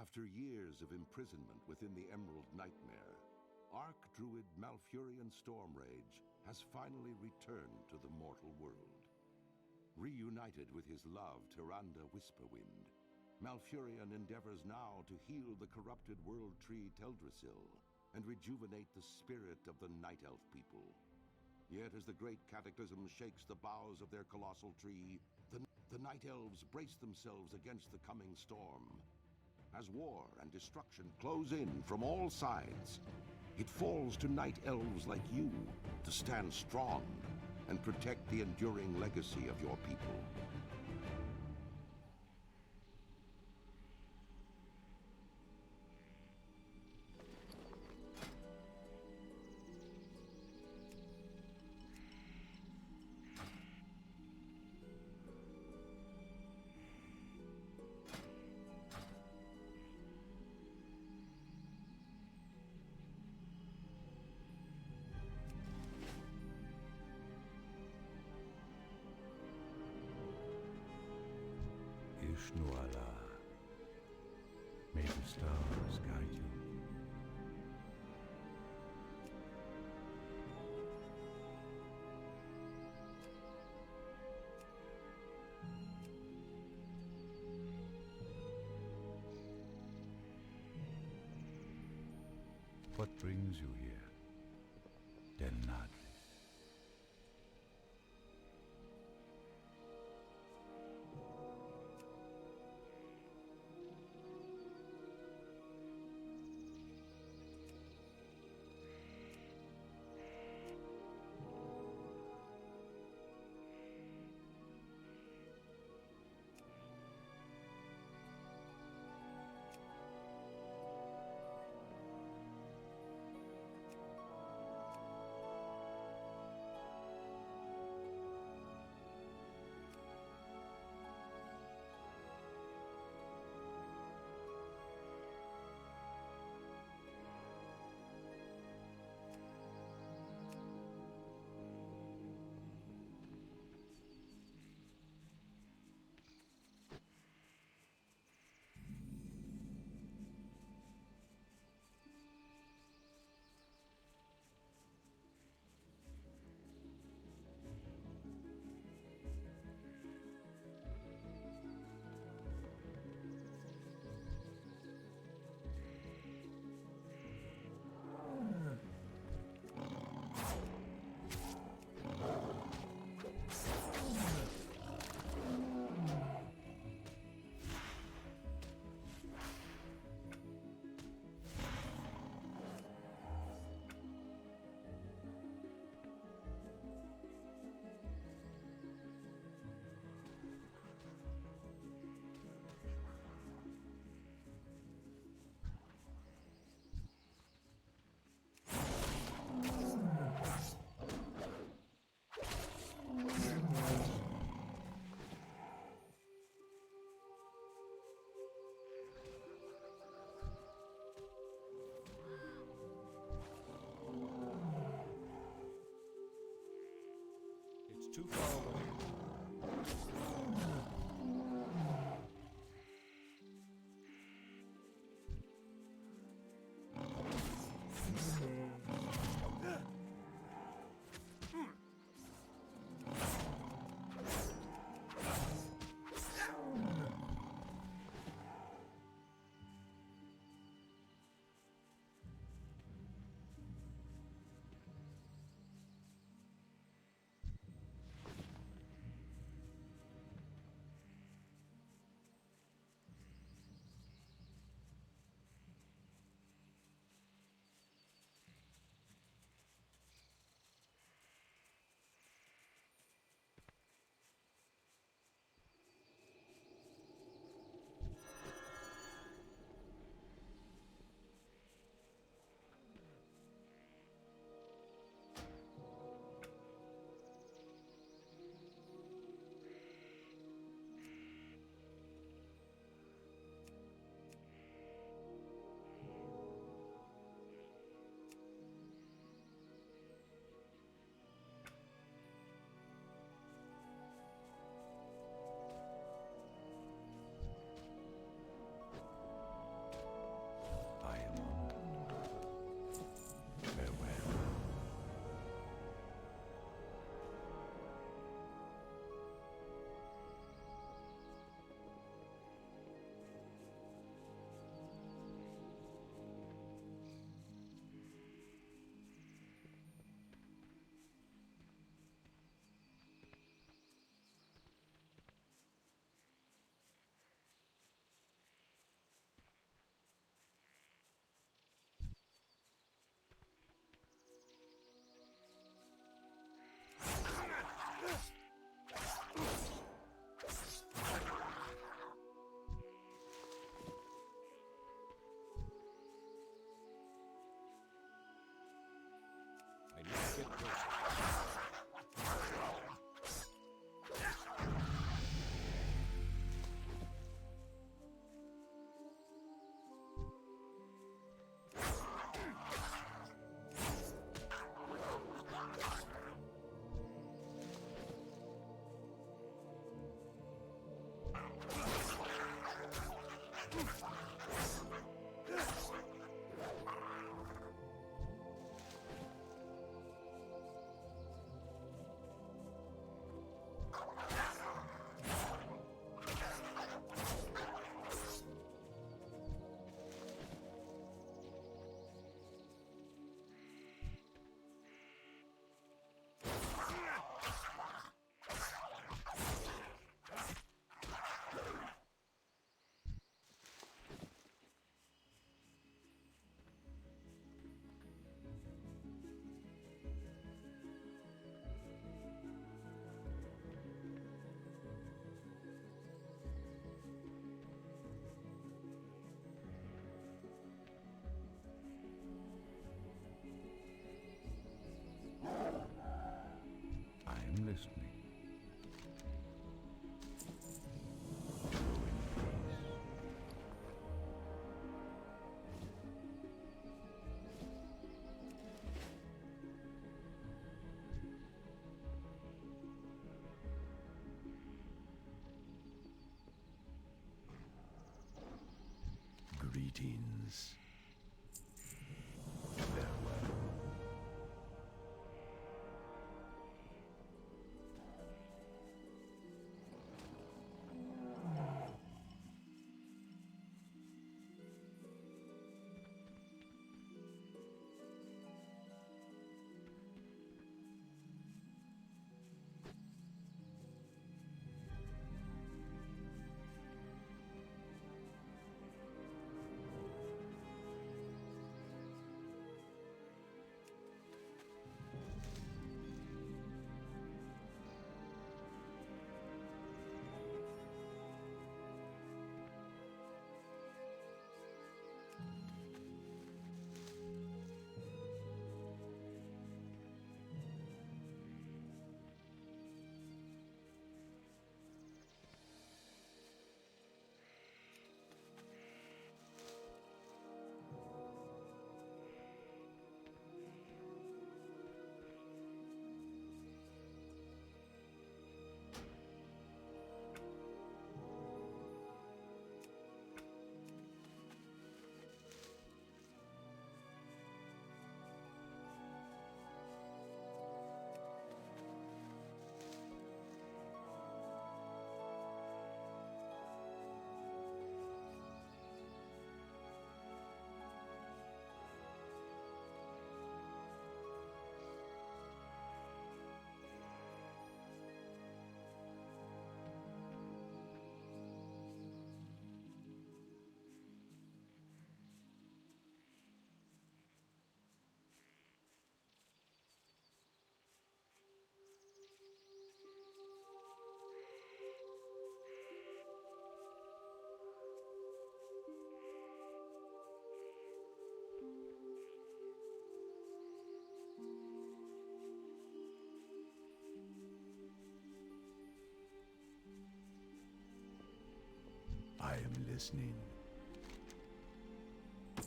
After years of imprisonment within the Emerald Nightmare, Archdruid Malfurion Stormrage has finally returned to the mortal world. Reunited with his love, Tyrande Whisperwind, Malfurion endeavors now to heal the corrupted world tree Teldrassil and rejuvenate the spirit of the Night Elf people. Yet as the great cataclysm shakes the boughs of their colossal tree, the Night Elves brace themselves against the coming storm. As war and destruction close in from all sides, it falls to Night Elves like you to stand strong and protect the enduring legacy of your people. Ishnuala, may the stars guide you. What brings you here, Denad? It's too far away. Get closer. I'm listening. Greetings. Farewell. I am listening.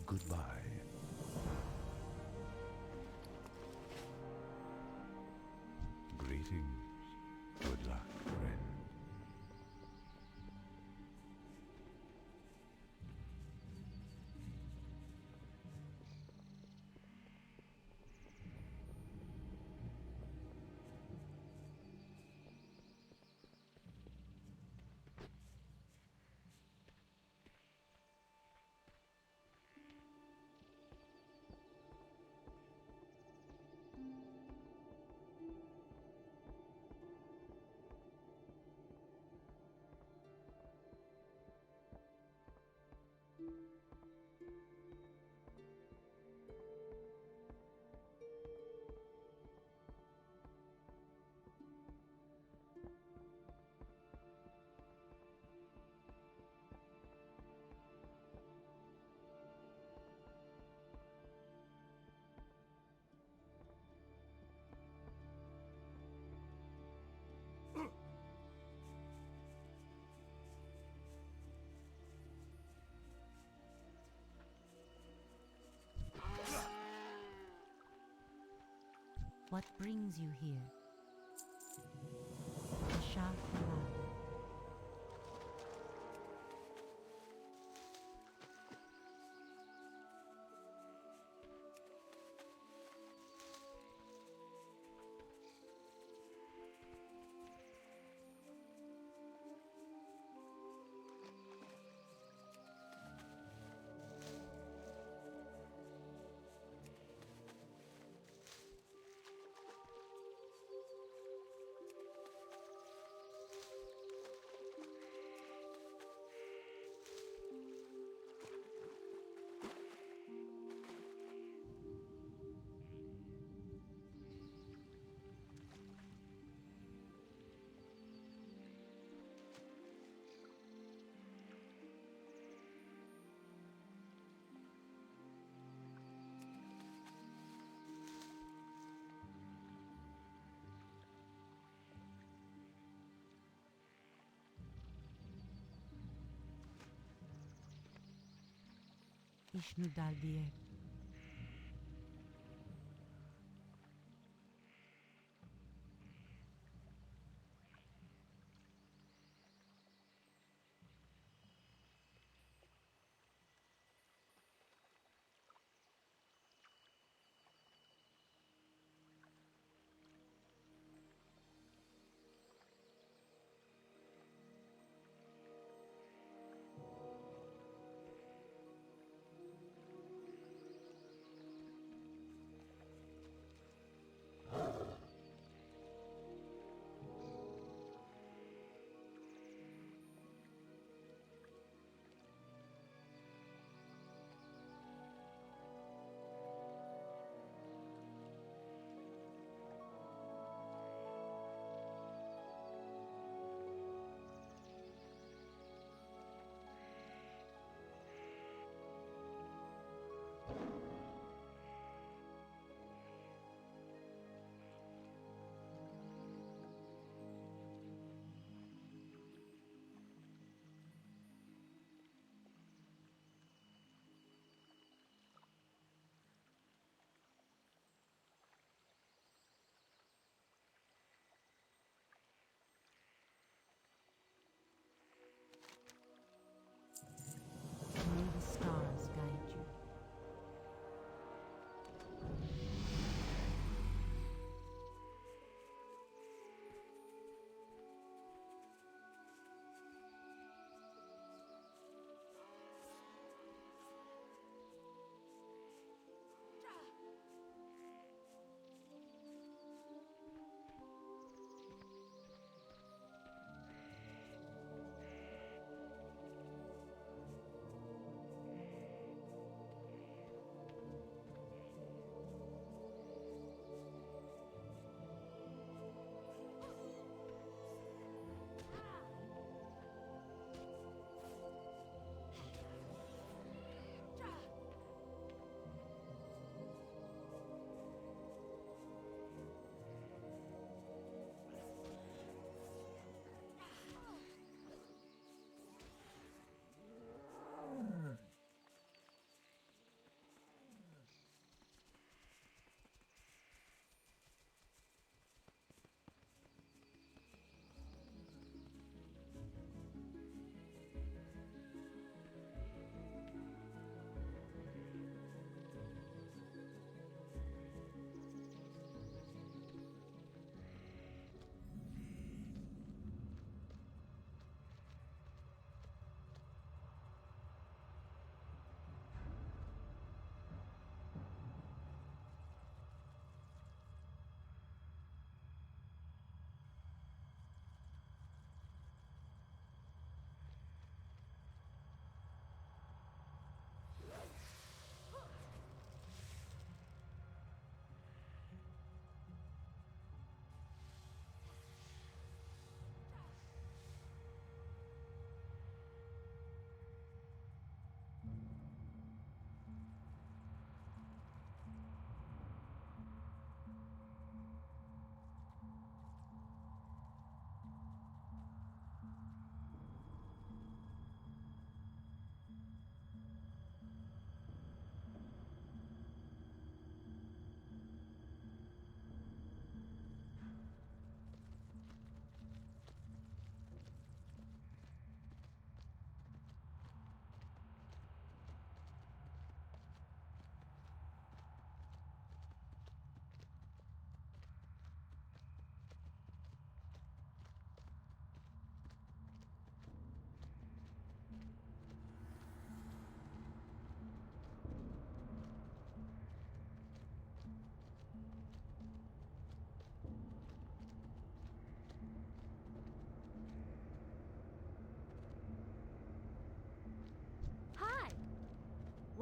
Goodbye. Greetings. Good luck, friend. What brings you here? The Shah Halal. Ishnu Daldiye.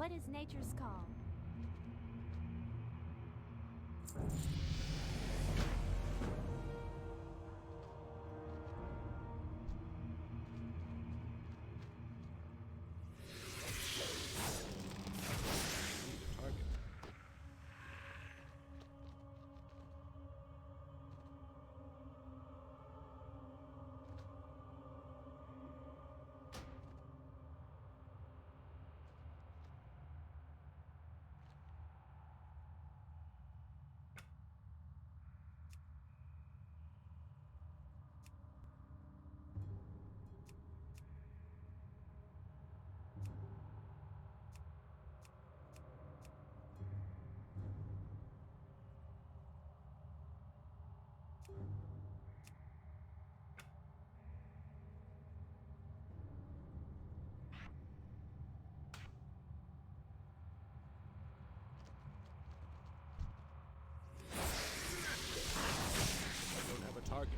What is nature's call? Target.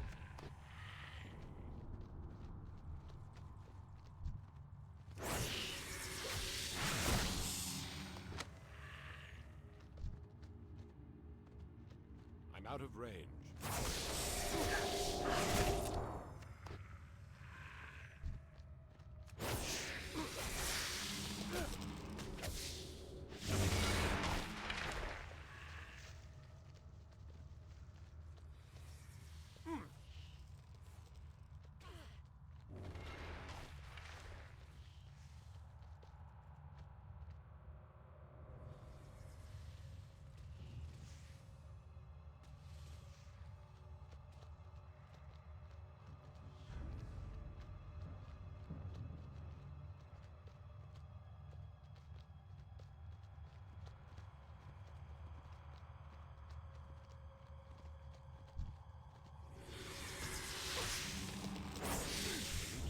I'm out of range.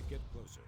Get closer.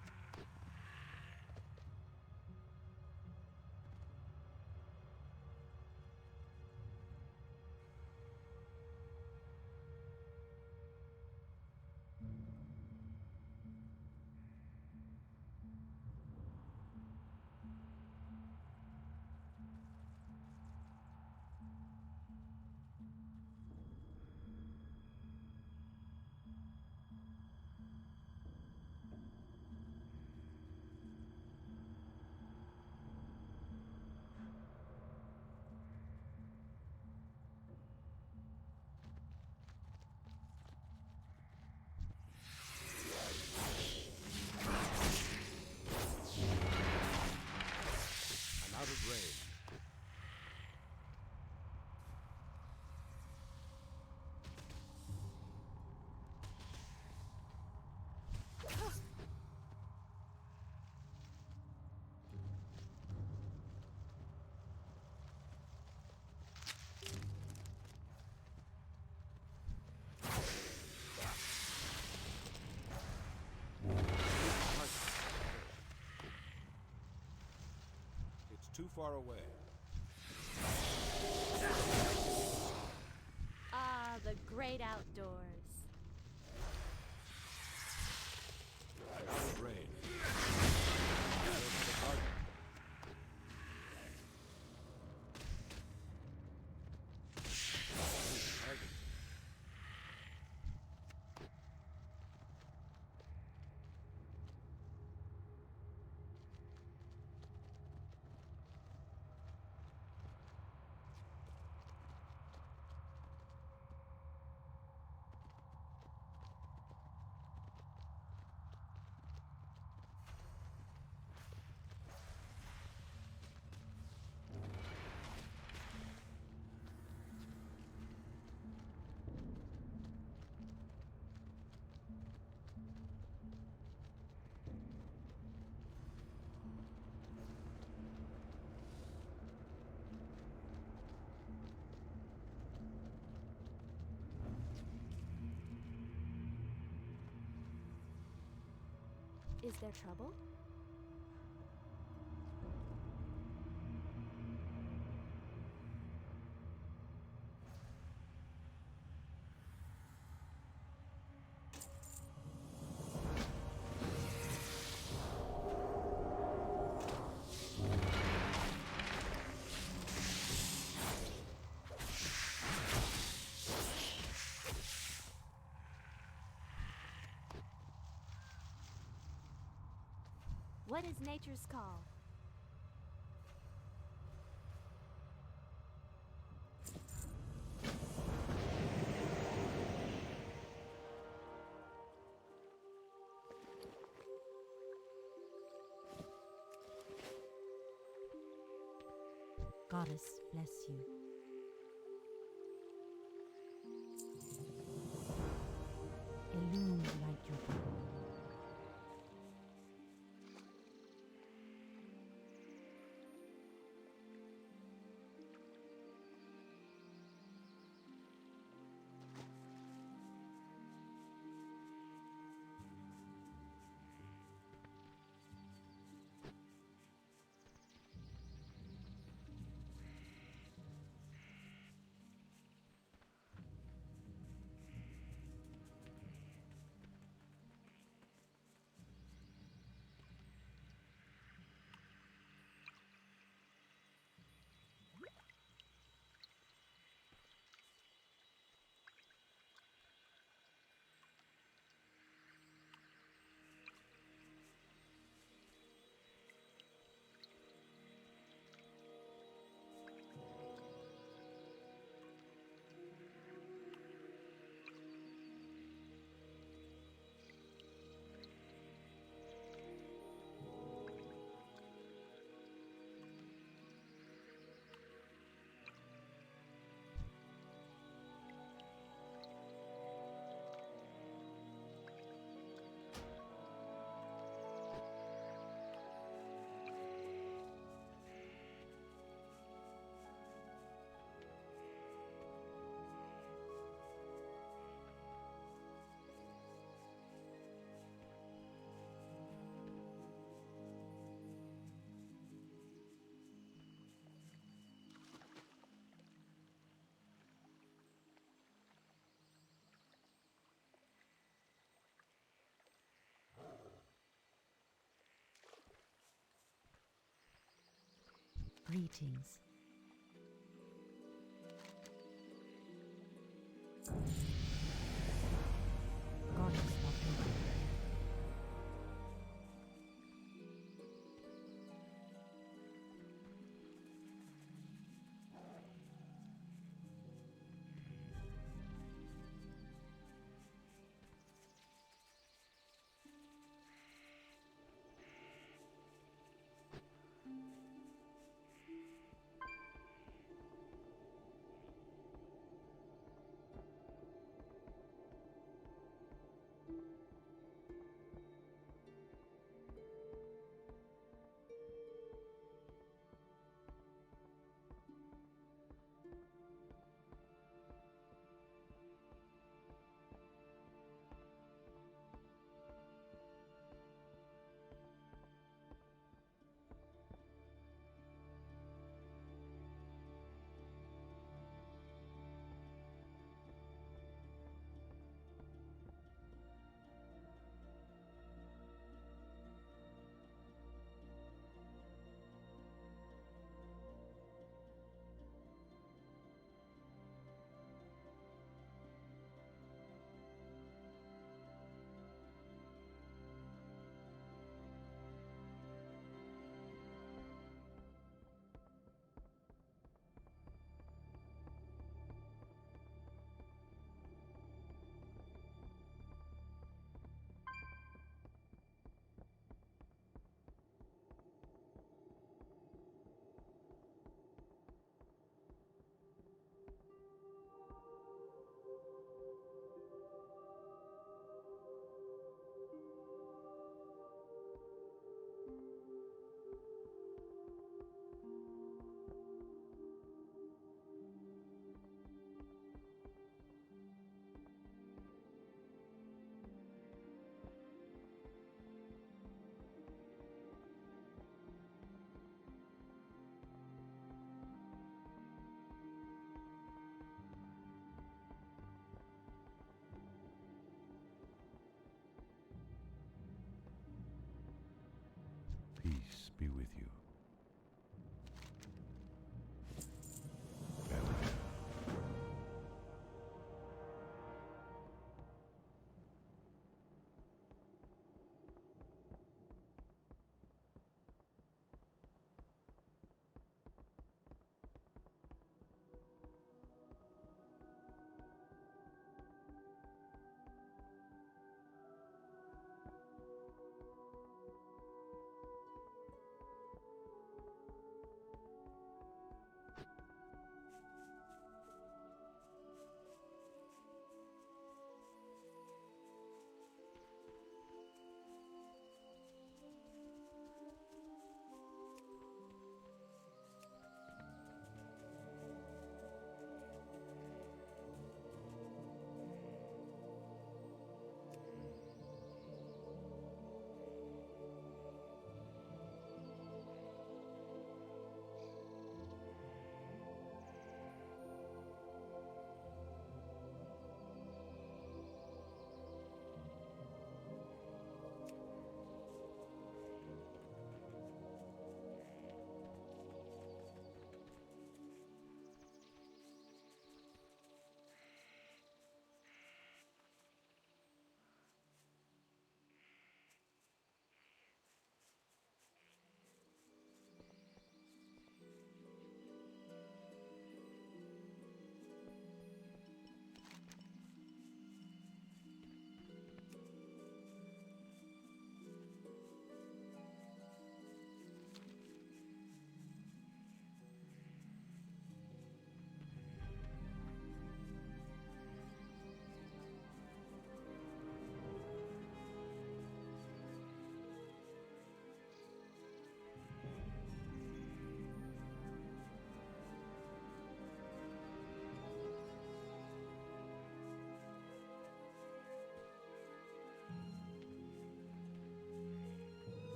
Out of range. Too far away. Ah, the great outdoors. I'm out of range. I don't have a target. Target. Is there trouble? What is nature's call? Goddess bless you. Illumined light your path. Greetings. Goddess of the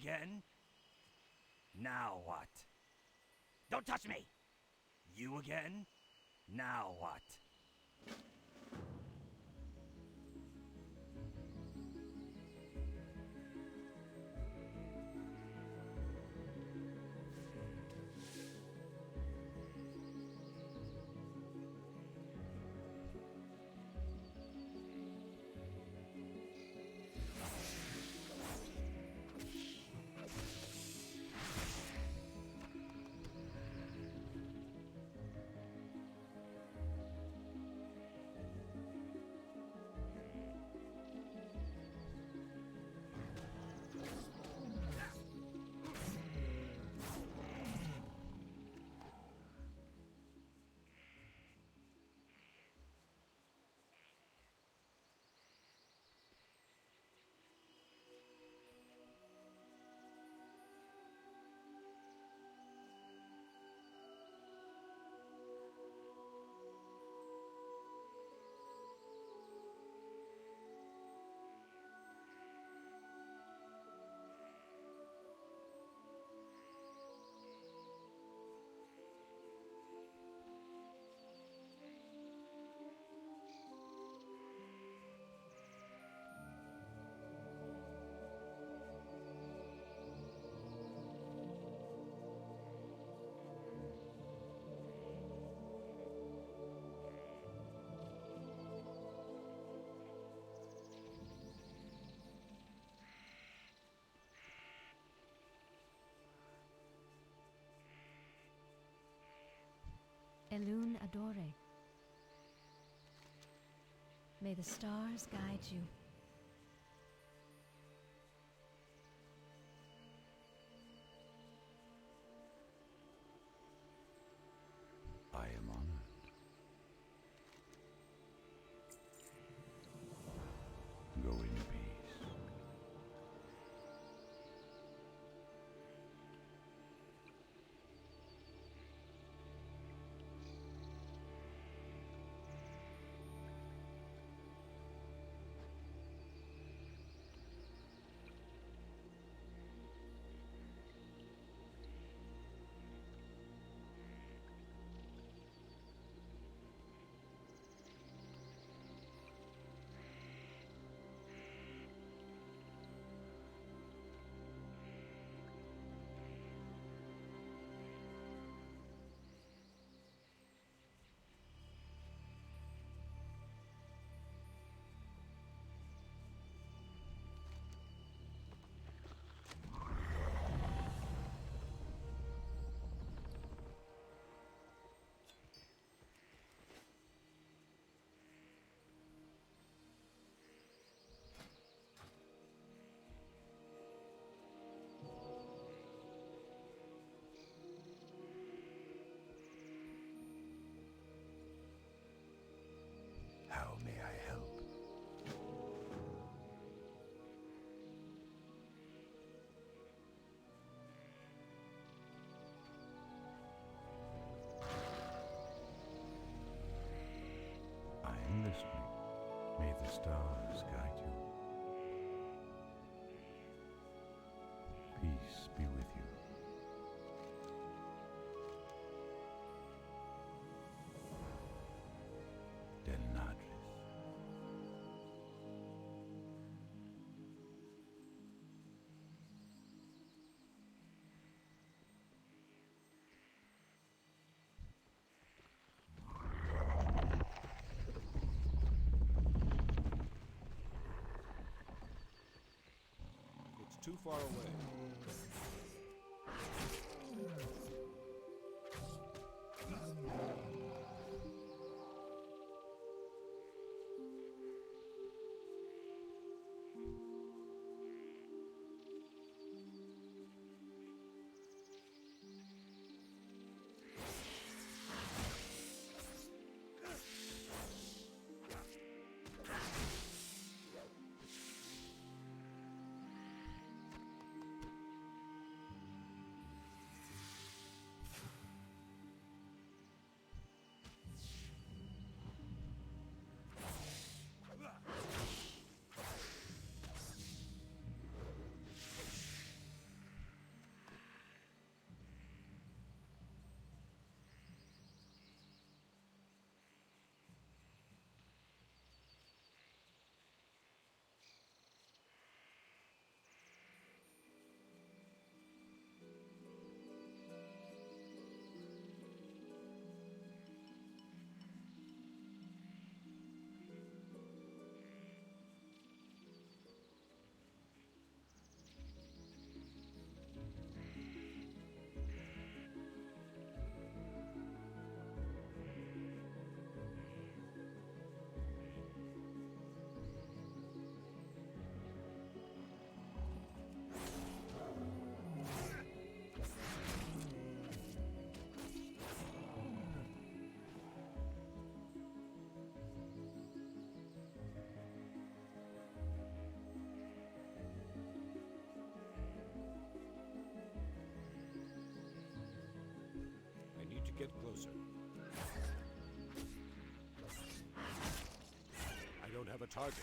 again? Now what? Don't touch me! You again? Now what? Elune Adore. May the stars guide you. I am honored. Go in peace. How may I help? I am listening. May the stars guide you. Peace be with you. Denadris. It's too far away. Get closer. I don't have a target.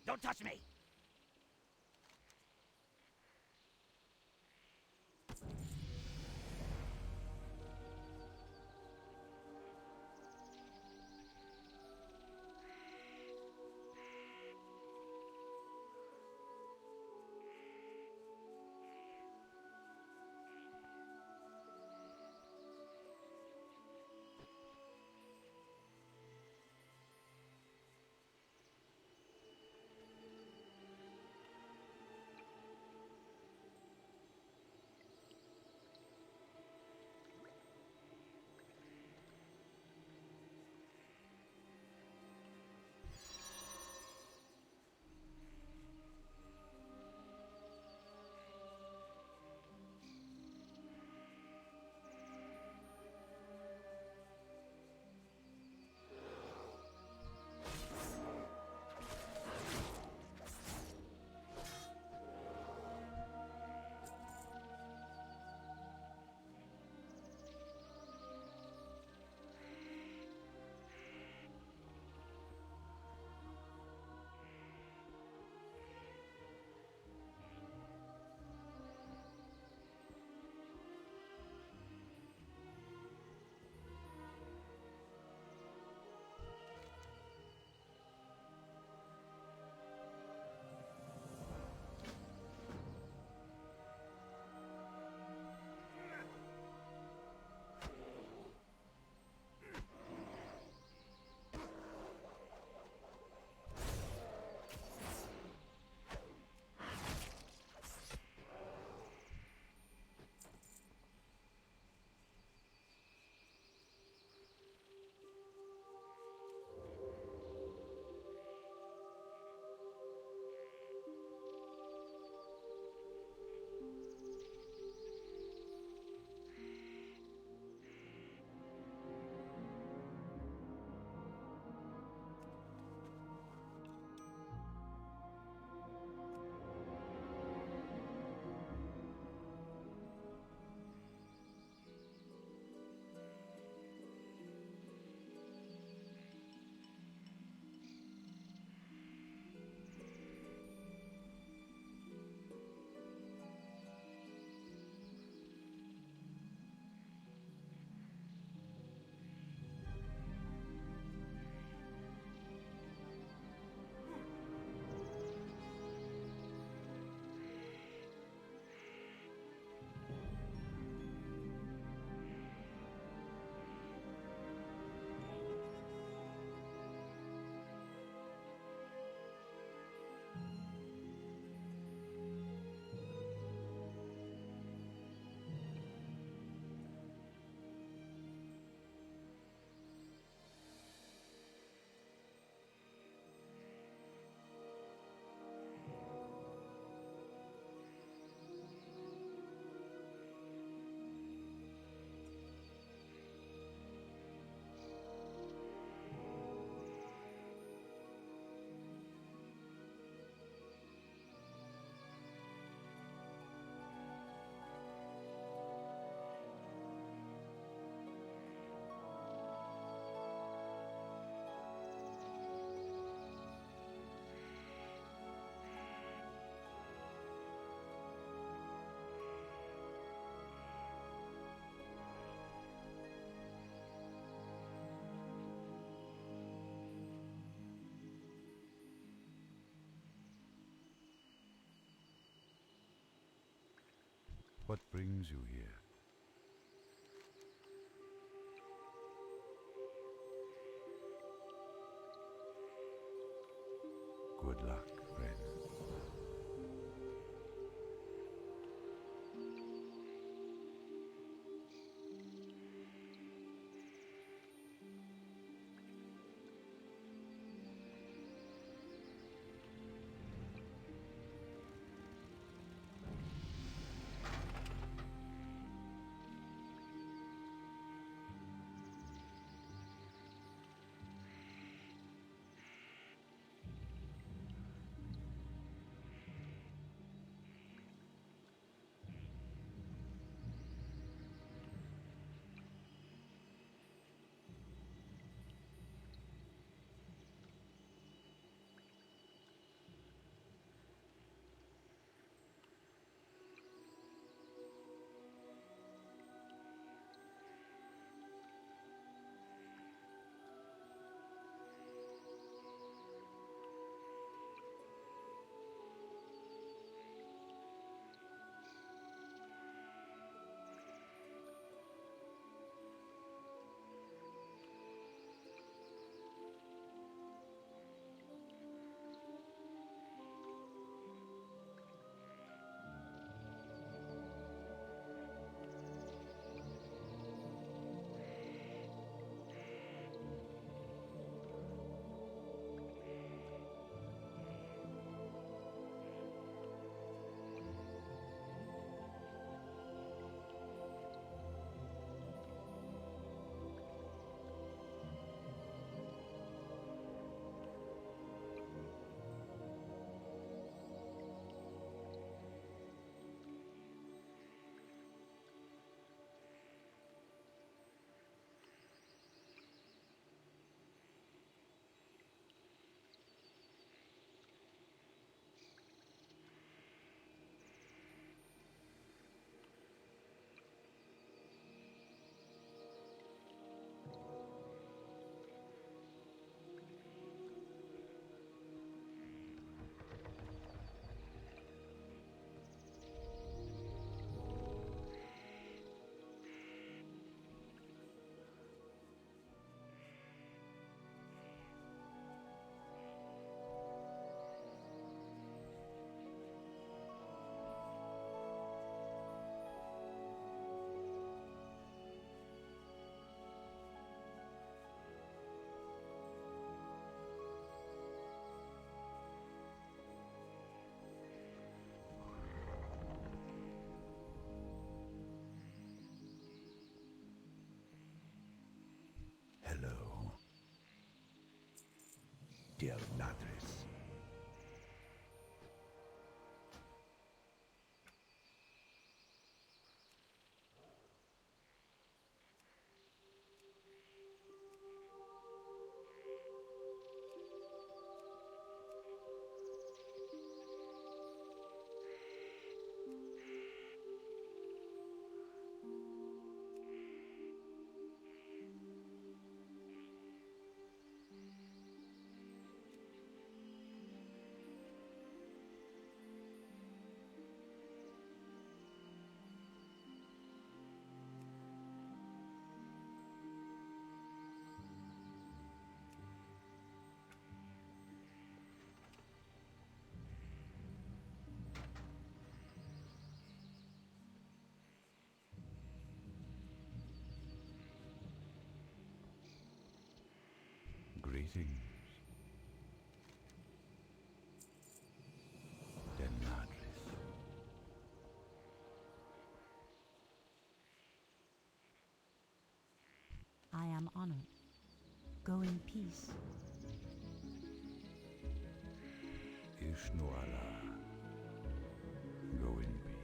Don't touch me! What brings you here? Good luck, friend. Hello, dear Madres. Greetings, Denadris. I am honored. Go in peace. Ishnuala. Go in peace.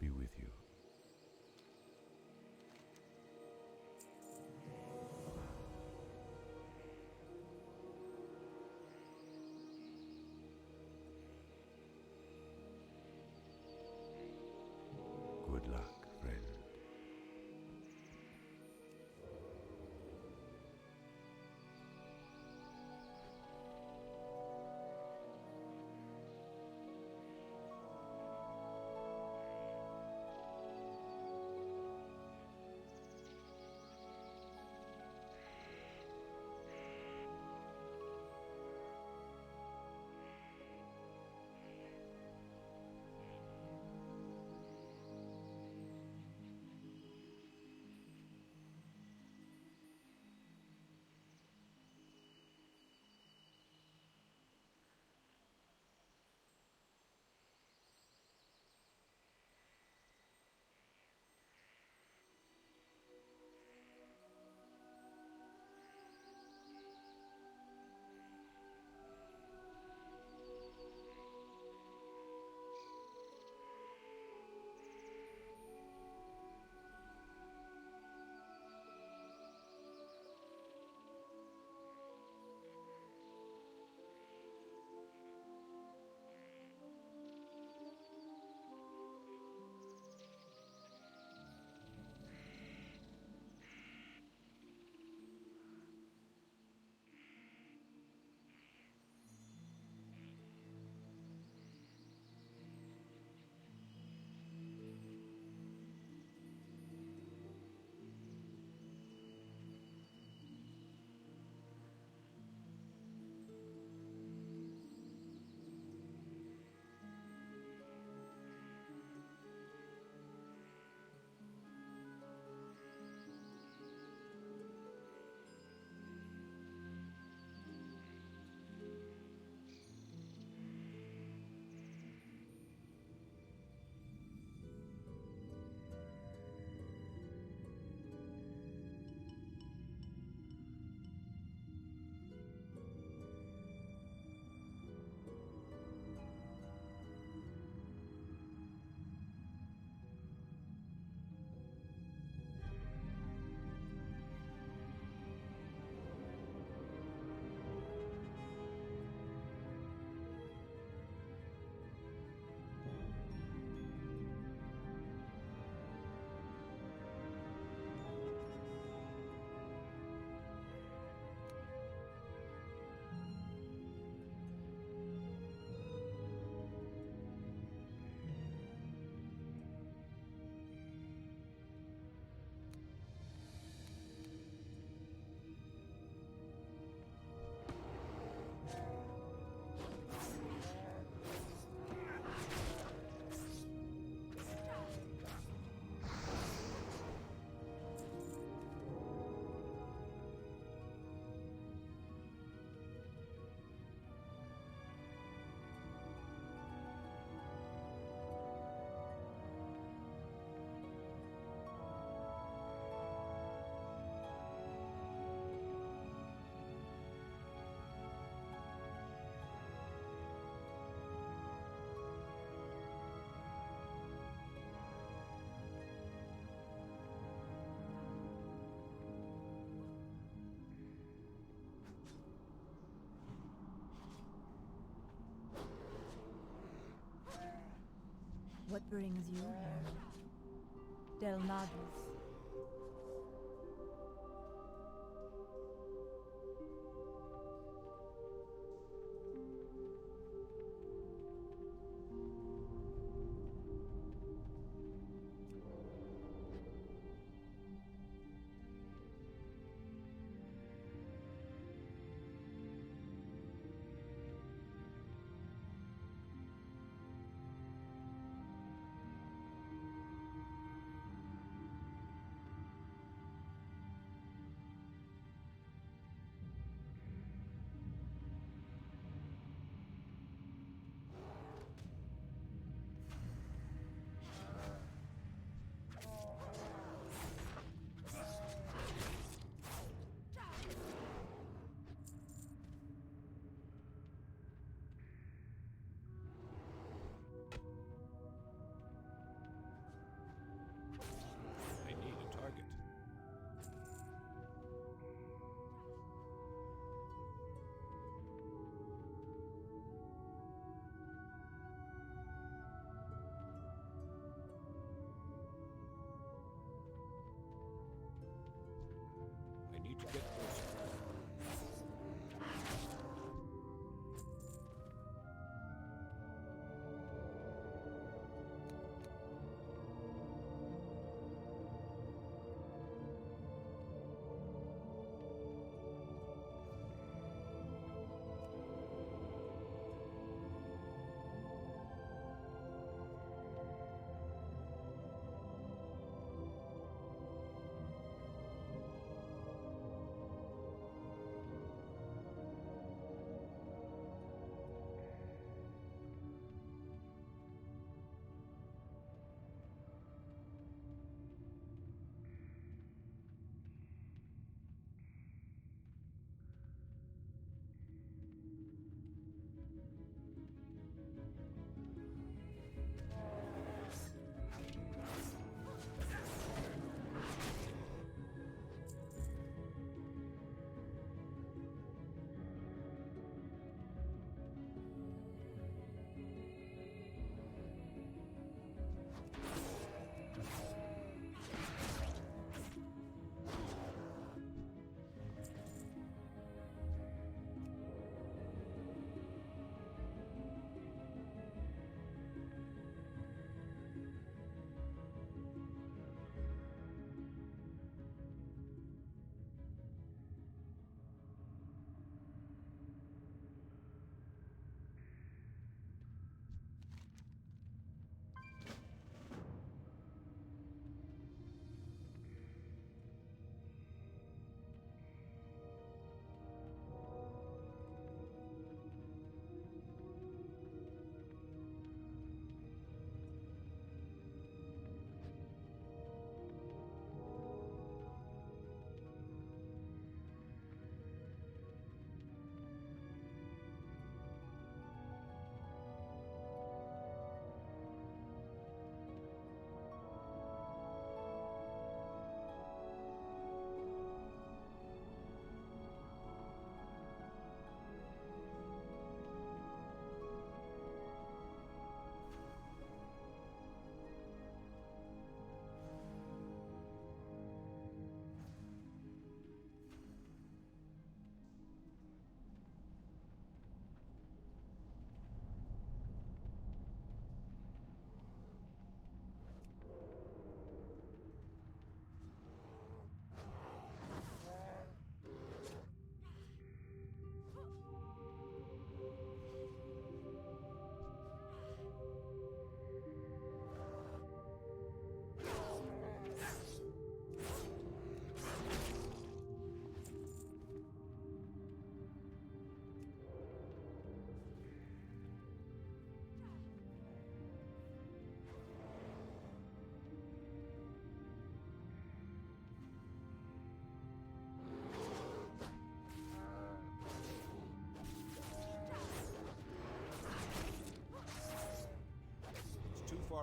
be with you. Good luck, friend. What brings you here? Del Nagus.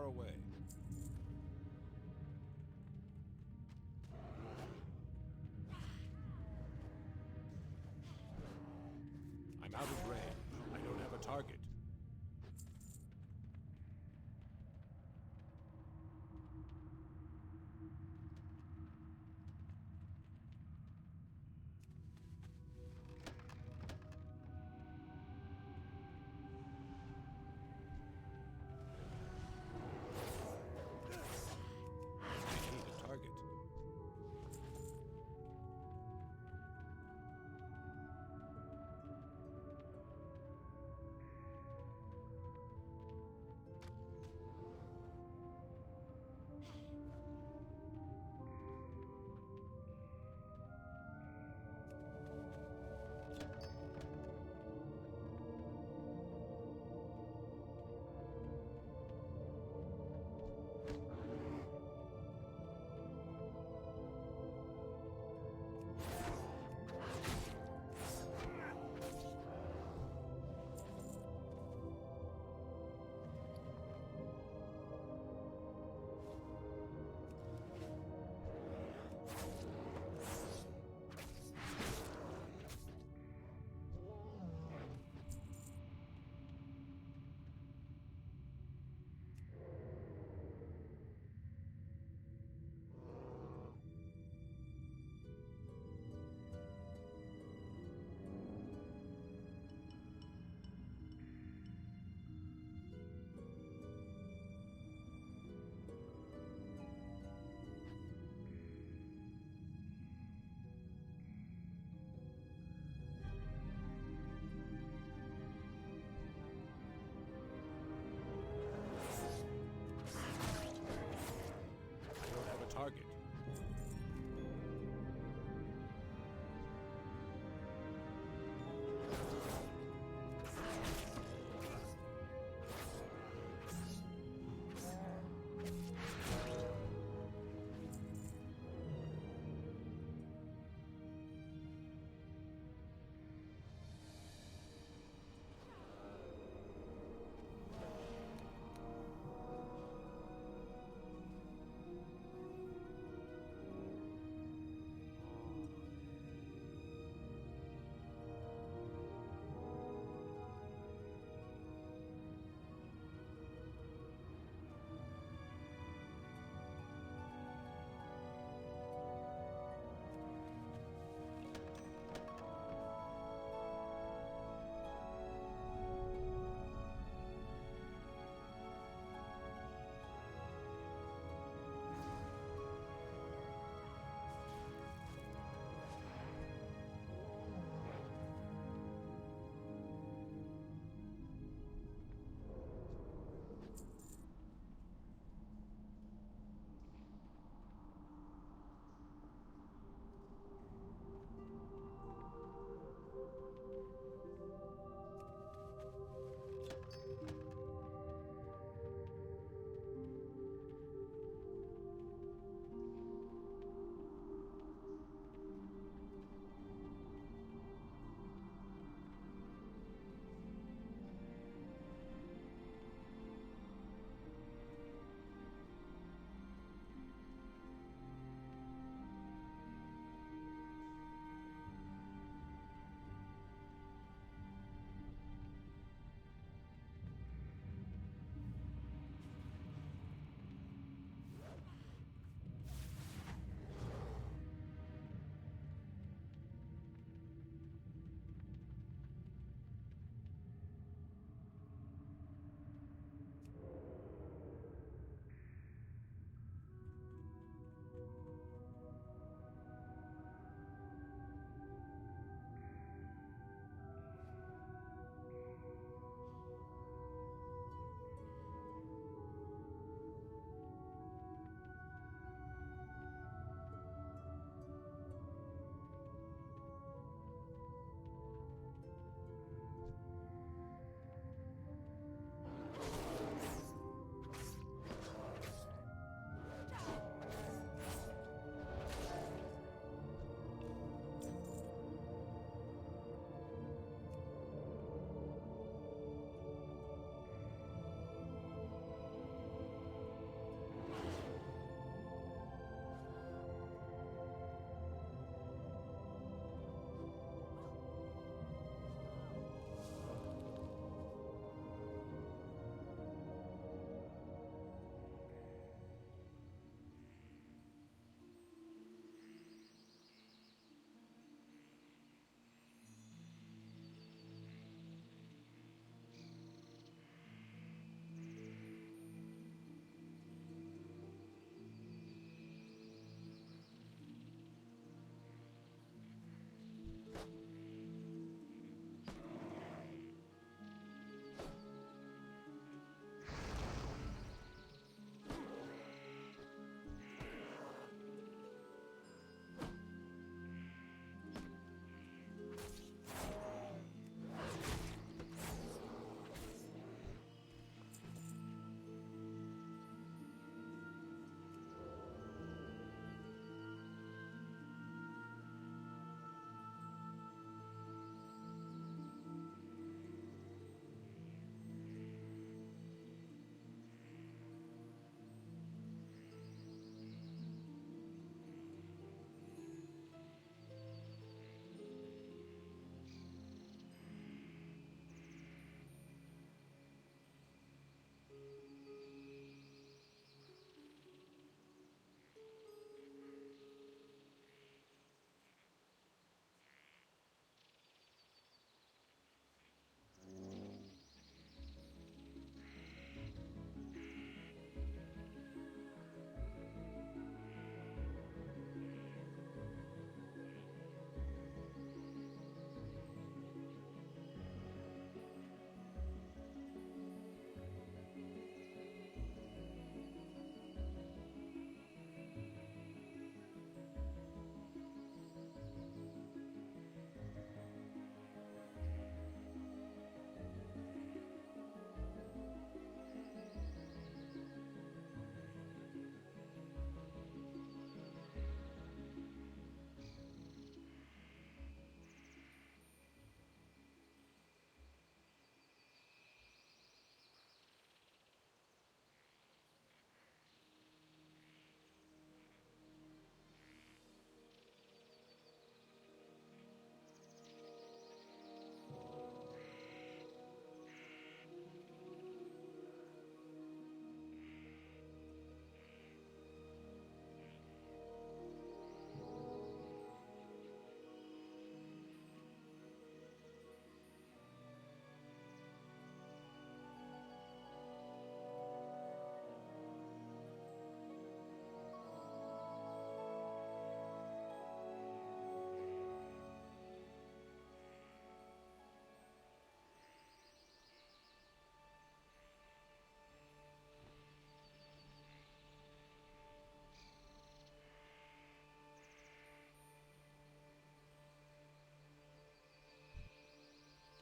far away. I'm out of range. I don't have a target. I need a target.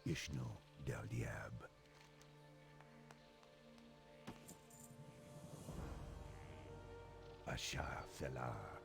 Ishnu Del Diab. Asha Fela.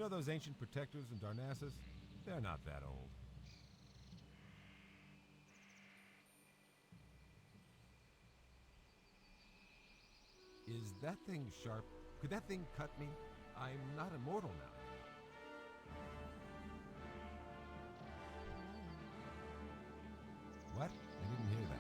You know those ancient protectors in Darnassus? They're not that old. Is that thing sharp? Could that thing cut me? I'm not immortal now. What? I didn't hear that.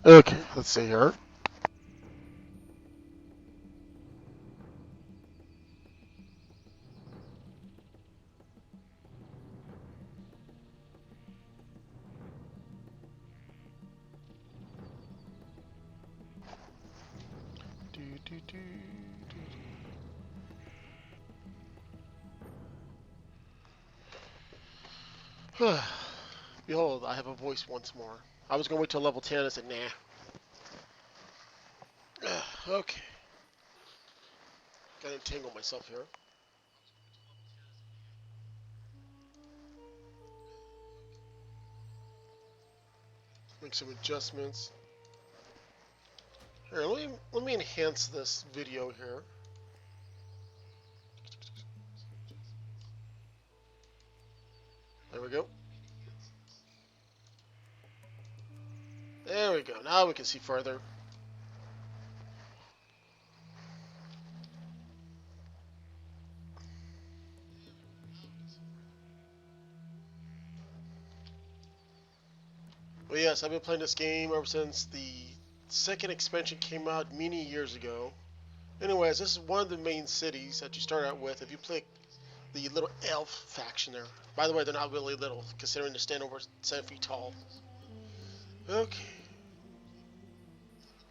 Okay, let's see here. Do, do, do, do, do. Behold, I have a voice once more. I was going to wait till level 10. I said, nah. Okay. Gotta entangle myself here. Make some adjustments. Here, let me enhance this video here. There we go. There we go. Now we can see further. Well, yes, I've been playing this game ever since the second expansion came out many years ago. Anyways, this is one of the main cities that you start out with. If you pick the little elf faction there. By the way, they're not really little, considering they stand over 7 feet tall. Okay.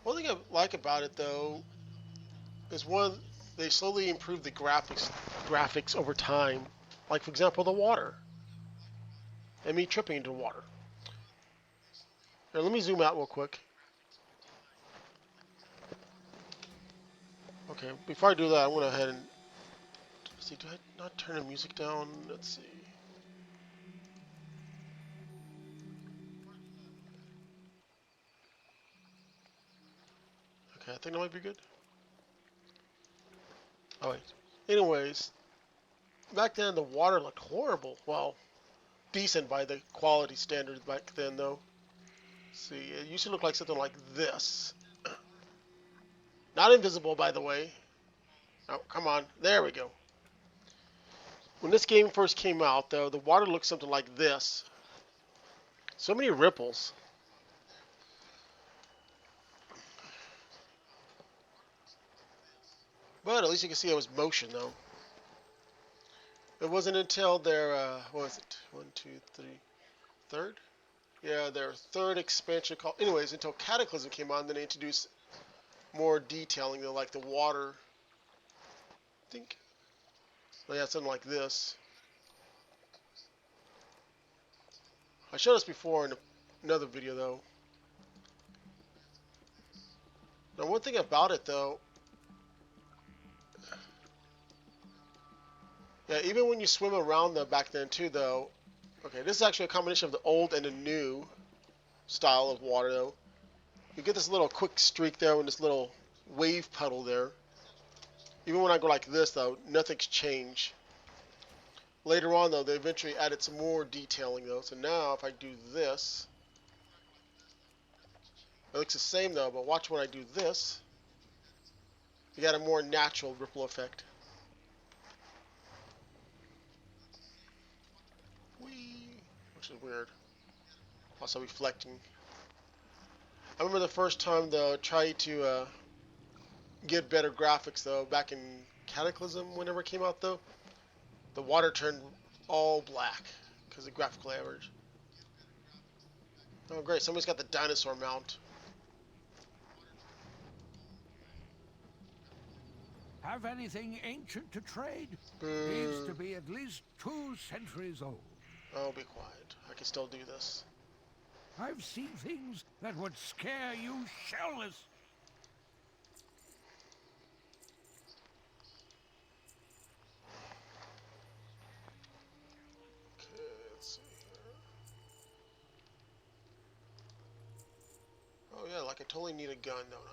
One thing I like about it, though, is one, they slowly improve the graphics over time. Like, for example, the water. And me tripping into water. Here, let me zoom out real quick. Okay, before I do that, I'm going to go ahead and... Let's see, do I not turn the music down? Let's see. Okay, I think that might be good. Oh wait. Anyways, back then the water looked horrible. Well, decent by the quality standards back then, though. See, it used to look like something like this. Not invisible, by the way. Oh, come on. There we go. When this game first came out, though, the water looked something like this. So many ripples. But at least you can see it was motion, though. It wasn't until their, what was it? 1, 2, 3, third? Yeah, their third expansion called. Anyways, until Cataclysm came on, then they introduced more detailing, though, like the water. I think they had something like this. I showed this before in another video, though. Now, one thing about it, though, yeah, even when you swim around them back then, too, though, okay, this is actually a combination of the old and the new style of water, though. You get this little quick streak there and this little wave puddle there. Even when I go like this, though, nothing's changed. Later on, though, they eventually added some more detailing, though. So now, if I do this, it looks the same, though, but watch when I do this. You got a more natural ripple effect. Whee! Which is weird. Also reflecting. I remember the first time, though, I tried to get better graphics, though, back in Cataclysm, whenever it came out, though. The water turned all black because of graphical average. Oh, great. Somebody's got the dinosaur mount. Have anything ancient to trade? Boo. Needs to be at least 2 centuries old. Oh, be quiet. I can still do this. I've seen things that would scare you shellless. Okay, let's see here. Oh, yeah, like I totally need a gun, don't I?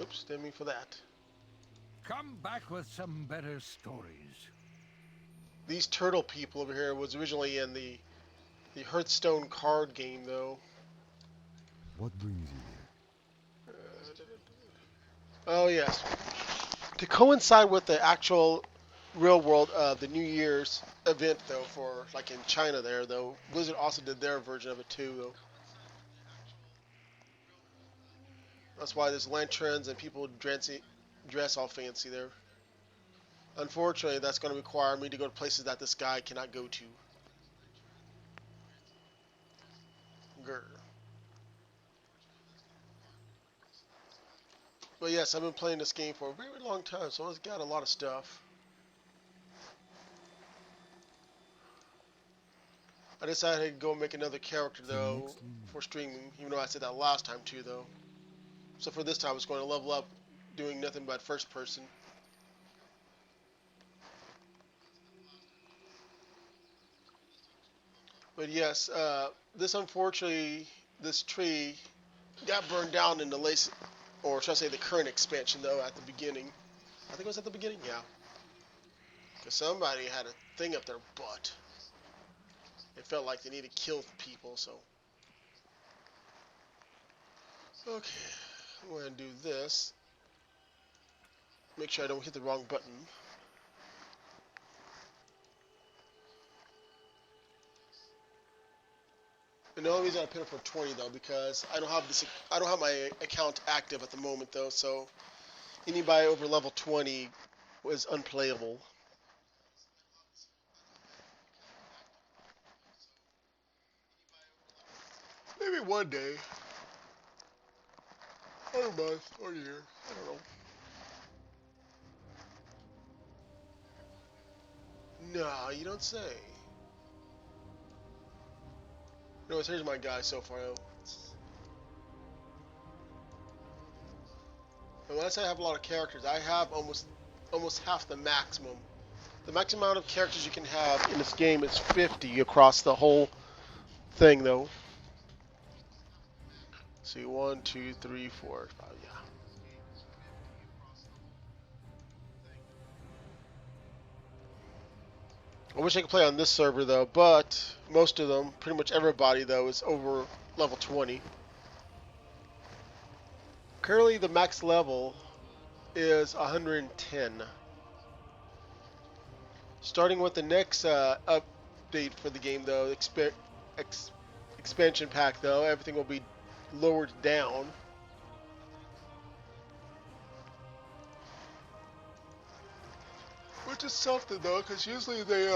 Oops, didn't mean for that. Come back with some better stories. These turtle people over here was originally in the Hearthstone card game, though. What brings you here? Oh, yes. To coincide with the actual real world, the New Year's event, though, for, like, in China there, though, Blizzard also did their version of it, too, though. That's why there's lanterns and people dress all fancy there. Unfortunately, that's going to require me to go to places that this guy cannot go to. Grr. But yes, I've been playing this game for a very long time, so it's got a lot of stuff. I decided to go make another character, though, for streaming, even though I said that last time, too, though. So for this time, I was going to level up doing nothing but first person. But yes, this tree got burned down in the latest, or should I say the current expansion, though, at the beginning. I think it was at the beginning, yeah. Because somebody had a thing up their butt. It felt like they needed to kill people, so. Okay, I'm going to do this. Make sure I don't hit the wrong button. And the only reason I put it for 20 though, because I don't have my account active at the moment though, so anybody over level 20 was unplayable. Maybe one day. Or a month, or a year. I don't know. Nah, you don't say. Anyways, here's my guy so far. And when I say I have a lot of characters, I have almost half the maximum The maximum amount of characters you can have in this game is 50 across the whole thing, though. See, 1, 2, 3, 4, 5, yeah. I wish I could play on this server, though, but most of them, pretty much everybody, though, is over level 20. Currently, the max level is 110. Starting with the next update for the game, though, expansion pack, though, everything will be lowered down. Which is something, though, because usually they,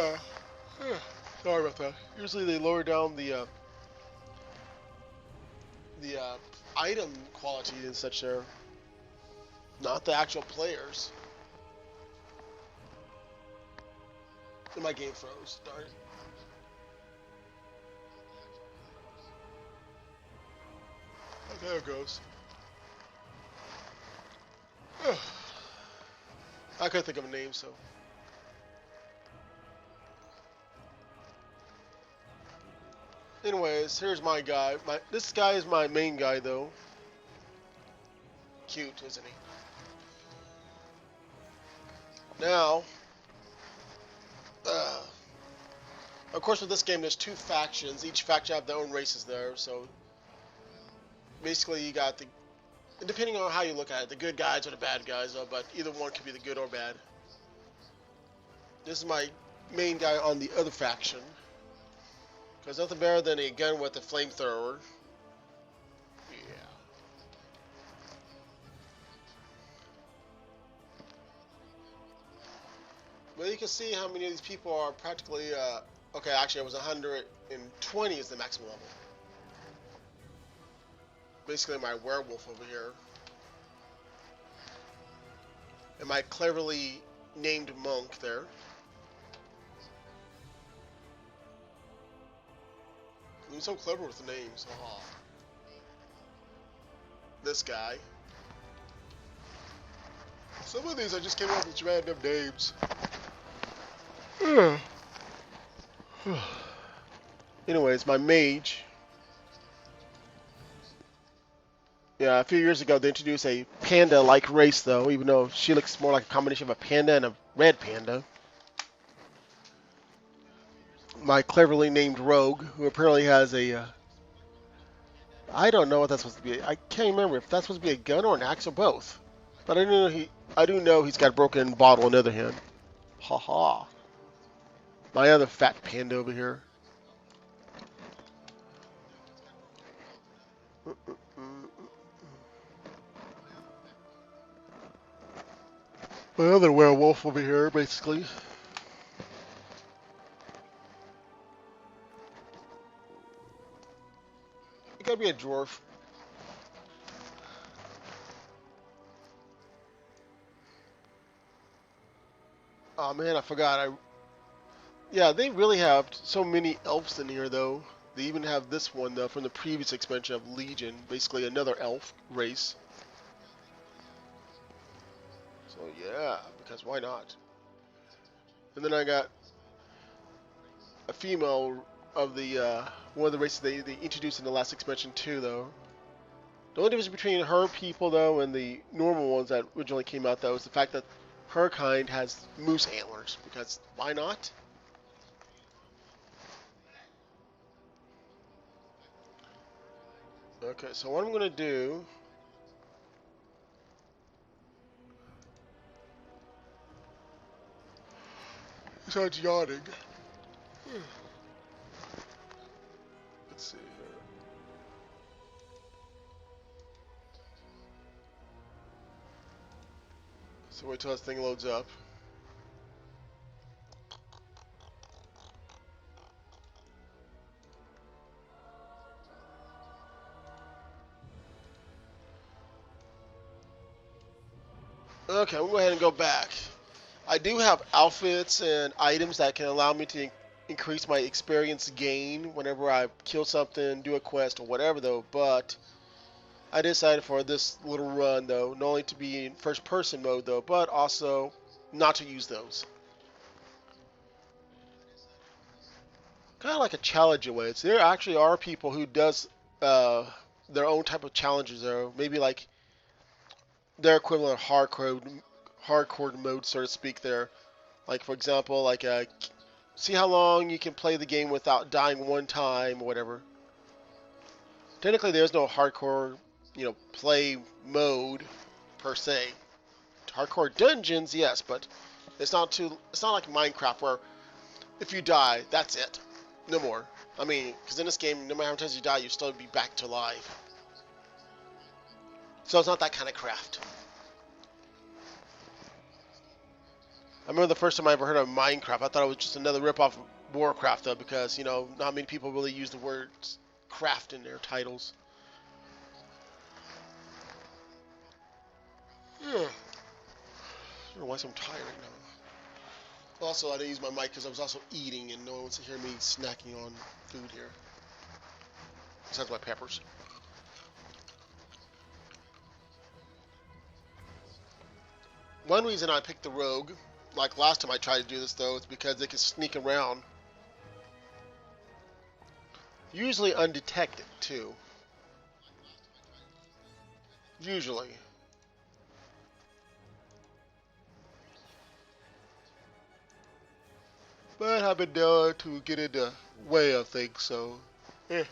sorry about that. Usually they lower down the item quality and such there. Not the actual players. And my game froze. Darn it. Oh, there it goes. I couldn't think of a name, so. Anyways, here's my guy. This guy is my main guy, though. Cute, isn't he? Now, of course, with this game, there's 2 factions. Each faction have their own races there, so basically you got the, depending on how you look at it, the good guys or the bad guys, but either one could be the good or bad. This is my main guy on the other faction. Because nothing better than a gun with a flamethrower. Yeah. But you can see how many of these people are practically, okay, actually it was 120 is the maximum level. Basically my werewolf over here. And my cleverly named monk there. I'm so clever with the names. Aww. This guy. Some of these I just came up with random names. Anyways, my mage. Yeah, a few years ago they introduced a panda-like race, though, even though she looks more like a combination of a panda and a red panda. My cleverly named rogue, who apparently has a, I don't know what that's supposed to be. I can't remember if that's supposed to be a gun or an axe or both. But I do know he's got a broken bottle in the other hand. Ha ha. My other fat panda over here. My other werewolf over here, basically. You gotta be a dwarf. Oh man, I forgot. Yeah, they really have so many elves in here, though. They even have this one, though, from the previous expansion of Legion. Basically, another elf race. So yeah, because why not? And then I got a female of the one of the races they introduced in the last expansion too, though. The only difference between her people, though, and the normal ones that originally came out, though, is the fact that her kind has moose antlers. Because why not? Okay, so what I'm gonna do. Besides yawning. Let's see here. So wait till this thing loads up. Okay, we'll go ahead and go back. I do have outfits and items that can allow me to increase my experience gain whenever I kill something, do a quest, or whatever, though, but I decided for this little run, though, not only to be in first-person mode, though, but also not to use those. kind of like a challenge in ways. There actually are people who does uh, their own type of challenges there. Maybe like their equivalent of hardcore mode, so to speak. There, like for example, like see how long you can play the game without dying one time or whatever. Technically, there's no hardcore, play mode per se. Hardcore dungeons, yes, but it's not too. It's not like Minecraft where if you die, that's it, no more. I mean, because in this game, no matter how many times you die, you still be back to life. So it's not that kind of craft. I remember the first time I ever heard of Minecraft, I thought it was just another ripoff of Warcraft, though, because not many people really use the word craft in their titles. Yeah. I don't know why I'm tired right now. Also, I didn't use my mic because I was also eating, and no one wants to hear me snacking on food here. Besides my peppers. One reason I picked the rogue, like last time I tried to do this though, is because they can sneak around. Usually undetected too. Usually. But I've been known to get in the way of things, so eh.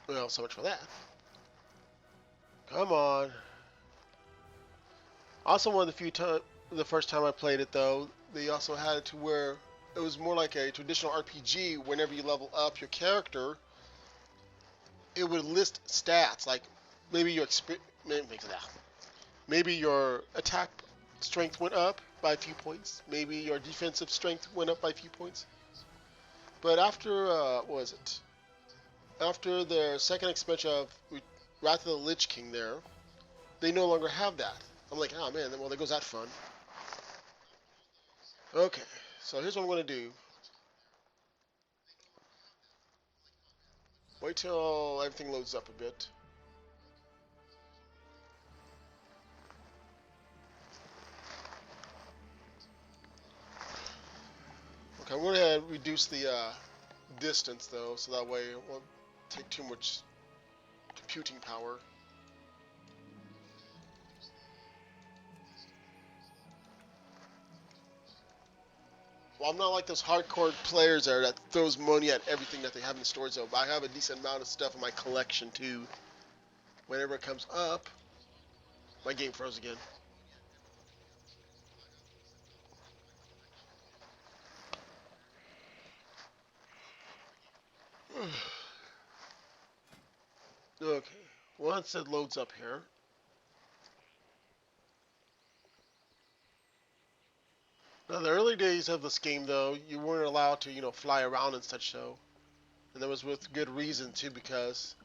Well, so much for that. Come on. Also, one of the first time I played it though, they also had it to where it was more like a traditional RPG. Whenever you level up your character, it would list stats like maybe maybe your attack strength went up by a few points. Maybe your defensive strength went up by a few points. But after what was it? After their second expansion of Wrath of the Lich King, they no longer have that. I'm like, oh man, well there goes that fun. Okay, so here's what I'm gonna do. Wait till everything loads up a bit. Okay, I'm gonna reduce the distance though, so that way it won't take too much computing power. Well, I'm not like those hardcore players there that throws money at everything that they have in the stores though, but I have a decent amount of stuff in my collection too. Whenever it comes up, my game froze again. Okay, once it loads up here. Now, the early days of this game, though, you weren't allowed to, fly around and such, so. And that was with good reason, too, because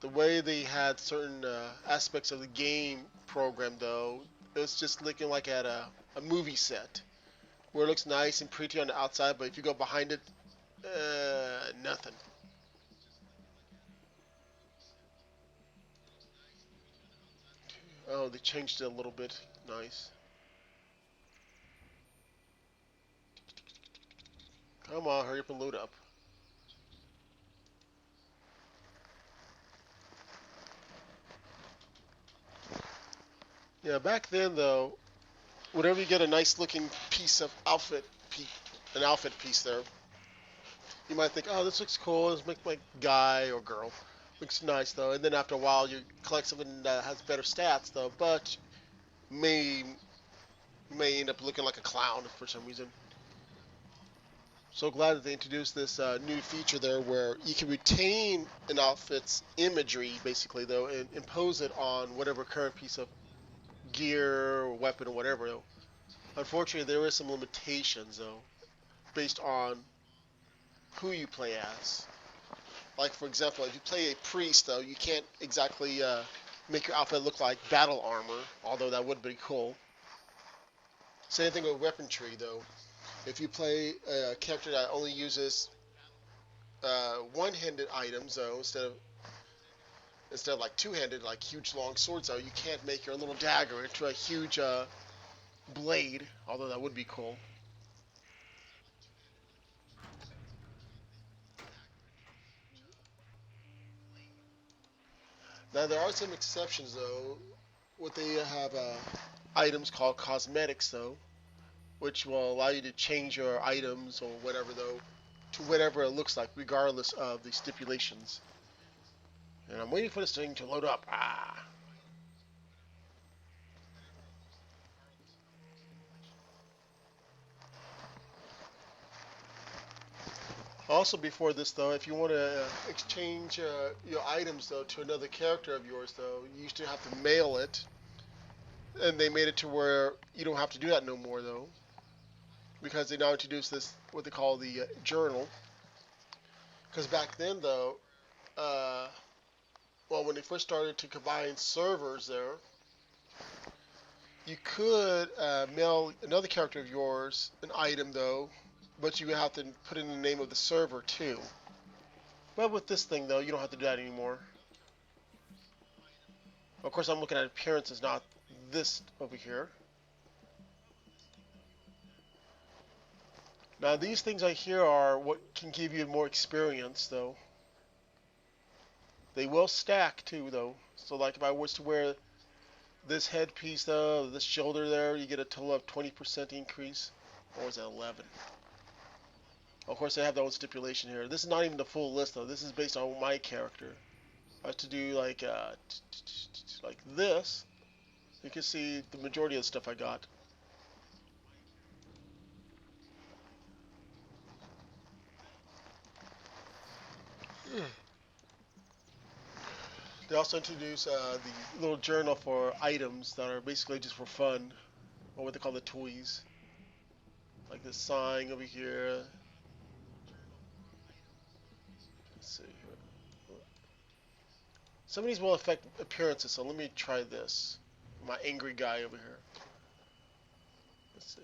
the way they had certain aspects of the game programmed, though, it was just looking like at a movie set, where it looks nice and pretty on the outside, but if you go behind it, nothing. Oh, they changed it a little bit. Nice. Come on, hurry up and load up. Yeah, back then though, whenever you get a nice looking piece of an outfit piece there, you might think, oh, this looks cool. This makes my guy or girl. Looks nice though. And then after a while, you collect something that has better stats though, but may end up looking like a clown for some reason. So glad that they introduced this new feature there where you can retain an outfit's imagery, basically, though, and impose it on whatever current piece of gear or weapon or whatever, though. Unfortunately, there is some limitations, though, based on who you play as. Like, for example, if you play a priest, though, you can't exactly make your outfit look like battle armor, although that would be cool. Same thing with weaponry, though. If you play a character that only uses one-handed items, though, instead of like two-handed, like huge long swords out, you can't make your little dagger into a huge blade, although that would be cool. Now there are some exceptions though. What they have items called cosmetics though, which will allow you to change your items or whatever though to whatever it looks like, regardless of the stipulations. And I'm waiting for this thing to load up. Ah. Also, before this though, if you want to exchange your items though to another character of yours though, you used to have to mail it, and they made it to where you don't have to do that no more though, because they now introduced this what they call the journal. Because back then though, uh, well, when they first started to combine servers there, you could mail another character of yours an item though, but you would have to put in the name of the server too. But with this thing though, you don't have to do that anymore. Of course, I'm looking at appearances, not this over here. Now, these things right here are what can give you more experience, though. They will stack, too, though. So, like, if I was to wear this headpiece, though, this shoulder there, you get a total of 20% increase. Or was that 11? Of course, they have their own stipulation here. This is not even the full list, though. This is based on my character. I have to do, like this. You can see the majority of the stuff I got. They also introduce the little journal for items that are basically just for fun, or what they call the toys. Like this sign over here. Let's see here. Some of these will affect appearances, so let me try this. My angry guy over here. Let's see.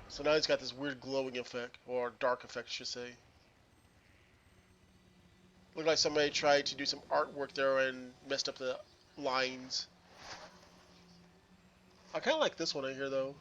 So now he's got this weird glowing effect, or dark effect, I should say. Looked like somebody tried to do some artwork there and messed up the lines. I kind of like this one right here, though.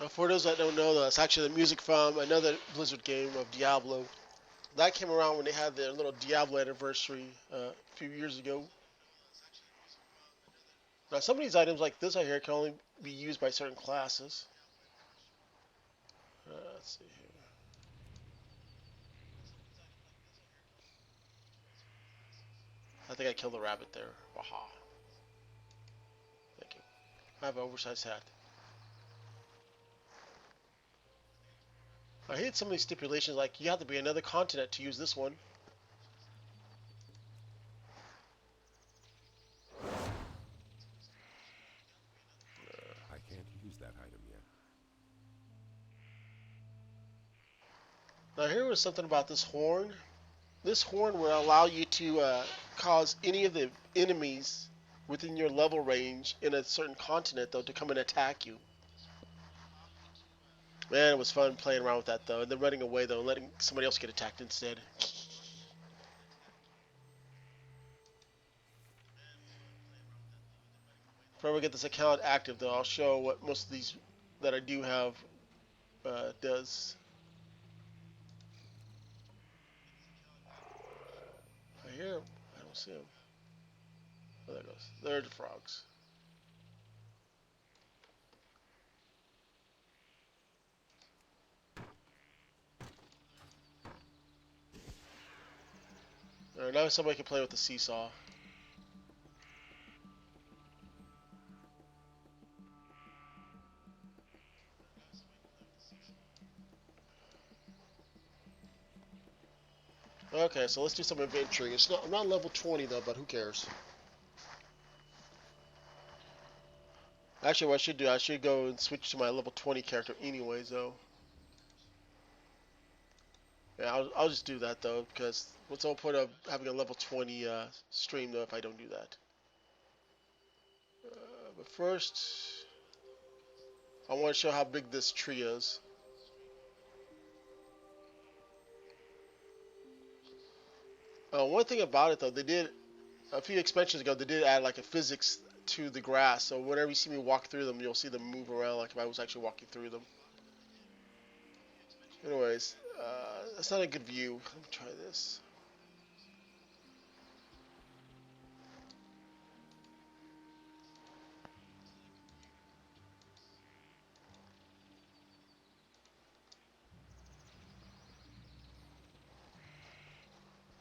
Now, for those that don't know, that's actually the music from another Blizzard game of Diablo. That came around when they had their little Diablo anniversary a few years ago. Now, some of these items like this right here can only be used by certain classes. Let's see here. I think I killed the rabbit there. Waha. Thank you. I have an oversized hat. I hate some of these stipulations, like you have to be another continent to use this one. I can't use that item yet. Now here was something about this horn. This horn will allow you to cause any of the enemies within your level range in a certain continent, though, to come and attack you. Man, it was fun playing around with that, though, and then running away, though, and letting somebody else get attacked instead. If I ever get this account active, though, I'll show what most of these that I do have does. I hear him. I don't see him. Oh, there it goes. There are the frogs. Alright, now somebody can play with the seesaw. Okay, so let's do some adventuring. I'm not level 20 though, but who cares? Actually, what I should do, I should go and switch to my level 20 character anyways, though. Yeah, I'll just do that though, because what's the whole point of having a level 20 stream though if I don't do that? But first, I want to show how big this tree is. One thing about it though, they did a few expansions ago. They did add like a physics to the grass, so whenever you see me walk through them, you'll see them move around like if I was actually walking through them. Anyways, that's not a good view. Let me try this.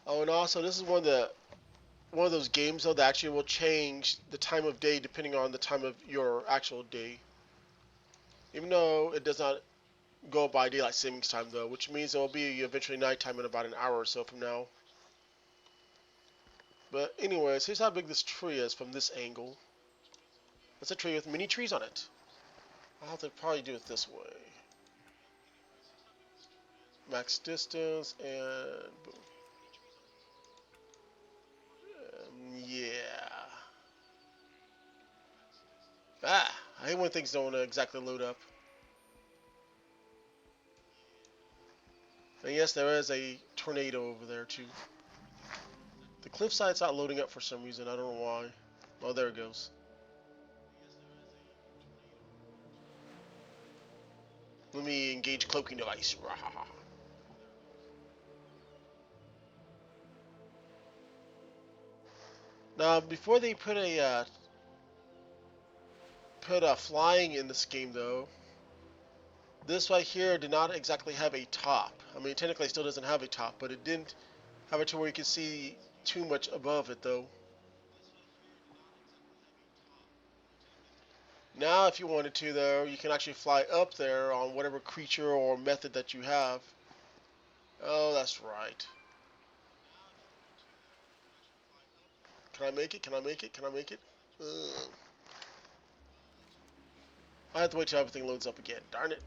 Oh, and also this is one of those games though that actually will change the time of day depending on the time of your actual day. Even though it does not go by daylight savings time though, which means it will be eventually nighttime in about an hour or so from now. But anyways, here's how big this tree is from this angle. It's a tree with many trees on it. I'll have to probably do it this way. Max distance and boom. Yeah. Ah, I hate when things don't exactly load up. And yes, there is a tornado over there too. The cliffside's not loading up for some reason. I don't know why. Oh, there it goes. Let me engage cloaking device. Now, before they put a flying in this game, though, this right here did not exactly have a top. I mean, technically, it still doesn't have a top, but it didn't have it to where you can see too much above it, though. Now, if you wanted to, though, you can actually fly up there on whatever creature or method that you have. Oh, that's right. Can I make it? Can I make it? Can I make it? I have to wait till everything loads up again. Darn it.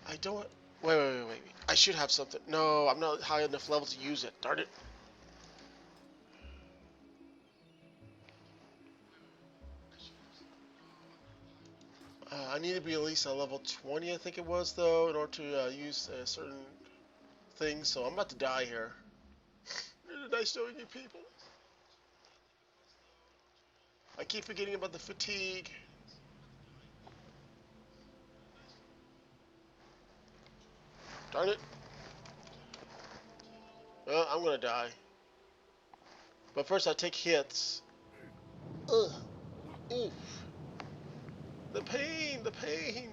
I don't... Wait. I should have something. No, I'm not high enough level to use it. Darn it. I need to be at least a level 20, I think it was, though, in order to use certain things. So I'm about to die here. Nice knowing you people. I keep forgetting about the fatigue. Darn it. Well, I'm gonna die. But first I take hits. Ugh. Oof. The pain, the pain.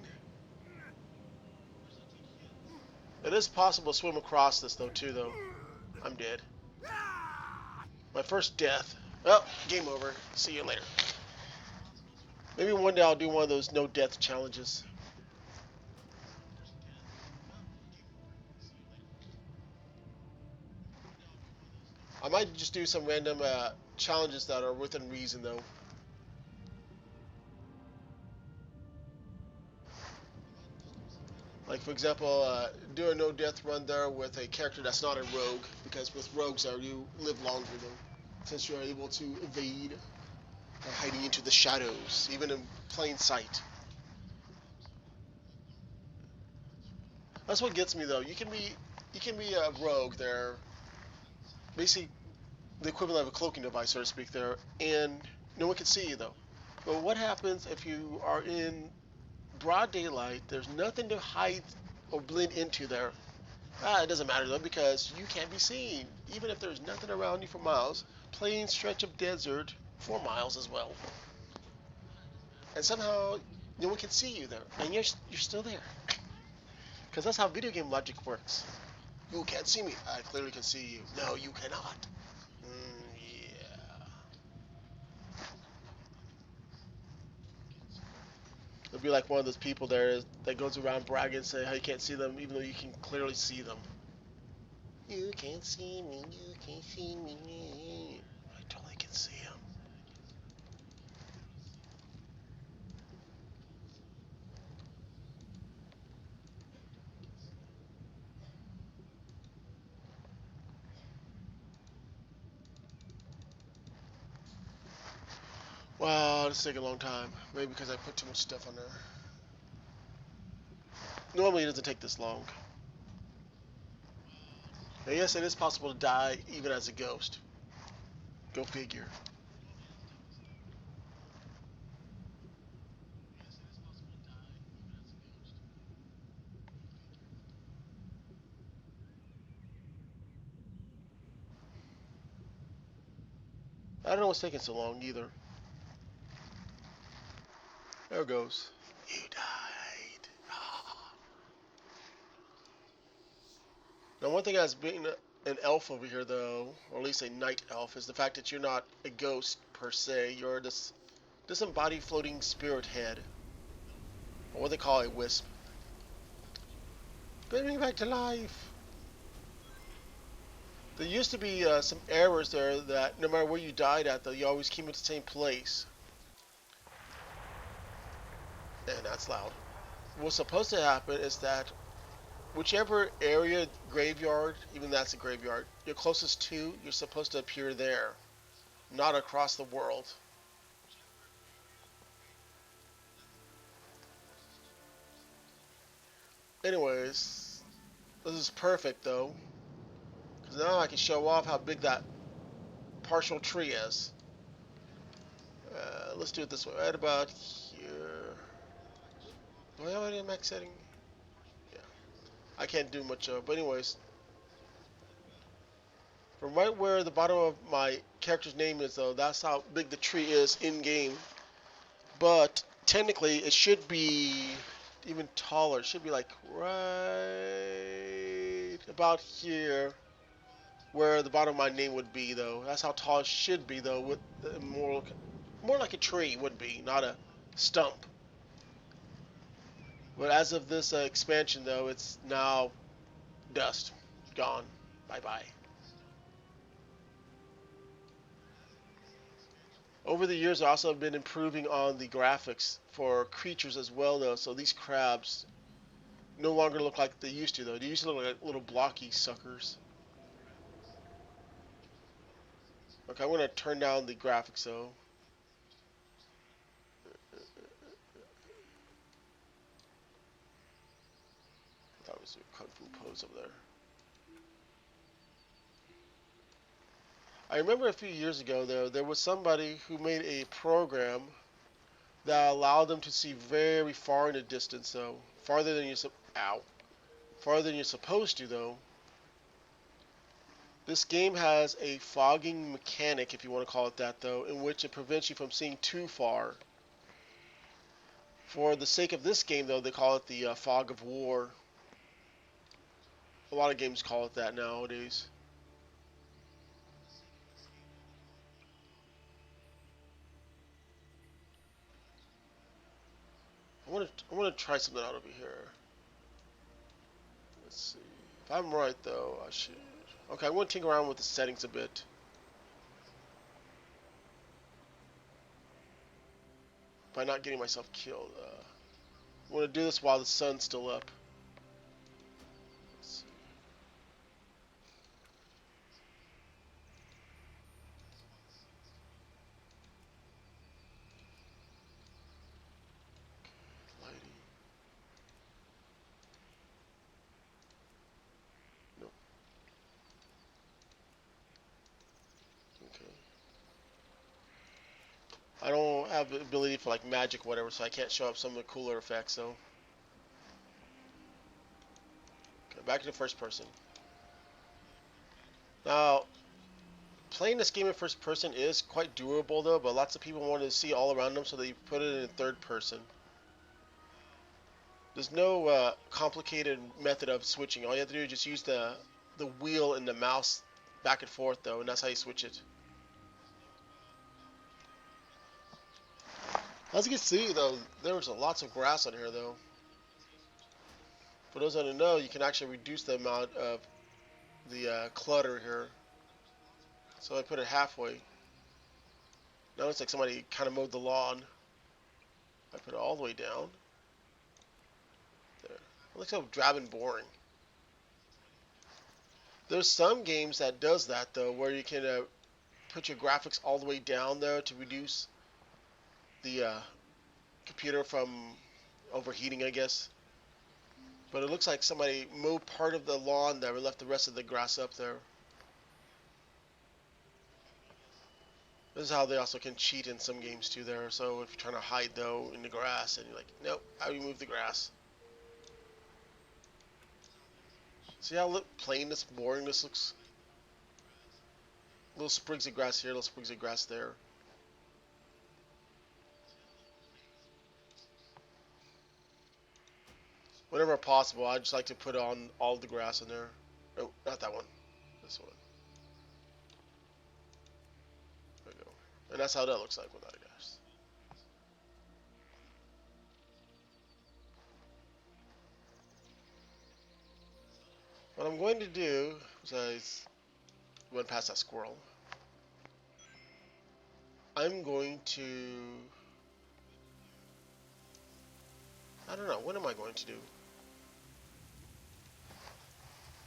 It is possible to swim across this though, too, though. I'm dead. My first death. Well, game over. See you later. Maybe one day I'll do one of those no death challenges. I might just do some random challenges that are within reason, though. Like, for example, do a no-death run there with a character that's not a rogue, because with rogues, you live longer, though, since you're able to evade by hiding into the shadows, even in plain sight. That's what gets me, though. You can be a rogue there, basically the equivalent of a cloaking device, so to speak, there, and no one can see you, though. But what happens if you are in broad daylight? There's nothing to hide or blend into there. It doesn't matter though, because you can't be seen, even if there's nothing around you for miles. Plain stretch of desert for miles as well, and somehow no one can see you there, and you're still there, because that's how video game logic works. You can't see me. I clearly can see you. No, you cannot. Yeah. It'll be like one of those people there that goes around bragging and saying how you can't see them, even though you can clearly see them. You can't see me, you can't see me. I totally can see him. Wow, this is taking a long time. Maybe because I put too much stuff on there. Normally it doesn't take this long. And yes, it is possible to die even as a ghost. Go figure. I don't know what's taking so long either. There it goes. You died. Now, one thing as being an elf over here, though, or at least a night elf, is the fact that you're not a ghost per se. You're this disembodied floating spirit head, or what they call a wisp. Bring me back to life. There used to be some errors there that no matter where you died at, though, you always came at the same place. And that's loud. What's supposed to happen is that whichever area, graveyard, even that's a graveyard, you're closest to, you're supposed to appear there, not across the world. Anyways, this is perfect though, because now I can show off how big that partial tree is. Let's do it this way, right about here. Do I have any max setting? Yeah, I can't do much of, but anyways, from right where the bottom of my character's name is though, that's how big the tree is in game. But technically it should be even taller. It should be like right about here where the bottom of my name would be though. That's how tall it should be though, with more like a tree would be, not a stump. But as of this expansion though, it's now dust. Gone. Bye bye. Over the years, I also have been improving on the graphics for creatures as well, though. So these crabs no longer look like they used to, though. They used to look like little blocky suckers. Okay, I'm going to turn down the graphics, though. I thought it was a kung fu pose over there. I remember a few years ago, though, there was somebody who made a program that allowed them to see very far in the distance, though. Farther than farther than you're supposed to, though. This game has a fogging mechanic, if you want to call it that, though, in which it prevents you from seeing too far. For the sake of this game, though, they call it the fog of war. A lot of games call it that nowadays. I want to try something out over here. Let's see. If I'm right, though, I should. Okay, I'm going to tinker around with the settings a bit. By not getting myself killed. I want to do this while the sun's still up. Let's see. Lighting. Nope. Okay. I don't have the ability for like magic or whatever, so I can't show up some of the cooler effects, though. Okay, back to the first person. Now, playing this game in first person is quite doable, though, but lots of people want to see all around them, so they put it in third person. There's no complicated method of switching. All you have to do is just use the wheel and the mouse back and forth, though, and that's how you switch it. As you can see, though, there's lots of grass on here, though. For those that don't know, you can actually reduce the amount of the clutter here. So I put it halfway. Now it's like somebody kind of mowed the lawn. I put it all the way down. There. It looks so drab and boring. There's some games that does that, though, where you can put your graphics all the way down, though, to reduce the computer from overheating, I guess. But it looks like somebody mowed part of the lawn there and left the rest of the grass up there. This is how they also can cheat in some games too there. So if you're trying to hide though in the grass and you're like, nope, I removed the grass. See how plain this, boring this looks? Little sprigs of grass here, little sprigs of grass there. Whenever possible, I just like to put on all the grass in there. Oh, not that one. This one. There we go. And that's how that looks like without a grass. What I'm going to do is run past that squirrel. I'm going to... I don't know. What am I going to do?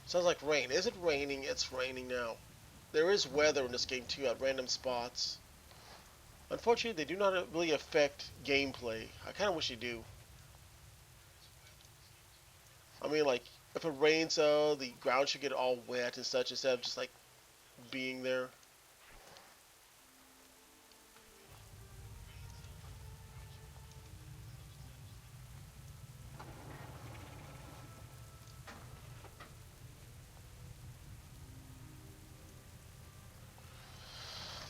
Sounds like rain. Is it raining? It's raining now. There is weather in this game too at random spots. Unfortunately, they do not really affect gameplay. I kind of wish they do. I mean, like, if it rains though, the ground should get all wet and such instead of just like being there.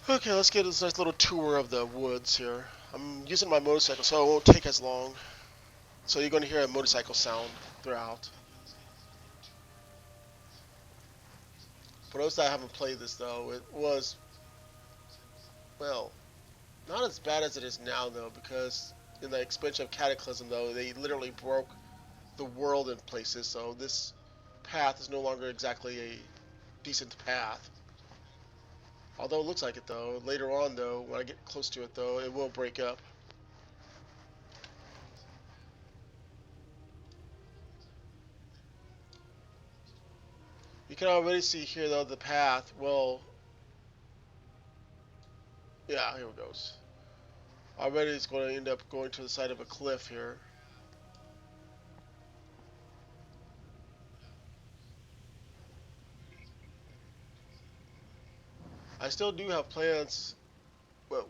Okay, let's get this nice little tour of the woods here. I'm using my motorcycle, so it won't take as long. So you're going to hear a motorcycle sound throughout. For those that haven't played this, though, it was, well, not as bad as it is now, though, because in the expansion of Cataclysm, though, they literally broke the world in places, so this path is no longer exactly a decent path. Although it looks like it, though. Later on, though, when I get close to it, though, it will break up. You can already see here, though, the path will... Yeah, here it goes. Already it's going to end up going to the side of a cliff here. I still do have plans... Whoa.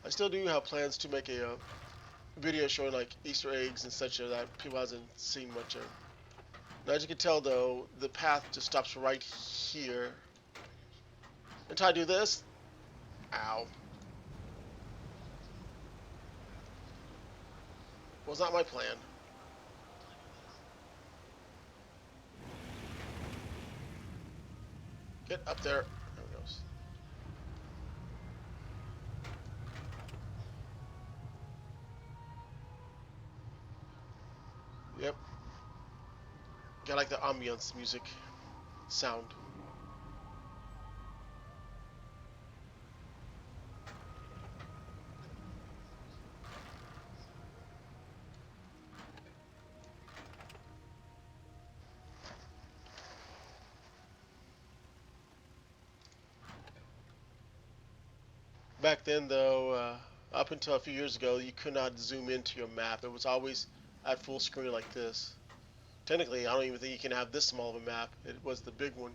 I still do have plans to make a video showing like Easter eggs and such that people hasn't seen much of. Now, as you can tell, though, the path just stops right here. Until I do this. Ow. Was not my plan. Get up there. There it goes. Yep. I like the ambience music sound. Back then, though, up until a few years ago, you could not zoom into your map. It was always at full screen like this. Technically, I don't even think you can have this small of a map. It was the big one.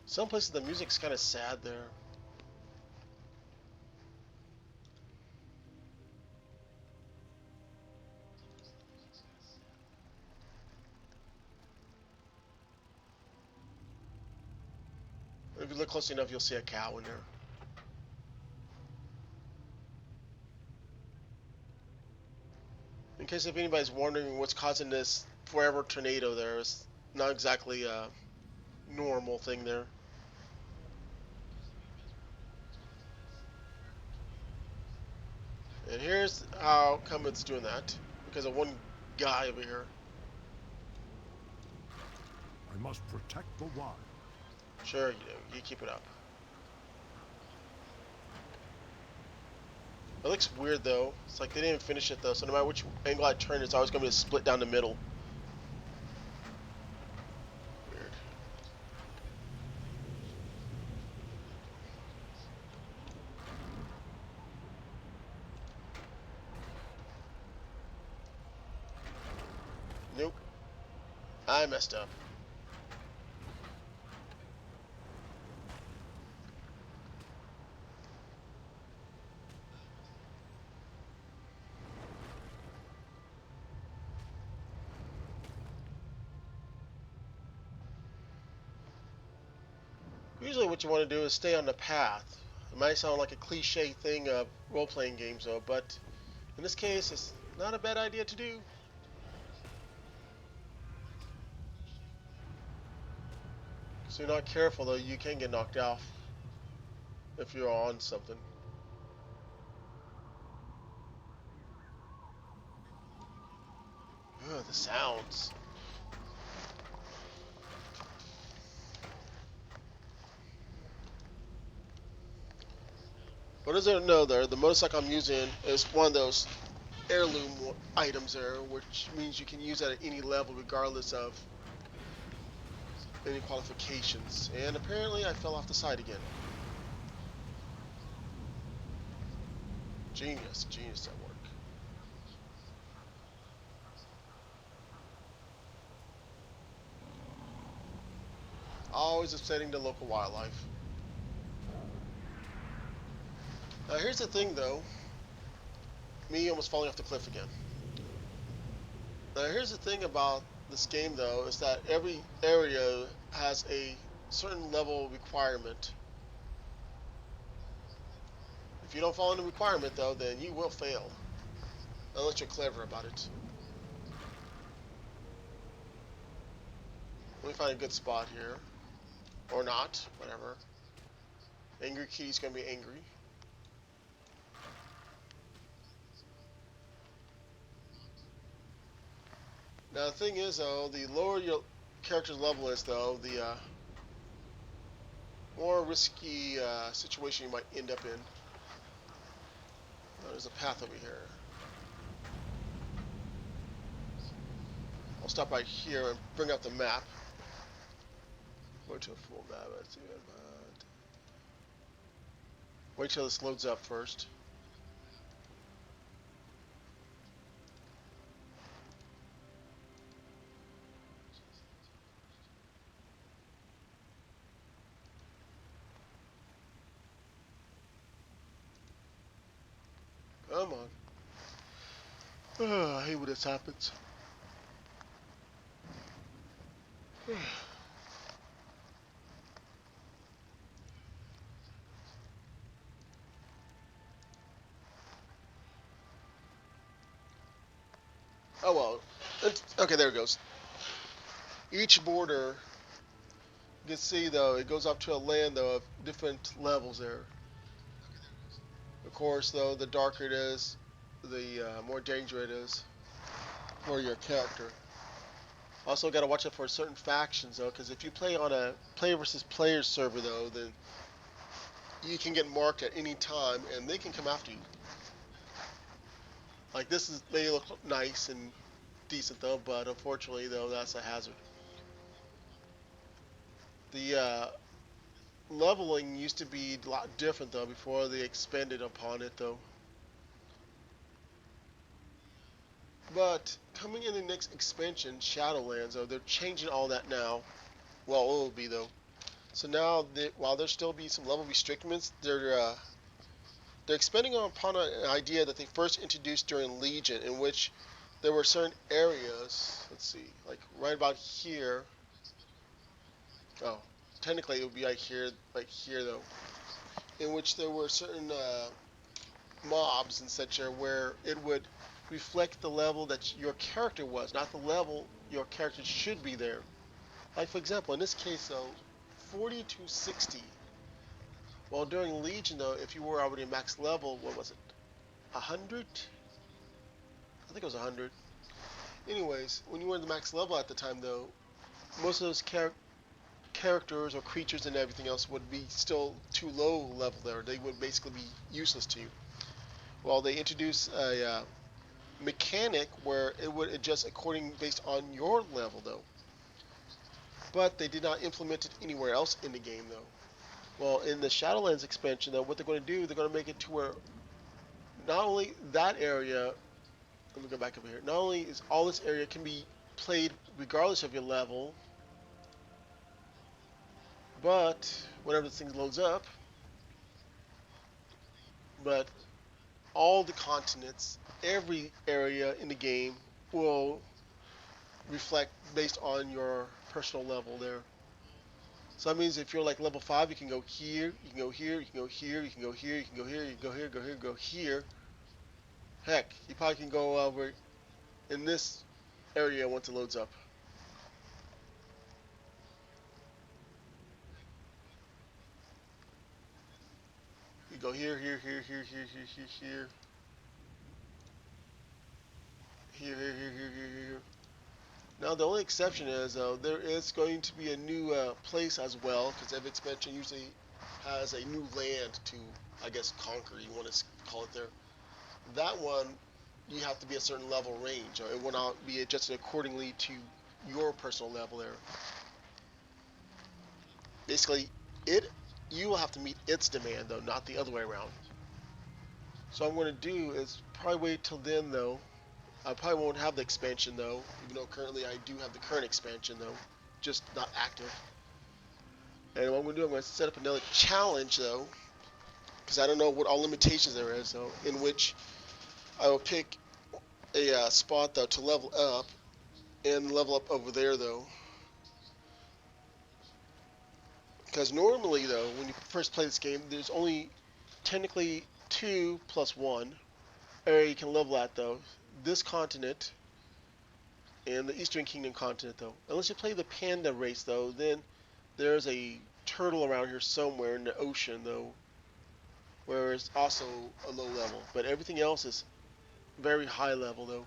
Some places the music's kind of sad there. If you look close enough, you'll see a cow in there. In case if anybody's wondering what's causing this forever tornado there, it's not exactly a normal thing there. And here's how come it's doing that. Because of one guy over here. I must protect the wild. Sure, you do. You keep it up. It looks weird though. It's like they didn't even finish it though, so no matter which angle I turn, it's always going to be split down the middle. Weird. Nope. I messed up. Usually what you want to do is stay on the path. It might sound like a cliche thing of role-playing games though, but in this case it's not a bad idea to do. So you're not careful though, you can get knocked off if you're on something. Ugh, the sounds. What does it know there? The motorcycle I'm using is one of those heirloom items there, which means you can use it at any level regardless of any qualifications. And apparently I fell off the side again. Genius, genius at work. Always upsetting the local wildlife. Now here's the thing though. Me almost falling off the cliff again. Now here's the thing about this game though, is that every area has a certain level requirement. If you don't follow the requirement though, then you will fail. Unless you're clever about it. Let me find a good spot here. Or not, whatever. Angry Kitty's gonna be angry. Now the thing is though, the lower your character's level is though, the more risky situation you might end up in. There's a path over here. I'll stop right here and bring up the map. Go to a full map. Let's see. Wait till this loads up first. Come on. I hate when this happens. Oh well. Okay, there it goes. Each border, you can see though, it goes up to a land though of different levels there. Of course, though, the darker it is, the more dangerous it is for your character. Also, got to watch out for certain factions, though, because if you play on a player versus player server, though, then you can get marked at any time, and they can come after you. Like this may look nice and decent, though, but unfortunately, though, that's a hazard. The leveling used to be a lot different, though, before they expanded upon it, though. But coming in the next expansion, Shadowlands, though, they're changing all that now. Well, it will be though. So now, while there still be some level restrictions, they're expanding upon an idea that they first introduced during Legion, in which there were certain areas. Let's see, like right about here. Oh, technically it would be like here though, in which there were certain mobs and such where it would reflect the level that your character was, not the level your character should be there. Like for example, in this case though, 40 to 60. Well, during Legion though, if you were already max level, what was it? 100? I think it was 100. Anyways, when you were in the max level at the time though, most of those characters or creatures and everything else would be still too low level there. They would basically be useless to you. Well, they introduced a mechanic where it would adjust according based on your level though. But they did not implement it anywhere else in the game though. Well, in the Shadowlands expansion though, what they're going to do, they're going to make it to where not only that area, let me go back over here, not only is all this area can be played regardless of your level, but whenever this thing loads up, but all the continents, every area in the game will reflect based on your personal level there. So that means if you're like level 5, you can go here, you can go here, you can go here, you can go here, you can go here, you can go here, go here, go here. Heck, you probably can go over in this area once it loads up. You go here, here, here, here, here, here, here, here. Here, here, here, here, here, here. Now the only exception is there is going to be a new place as well, because every expansion usually has a new land to, I guess, conquer. You want to call it there. That one, you have to be a certain level range, or it will not be adjusted accordingly to your personal level there. Basically, you will have to meet its demand though, not the other way around. So what I'm going to do is probably wait till then though. I probably won't have the expansion though, even though currently I do have the current expansion though, just not active. And what I'm going to do, I'm going to set up another challenge though, because I don't know what all limitations there is though, in which I will pick a spot though to level up, and level up over there though. Because normally though, when you first play this game, there's only technically 2 plus 1 area you can level at though. This continent and the Eastern Kingdom continent though. Unless you play the panda race though, then there's a turtle around here somewhere in the ocean though, where it's also a low level. But everything else is very high level though.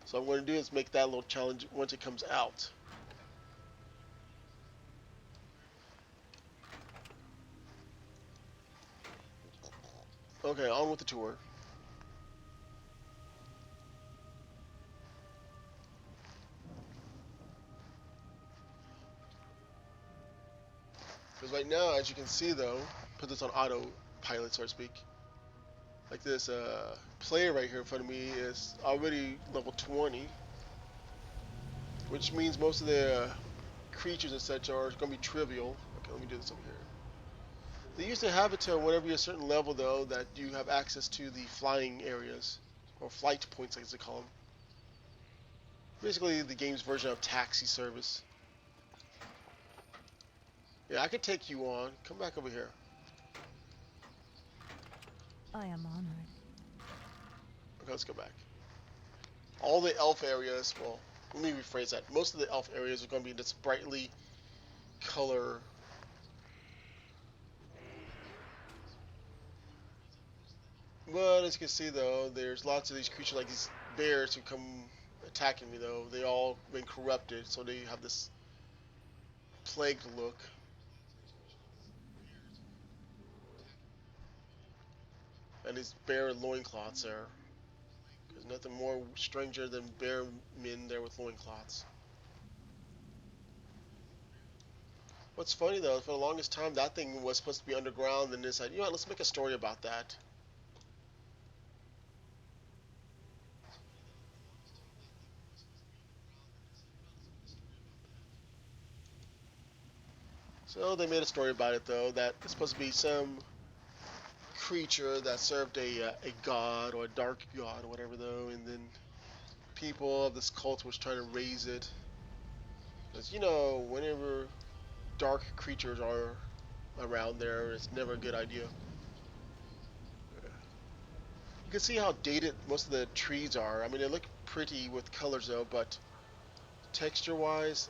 So what I'm going to do is make that little challenge once it comes out. Okay, on with the tour. Because right now, as you can see though, put this on autopilot so to speak. Like this player right here in front of me is already level 20. Which means most of the creatures and such are going to be trivial. Okay, let me do this over here. They used to have it to whenever you're a certain level though, that you have access to the flying areas, or flight points as they call them. Basically the game's version of taxi service. Yeah, I could take you on. Come back over here. I am honored. Okay, let's go back. All the elf areas, well, let me rephrase that. Most of the elf areas are going to be this brightly color. But as you can see though, there's lots of these creatures like these bears who come attacking me though. They all been corrupted, so they have this plagued look. And these bear loincloths there. There's nothing more stranger than bear men there with loincloths. What's funny though, for the longest time that thing was supposed to be underground, and they said, you know what, let's make a story about that. So they made a story about it though, that it's supposed to be some creature that served a god or a dark god or whatever though, and then people of this cult was trying to raise it. Because you know, whenever dark creatures are around there, it's never a good idea. You can see how dated most of the trees are. I mean, they look pretty with colors though, but Texture-wise,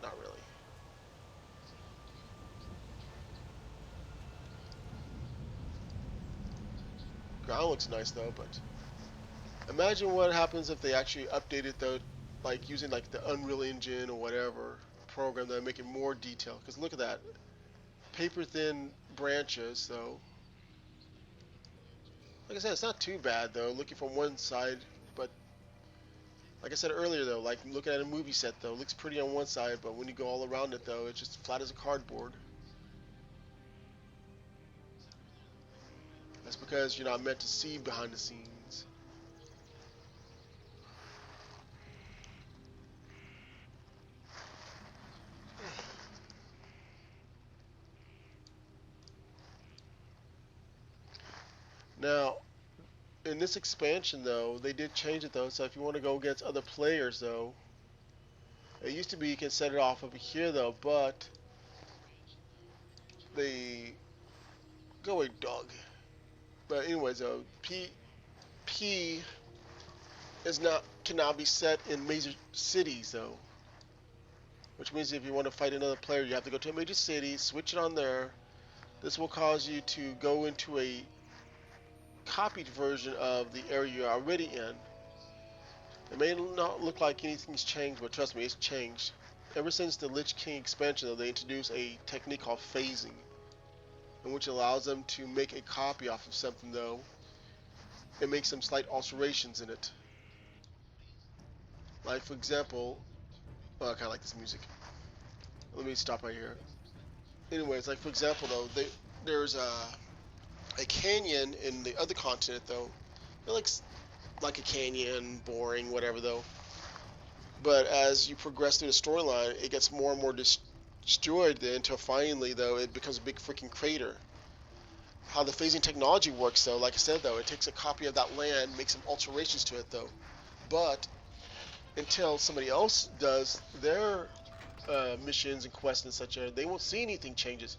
not really. Ground looks nice though, but imagine what happens if they actually updated though, like using like the Unreal Engine or whatever program that make it more detailed. Because look at that, paper thin branches though. Like I said, it's not too bad though, looking from one side, but like I said earlier though, like looking at a movie set though, it looks pretty on one side, but when you go all around it though, it's just flat as a cardboard. That's because you're not meant to see behind the scenes. Now, in this expansion though, they did change it though, so if you want to go against other players though, it used to be you can set it off over here though, but they go away, dog. But anyways though, P is not cannot be set in major cities though, which means if you want to fight another player, you have to go to a major city, switch it on there. This will cause you to go into a copied version of the area you're already in. It may not look like anything's changed, but trust me, it's changed. Ever since the Lich King expansion, though, they introduced a technique called phasing, in which allows them to make a copy off of something, though, and make some slight alterations in it. Like, for example, oh, I kind of like this music. Let me stop right here. Anyways, like for example, though, there's a canyon in the other continent, though. It looks like a canyon, boring, whatever, though. But as you progress through the storyline, it gets more and more destroyed until finally, though, it becomes a big freaking crater. How the phasing technology works, though, like I said, though, it takes a copy of that land, makes some alterations to it, though. But until somebody else does their missions and quests and such, they won't see anything changes.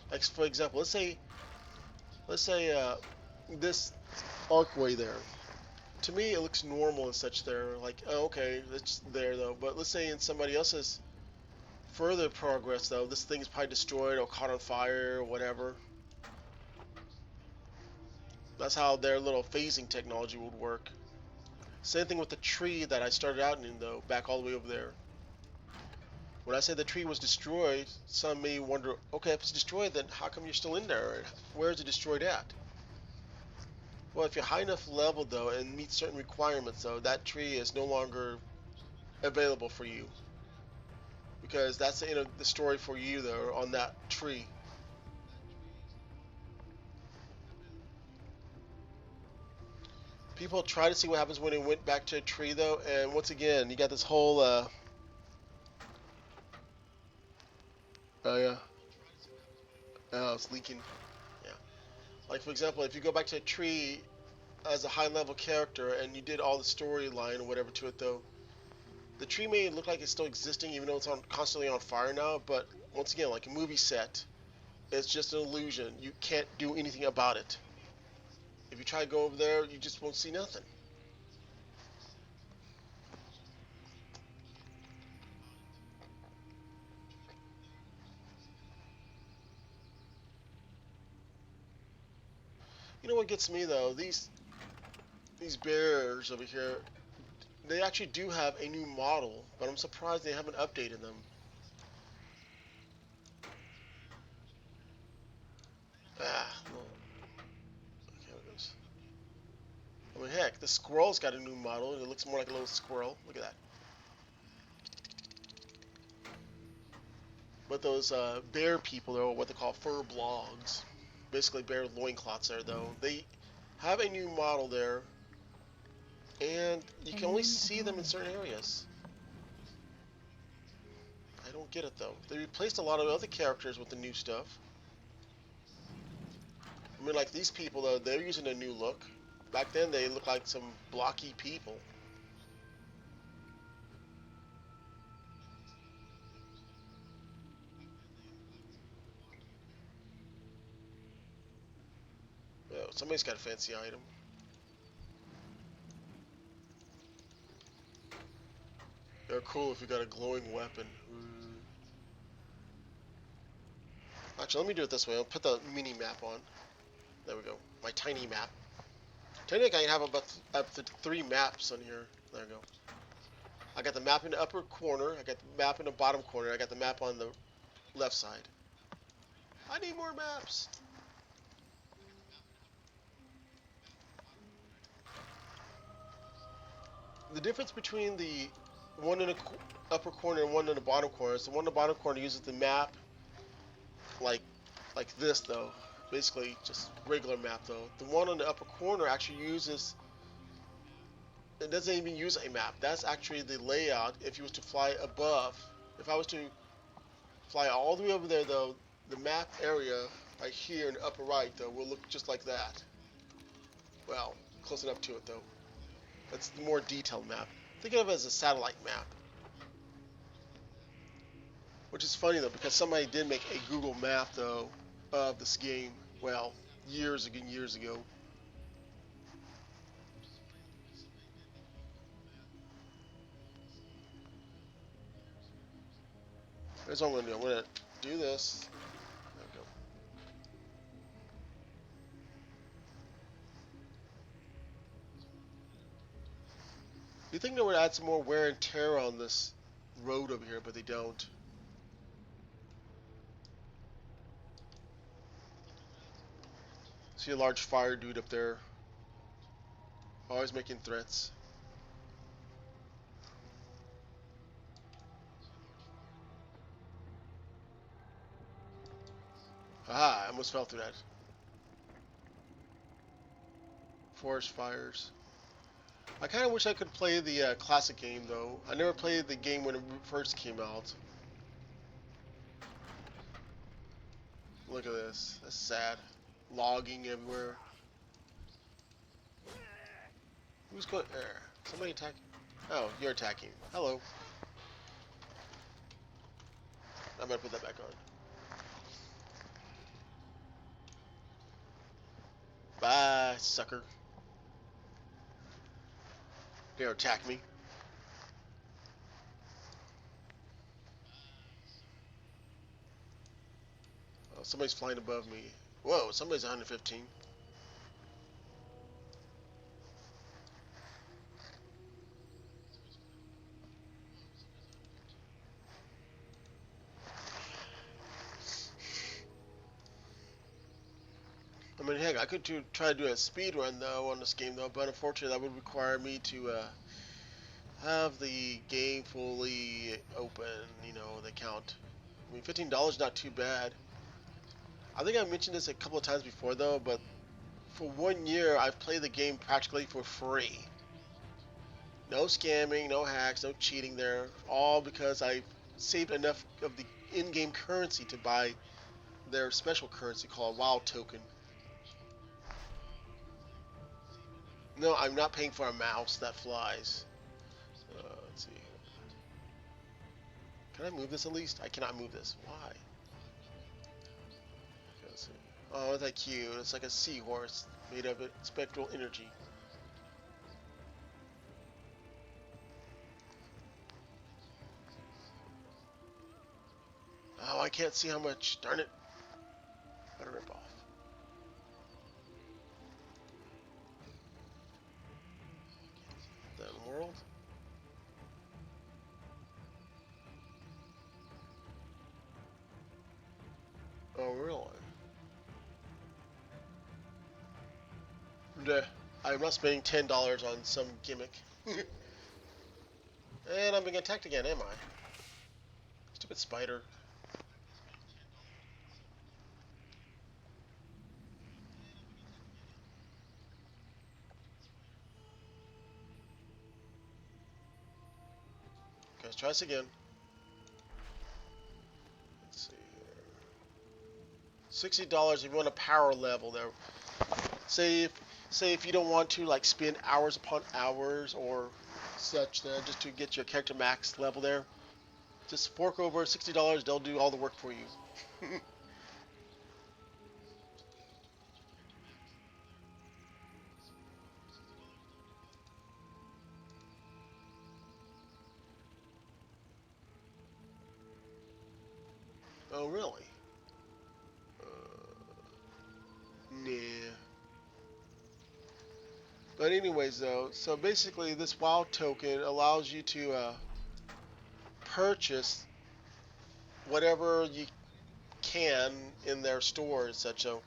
Like for example, let's say this archway there. To me, it looks normal and such there. Like, oh, okay, it's there though. But let's say in somebody else's further progress though, this thing is probably destroyed or caught on fire or whatever. That's how their little phasing technology would work. Same thing with the tree that I started out in though, back all the way over there. When I say the tree was destroyed, some may wonder, okay, if it's destroyed, then how come you're still in there? Where is it destroyed at? Well, if you're high enough level, though, and meet certain requirements, though, that tree is no longer available for you. Because that's the end of the story for you, though, on that tree. People try to see what happens when they went back to a tree, though, and once again, you got this whole, oh, yeah. Oh, it's leaking. Yeah. Like, for example, if you go back to a tree as a high-level character and you did all the storyline or whatever to it, though, the tree may look like it's still existing even though it's constantly on fire now, but once again, like a movie set, it's just an illusion. You can't do anything about it. If you try to go over there, you just won't see nothing. You know what gets me though? These bears over here, they actually do have a new model, but I'm surprised they haven't updated them. Well, okay, there it goes. I mean, heck, the squirrel's got a new model, and it looks more like a little squirrel. Look at that. But those bear people, or what they call fur blogs, basically bear loincloths there, though, they have a new model there, and you can only see them in certain areas. I don't get it, though. They replaced a lot of other characters with the new stuff. I mean, like these people, though, they're using a new look. Back then, they looked like some blocky people. Oh, somebody's got a fancy item. They're cool if you got a glowing weapon. Actually, let me do it this way. I'll put the mini map on. There we go. My tiny map. Technically, I can have about up to 3 maps on here. There we go. I got the map in the upper corner. I got the map in the bottom corner. I got the map on the left side. I need more maps. The difference between the one in the upper corner and one in the bottom corner is the one in the bottom corner uses the map like this though. Basically just regular map though. The one on the upper corner actually uses, it doesn't even use a map. That's actually the layout if you was to fly above. If I was to fly all the way over there though, the map area right here in the upper right though will look just like that. Well, close enough to it though. That's the more detailed map. Think of it as a satellite map. Which is funny though, because somebody did make a Google map though of this game. Well, years ago. Here's what I'm gonna do. I'm gonna do this. There we go. You think they would add some more wear and tear on this road over here, but they don't. See a large fire dude up there. Always making threats. Aha, I almost fell through that. Forest fires. I kind of wish I could play the classic game though. I never played the game when it first came out. Look at this. That's sad. Logging everywhere. Who's going there? Somebody attacking? Oh, you're attacking. Hello. I'm gonna put that back on. Bye, sucker. Dare attack me. Oh, somebody's flying above me. Whoa, somebody's 115. I mean, heck, I could try to do a speed run though on this game though, but unfortunately that would require me to have the game fully open. You know, the account. I mean, $15 not too bad. I think I mentioned this a couple of times before though, but for 1 year I've played the game practically for free. No scamming, no hacks, no cheating there. All because I saved enough of the in-game currency to buy their special currency called WoW token. No, I'm not paying for a mouse that flies. Let's see. Can I move this at least? I cannot move this. Why? Okay, let's see. Oh, isn't that cute? It's like a seahorse made of spectral energy. Oh, I can't see how much. Darn it. Better rip off. That world? Oh, really? I'm not spending $10 on some gimmick. And I'm being attacked again, am I? Stupid spider. Okay, let's try this again. Let's see here. $60 if you want a power level there. Say if you don't want to like spend hours upon hours or such just to get your character max level there, just fork over $60. They'll do all the work for you. Oh, really? Nah. But anyways, though, so basically this WoW token allows you to purchase whatever you can in their store and such. So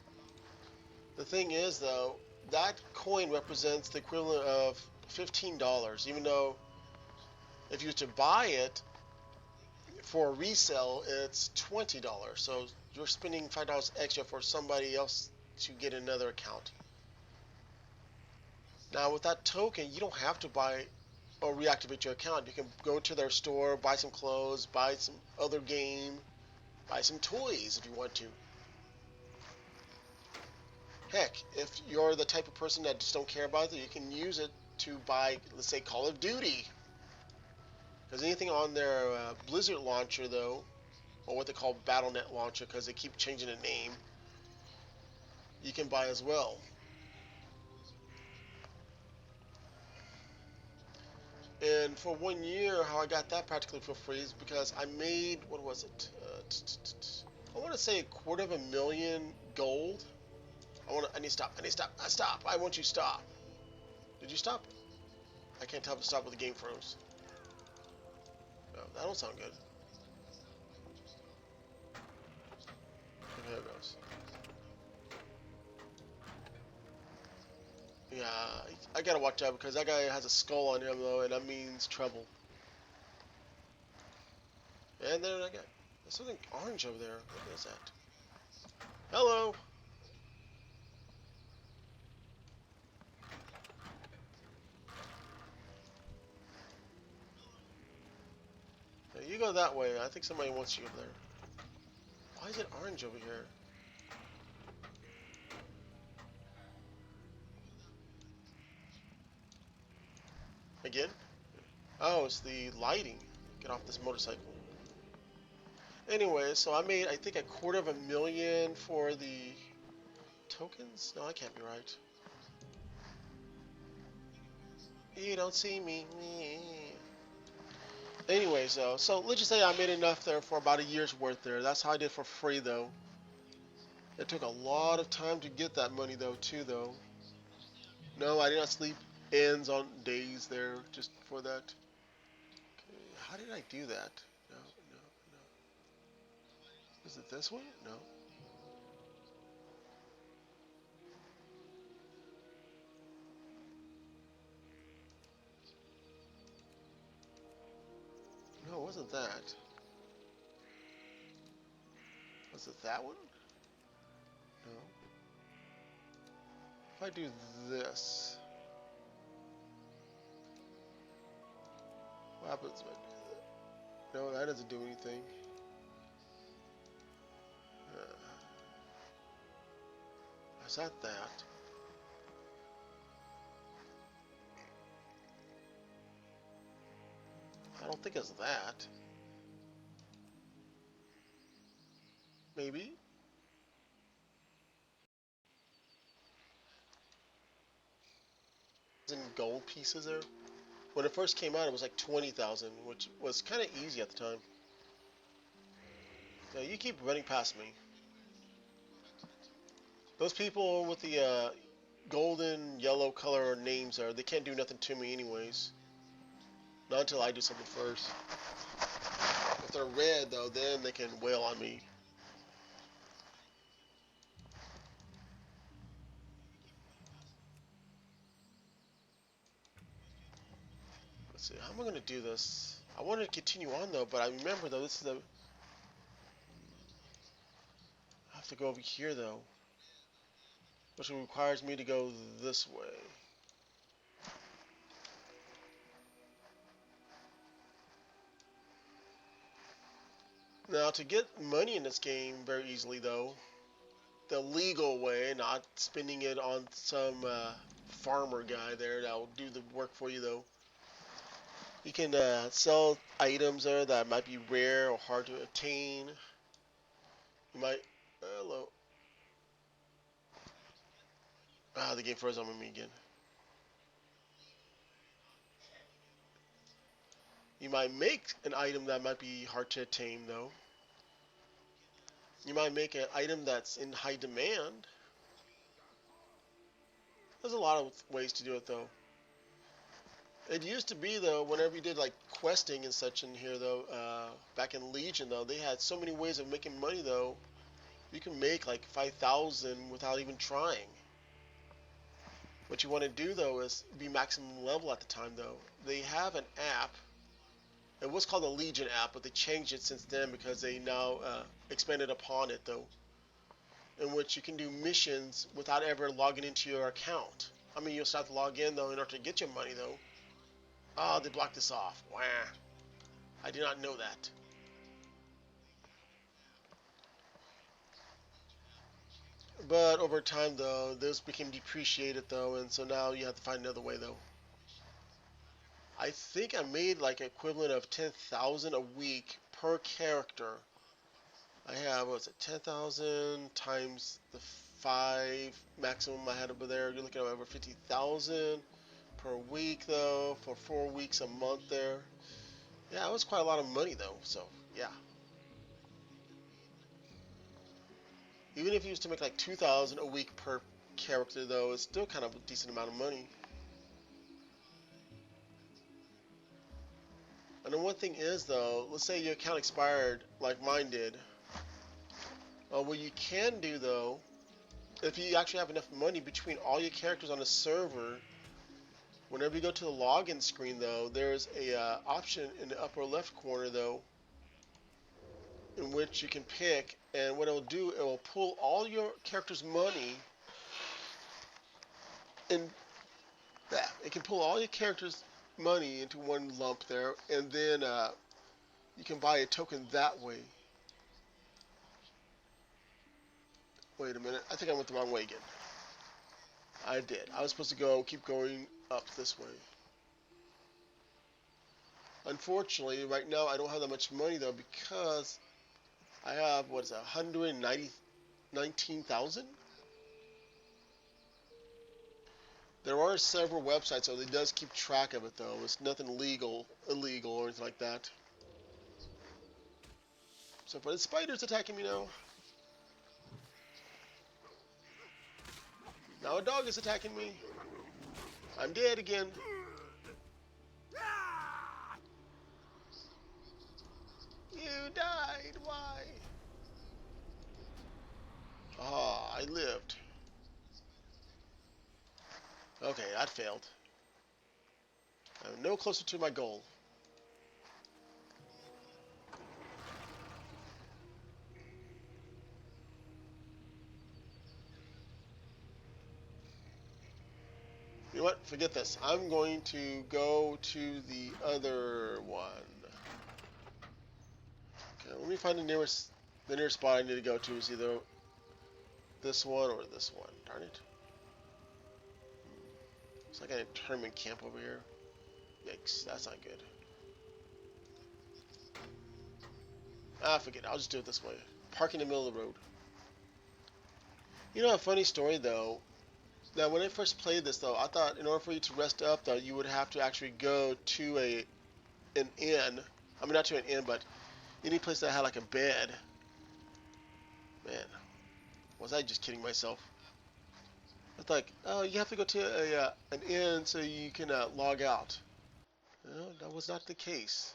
the thing is, though, that coin represents the equivalent of $15, even though if you were to buy it for resale, it's $20. So you're spending $5 extra for somebody else to get another account. Now, with that token, you don't have to buy or reactivate your account. You can go to their store, buy some clothes, buy some other game, buy some toys if you want to. Heck, if you're the type of person that just don't care about it, you can use it to buy, let's say, Call of Duty. Because anything on their Blizzard launcher, though, or what they call Battle.net launcher, because they keep changing the name, you can buy as well. And for 1 year, how I got that practically for free is because I made, what was it? I want to say $250,000 gold. I need to stop. I need to stop. Stop. I want you to stop. Did you stop? I can't tell if it stopped with the game froze. No, that don't sound good. There it goes. Yeah, I gotta watch out because that guy has a skull on him though, and that means trouble. And there I got. There's something orange over there. What is that? Hello. Yeah, you go that way. I think somebody wants you over there. Why is it orange over here? Again? Oh, it's the lighting. Get off this motorcycle. Anyway, so I made, I think, $250,000 for the tokens? No, that can't be right. You don't see me. Anyways, though, so let's just say I made enough there for about a year's worth there. That's how I did for free, though. It took a lot of time to get that money, though, too, though. No, I did not sleep ends on days there just for that. Okay, how did I do that? No, no, no. Is it this one? No. No, it wasn't that. Was it that one? No. If I do this, what happens if I do that? No, that doesn't do anything. Is that that? I don't think it's that. Maybe? In gold pieces there. When it first came out, it was like 20,000, which was kind of easy at the time. Yeah, you keep running past me. Those people with the golden yellow color names there, they can't do nothing to me anyways. Not until I do something first. If they're red though, then they can wail on me. Let's see, how am I gonna do this? I want to continue on though, but I remember though, this is a... I have to go over here though, which requires me to go this way. Now, to get money in this game very easily though, the legal way, not spending it on some farmer guy there that'll do the work for you though. You can sell items there that might be rare or hard to obtain. You might... hello. Ah, the game froze on me again. You might make an item that might be hard to attain though. You might make an item that's in high demand. There's a lot of ways to do it though. It used to be though, whenever you did like questing and such in here though, back in Legion though, they had so many ways of making money though. You can make like 5,000 without even trying. What you want to do though is be maximum level at the time though. They have an app. It was called the Legion app, but they changed it since then because they now expanded upon it though, in which you can do missions without ever logging into your account. I mean, you'll still have to log in though in order to get your money though. Oh, they blocked this off. Wah. I did not know that. But over time though, this became depreciated though, and so now you have to find another way though. I think I made like equivalent of 10,000 a week per character. I have, what's it, 10,000 times the 5 maximum I had over there. You're looking at over 50,000 per week though, for 4 weeks a month there. Yeah, it was quite a lot of money though, so yeah. Even if you used to make like 2,000 a week per character though, it's still kind of a decent amount of money. And the one thing is though, let's say your account expired like mine did. What you can do though, if you actually have enough money between all your characters on the server, whenever you go to the login screen though, there's a option in the upper left corner though, in which you can pick, and what it'll do, it will pull all your characters' money, and that it can pull all your characters' money into one lump there, and then you can buy a token that way. Wait a minute, I think I went the wrong way again. I did. I was supposed to keep going up this way. Unfortunately, right now I don't have that much money though, because I have, what is that, 119,000? There are several websites, so it does keep track of it though. It's nothing illegal or anything like that. So, but the spider's attacking me now. Now a dog is attacking me. I'm dead again. You died. Why? Ah, I lived. Okay, that failed. I'm no closer to my goal. You know what? Forget this. I'm going to go to the other one. Okay, let me find the nearest spot I need to go to. Is either this one or this one. Darn it. It's like an internment camp over here. Yikes, that's not good. Ah, forget it. I'll just do it this way. Park in the middle of the road. You know, a funny story though. Now, when I first played this though, I thought in order for you to rest up though, you would have to actually go to an inn. I mean, not to an inn, but any place that had like a bed. Man, was I just kidding myself? I thought, oh, you have to go to an inn so you can log out. No, that was not the case.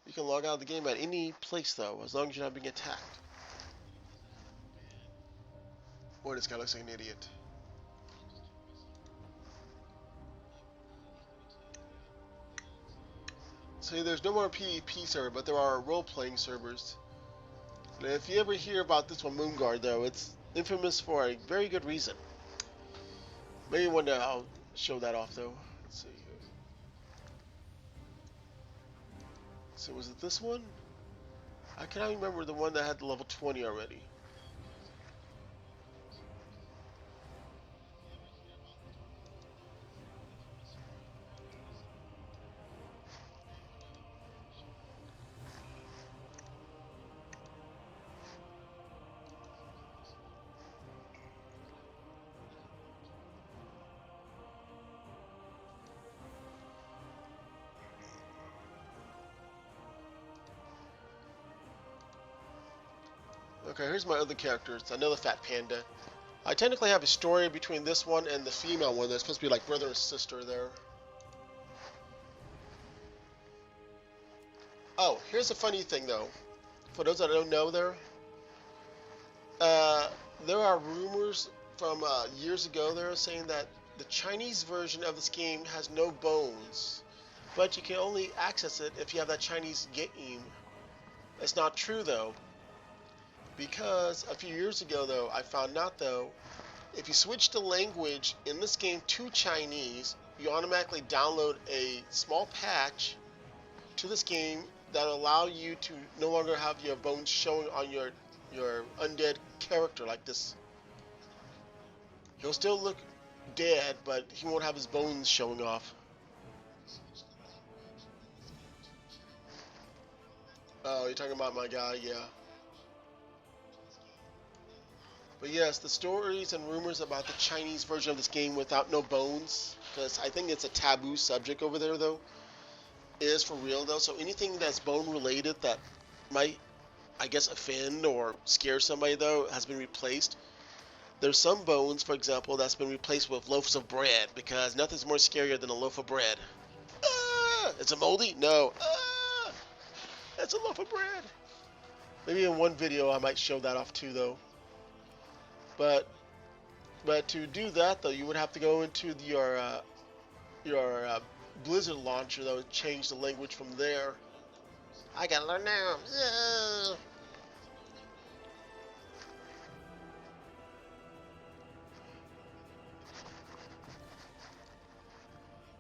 You can log out of the game at any place though, as long as you're not being attacked. Boy, this guy looks like an idiot. See, there's no more PvP server, but there are role-playing servers. And if you ever hear about this one, Moonguard, though, it's infamous for a very good reason. Maybe one day I'll show that off, though. Let's see. So was it this one? I cannot remember the one that had the level 20 already. Okay, here's my other characters. Another fat panda. I technically have a story between this one and the female one. They're supposed to be like brother and sister there. Oh, here's a funny thing though. For those that don't know there are rumors from years ago there saying that the Chinese version of this game has no bones, but you can only access it if you have that Chinese game. It's not true though, because a few years ago though, I found out though, if you switch the language in this game to Chinese, you automatically download a small patch to this game that will allow you to no longer have your bones showing on your undead character like this. He'll still look dead, but he won't have his bones showing off. Oh, you're talking about my guy, yeah. But yes, the stories and rumors about the Chinese version of this game without no bones, because I think it's a taboo subject over there though, is for real though. So anything that's bone related that might, I guess, offend or scare somebody though has been replaced. There's some bones, for example, that's been replaced with loaves of bread, because nothing's more scarier than a loaf of bread. Ah! It's a moldy? No. Ah! It's a loaf of bread. Maybe in one video I might show that off too though. But to do that though, you would have to go into your Blizzard launcher though and change the language from there. I gotta learn now. Yeah.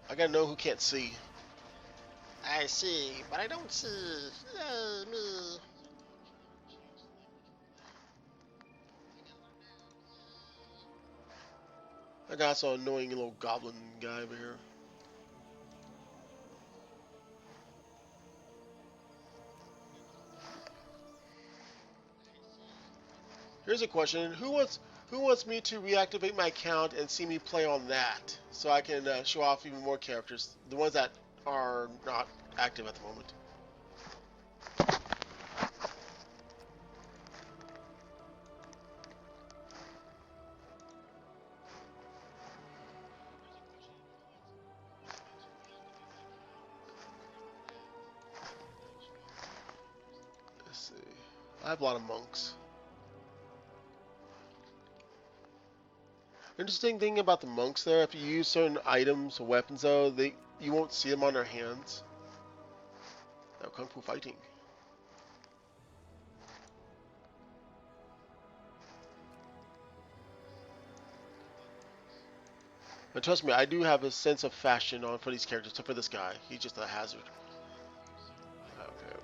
I gotta know who can't see. I see, but I don't see. Yay, me. I got some annoying little goblin guy over here. Here's a question: Who wants me to reactivate my account and see me play on that, so I can show off even more characters, the ones that are not active at the moment? Let's see. I have a lot of monks. Interesting thing about the monks there, if you use certain items or weapons though, you won't see them on their hands. Now Kung Fu fighting. But trust me, I do have a sense of fashion on for these characters, except for this guy. He's just a hazard. Okay,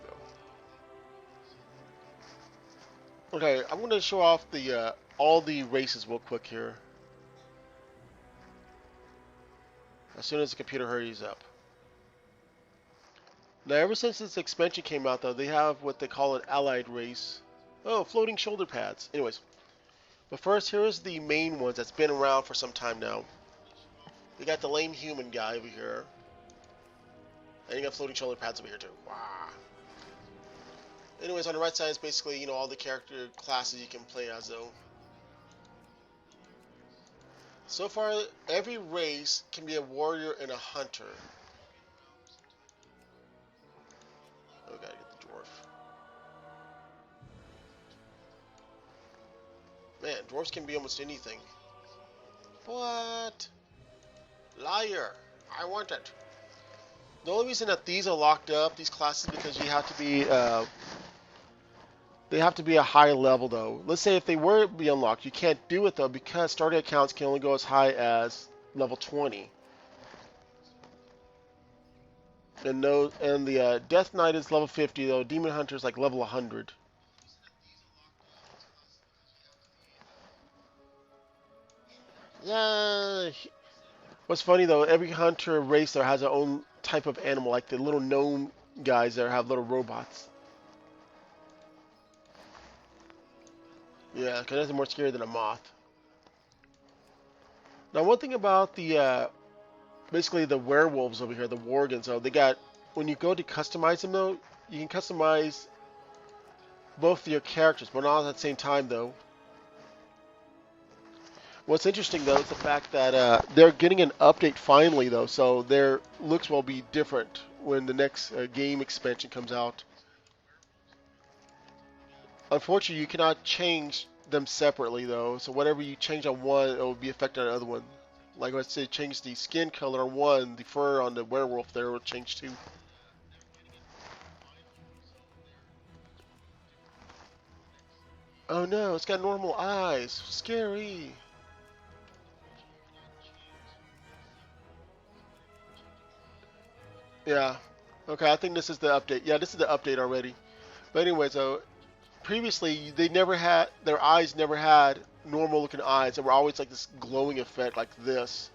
go. Okay, I'm gonna show off the all the races real quick here. As soon as the computer hurries up. Now, ever since this expansion came out, though, they have what they call an allied race. Oh, floating shoulder pads. Anyways, but first, here's the main ones that's been around for some time now. We got the lame human guy over here. And you got floating shoulder pads over here, too. Wow. Anyways, on the right side is basically, you know, all the character classes you can play as, though. So far, every race can be a warrior and a hunter. Oh, gotta get the dwarf. Man, dwarves can be almost anything. What? Liar. I want it. The only reason that these are locked up, these classes, because you have to be, they have to be a high level, though. Let's say if they were to be unlocked, you can't do it, though, because starting accounts can only go as high as level 20. And the Death Knight is level 50, though. Demon Hunter is like level 100. Yay! What's funny, though, every hunter race there has their own type of animal, like the little gnome guys that have little robots. Yeah, because nothing more scary than a moth. Now, one thing about the, basically the werewolves over here, the worgens, though, they got, when you go to customize them, though, you can customize both your characters, but not at the same time though. What's interesting though is the fact that they're getting an update finally though, so their looks will be different when the next game expansion comes out. Unfortunately, you cannot change them separately though, so whatever you change on one, it will be affected on the other one. Like I said, change the skin color on one, the fur on the werewolf there will change too. Oh no, it's got normal eyes. Scary. Yeah. Okay, I think this is the update. Yeah, this is the update already. But anyway, so previously they never had their eyes never had normal looking eyes. They were always like this glowing effect like this.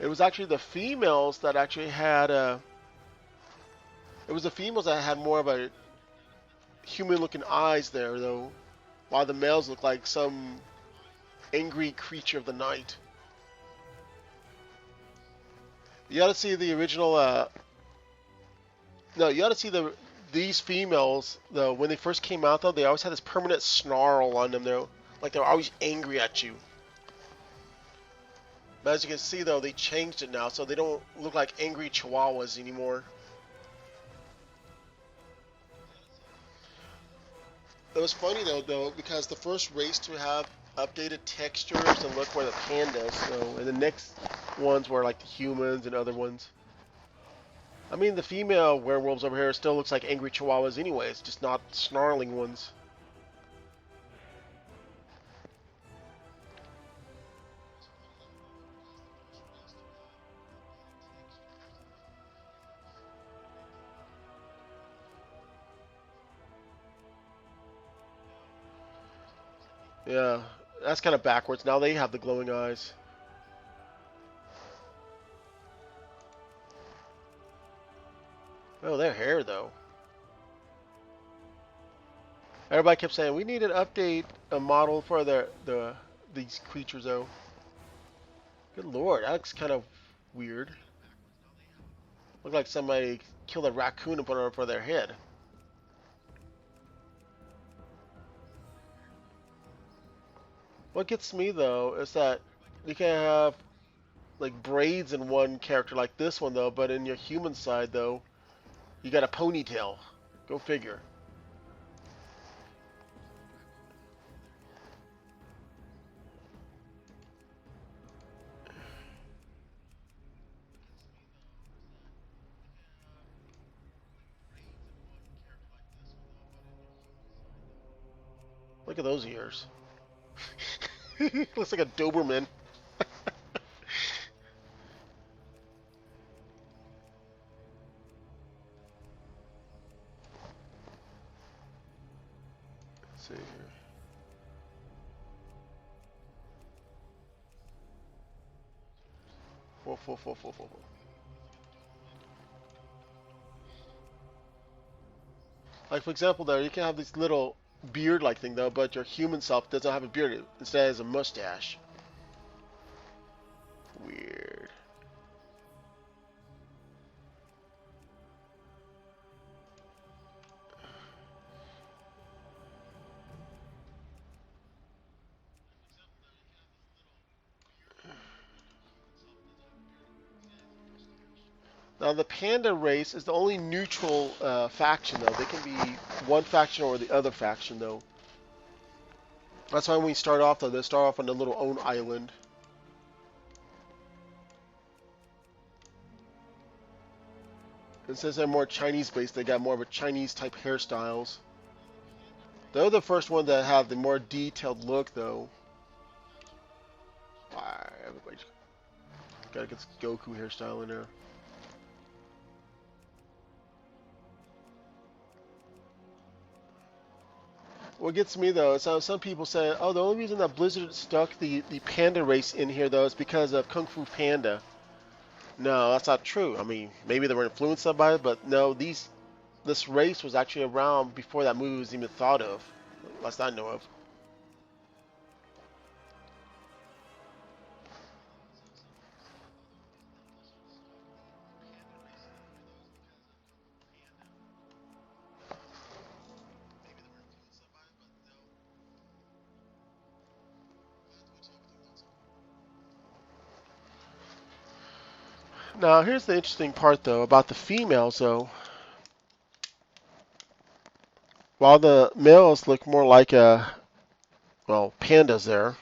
It was actually the females that actually had it was the females that had more of a human looking eyes there though, while the males look like some angry creature of the night. You gotta see the original no, you gotta see these females though, when they first came out though, they always had this permanent snarl on them though. Like they're always angry at you. But as you can see though, they changed it now, so they don't look like angry chihuahuas anymore. It was funny though, because the first race to have updated textures and look were the pandas, so and the next ones were like the humans and other ones. I mean, the female werewolves over here still looks like angry chihuahuas anyways, just not snarling ones. Yeah, that's kind of backwards. Now they have the glowing eyes. Oh, their hair though. Everybody kept saying we need an update, a model for these creatures though. Good lord, that looks kind of weird. Look like somebody killed a raccoon and put it on for their head. What gets me though is that you can have like braids in one character like this one though, but in your human side though, you got a ponytail. Go figure. Look at those ears. Looks like a Doberman. Let's see here. Whoa. Like for example, there you can have this little beard-like thing though, but your human self doesn't have a beard. Instead, has a mustache. Weird. Now the panda race is the only neutral faction though. They can be one faction or the other faction though. That's why when we start off though, they start off on a little own island. And since they're more Chinese based, they got more of a Chinese type hairstyles. They're the first one that have the more detailed look though. Why everybody's gotta get this Goku hairstyle in there. What gets me though is how some people say, oh, the only reason that Blizzard stuck the panda race in here though is because of Kung Fu Panda. No, that's not true. I mean, maybe they were influenced by it, but no, this race was actually around before that movie was even thought of. Last I know of. Now, here's the interesting part, though, about the females, though. While the males look more like well, pandas there,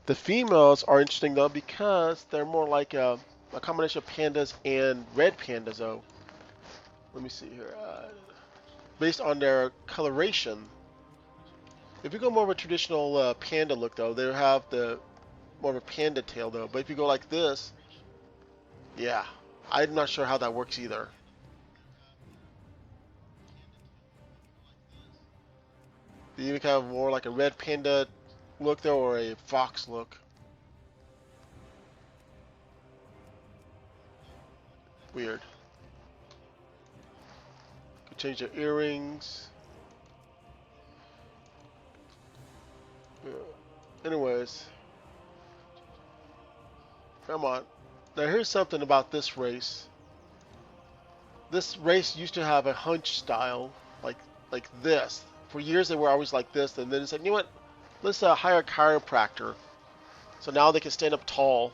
the females are interesting, though, because they're more like a combination of pandas and red pandas, though. Let me see here. Based on their coloration. If you go more of a traditional panda look, though, they have the more of a panda tail, though. But if you go like this, yeah, I'm not sure how that works either. Do you kind of more like a red panda look, though, or a fox look? Weird. Could change their earrings. Anyways. Come on. Now here's something about this race. This race used to have a hunch style, like this. For years they were always like this, and then it's like, you know what? Let's hire a chiropractor. So now they can stand up tall.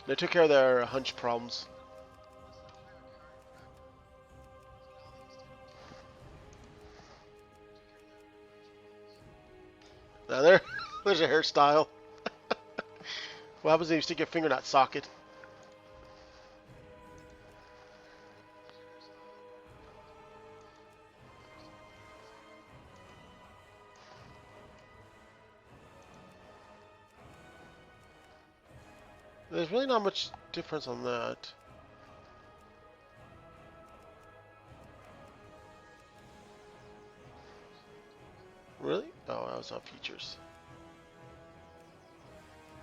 They took care of their hunch problems. Now there's a hairstyle. What happens if you stick your finger in that socket? There's really not much difference on that. Really? Oh, that was on features.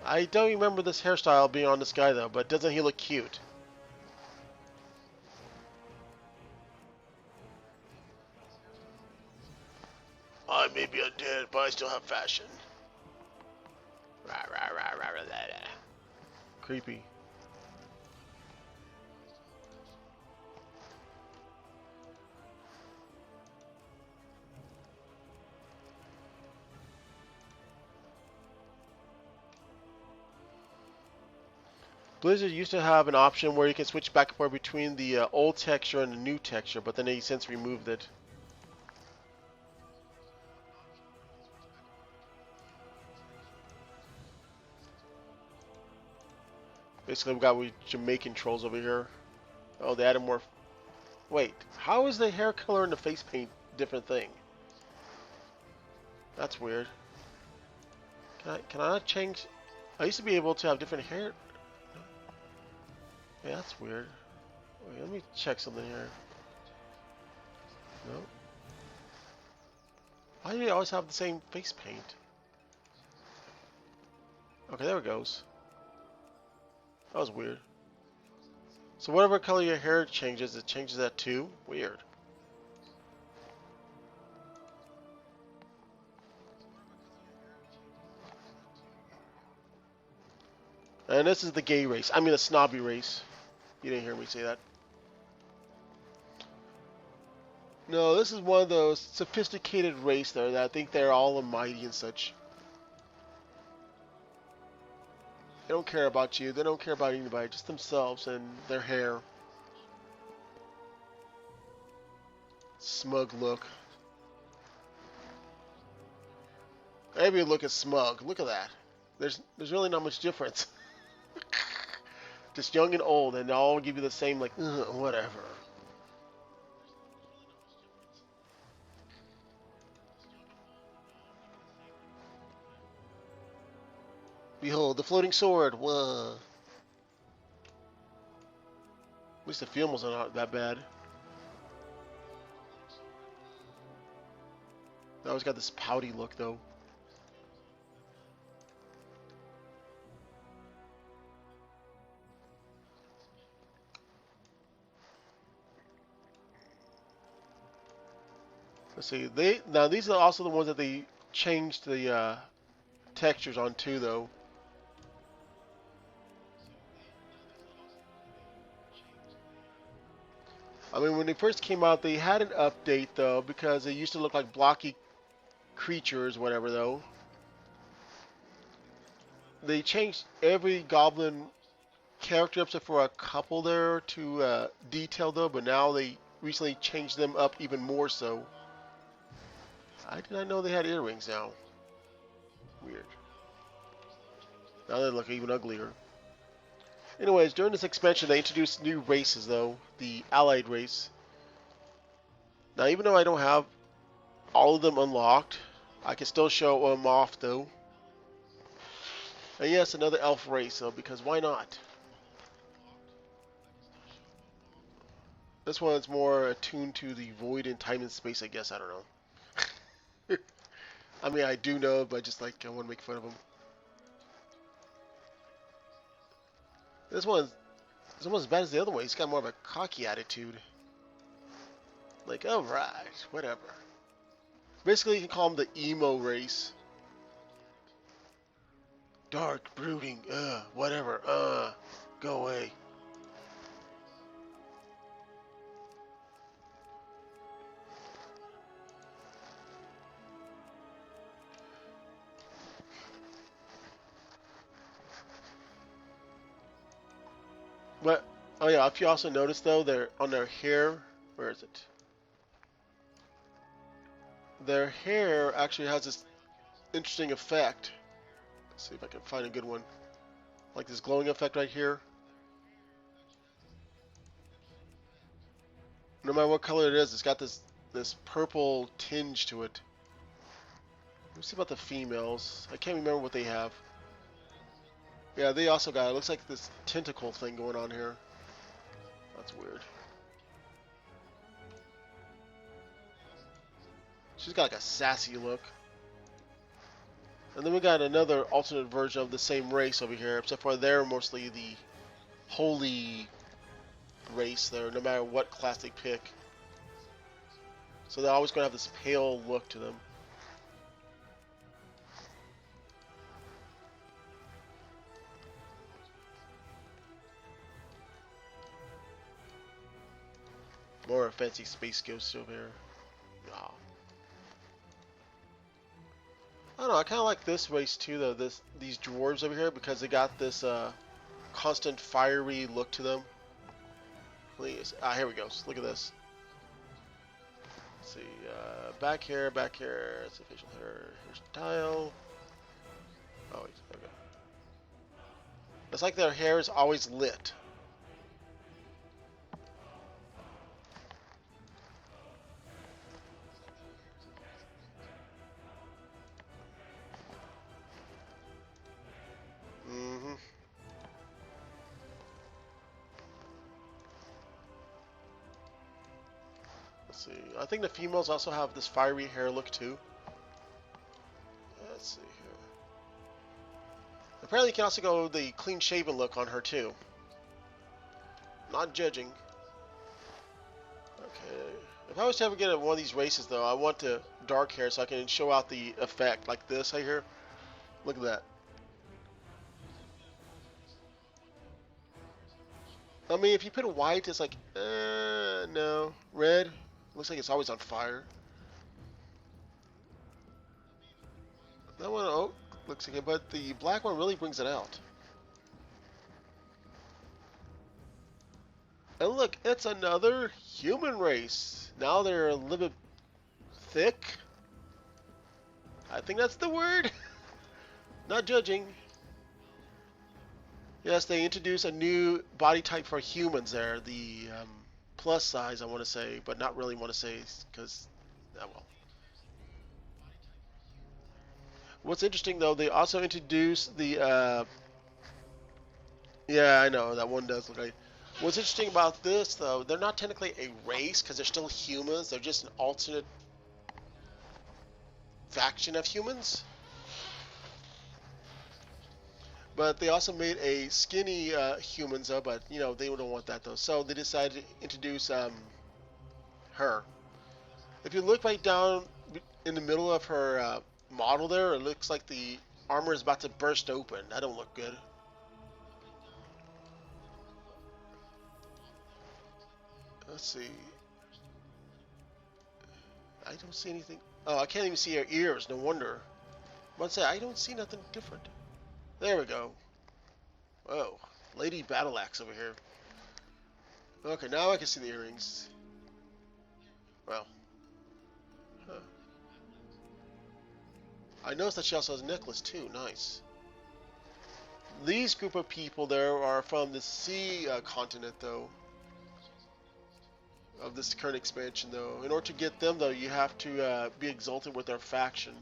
I don't remember this hairstyle being on this guy, though, but doesn't he look cute? I may be undead, but I still have fashion. Rah, rah, rah, rah, rah, rah, rah. Creepy. Blizzard used to have an option where you can switch back and forth between the old texture and the new texture, but then they since removed it. Basically, we got Jamaican trolls over here. Oh, they added more. Wait, how is the hair color and the face paint different thing? That's weird. Can I not change? I used to be able to have different hair. Yeah, that's weird. Wait, let me check something here. No. Why do they always have the same face paint? Okay, there it goes. That was weird. So whatever color your hair changes, it changes that too? Weird. And this is the gay race. I mean the snobby race. You didn't hear me say that. No, this is one of those sophisticated race there that I think they're all almighty and such. They don't care about you. They don't care about anybody. Just themselves and their hair. Smug look. Every look is smug. Look at that. There's really not much difference. Just young and old, and they all give you the same, like, whatever. Behold, the floating sword. Whoa. At least the film wasn't that bad. They always got this pouty look, though. Let's see. Now these are also the ones that they changed the textures on too, though. I mean, when they first came out, they had an update though because they used to look like blocky creatures, whatever. Though they changed every goblin character except for a couple there to detail though, but now they recently changed them up even more so. I did not know they had earrings now. Weird. Now they look even uglier. Anyways, during this expansion they introduced new races though, the Allied race. Now even though I don't have all of them unlocked, I can still show them off though. And yes, another elf race though, because why not? This one's more attuned to the void in time and space, I guess. I don't know. I mean, I do know, but just like I want to make fun of them. This one's as bad as the other one. He's got more of a cocky attitude. Like, alright, whatever. Basically, you can call him the emo race. Dark, brooding, whatever, go away. But, oh yeah, if you also notice though, they're on their hair, where is it? Their hair actually has this interesting effect. Let's see if I can find a good one. Like this glowing effect right here. No matter what color it is, it's got this purple tinge to it. Let's see about the females. I can't remember what they have. Yeah, they also got it. Looks like this tentacle thing going on here. That's weird. She's got like a sassy look. And then we got another alternate version of the same race over here, except for they're mostly the holy race there, no matter what class they pick. So they're always going to have this pale look to them. More fancy space ghosts over here. Oh. I don't know, I kind of like this race too though, these dwarves over here, because they got this constant fiery look to them. Please. Here we go. So look at this. Let's see, back here, it's the facial hair, hairstyle. Oh, wait, okay. It's like their hair is always lit. Let's see. I think the females also have this fiery hair look too. Let's see here. Apparently you can also go the clean shaven look on her too. Not judging. Okay. If I was to ever get one of these races though, I want the dark hair so I can show out the effect like this right here. Look at that. I mean, if you put white, it's like, no. Red, looks like it's always on fire. That one, oh, looks like it, but the black one really brings it out. And look, it's another human race. Now they're a little bit thick. I think that's the word. Not judging. Yes, they introduced a new body type for humans there, the plus size, I want to say, but not really want to say because, well. What's interesting though, they also introduced the, yeah, I know, that one does look like. What's interesting about this though, they're not technically a race because they're still humans, they're just an alternate faction of humans. But they also made a skinny humans though, but you know, they don't want that though. So they decided to introduce her. If you look right down in the middle of her model there, it looks like the armor is about to burst open. That don't look good. Let's see. I don't see anything. Oh, I can't even see her ears. No wonder. But I don't see nothing different. There we go. Whoa. Lady Battle Axe over here. Okay, now I can see the earrings. Wow. Huh. I noticed that she also has a necklace too. Nice. These group of people there are from the sea continent, though. Of this current expansion, though. In order to get them, though, you have to be exalted with their faction.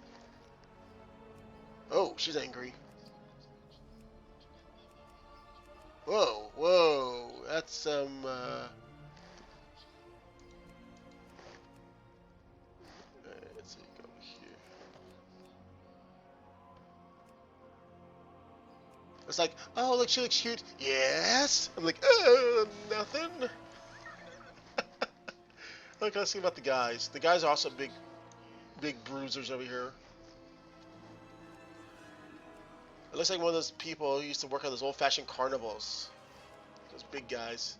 Oh, she's angry. Whoa, whoa, that's some, let's see, go here. It's like, oh, look, she looks cute. Yes! I'm like, nothing. Look, let's see about the guys. The guys are also big bruisers over here. It looks like one of those people who used to work on those old-fashioned carnivals. Those big guys.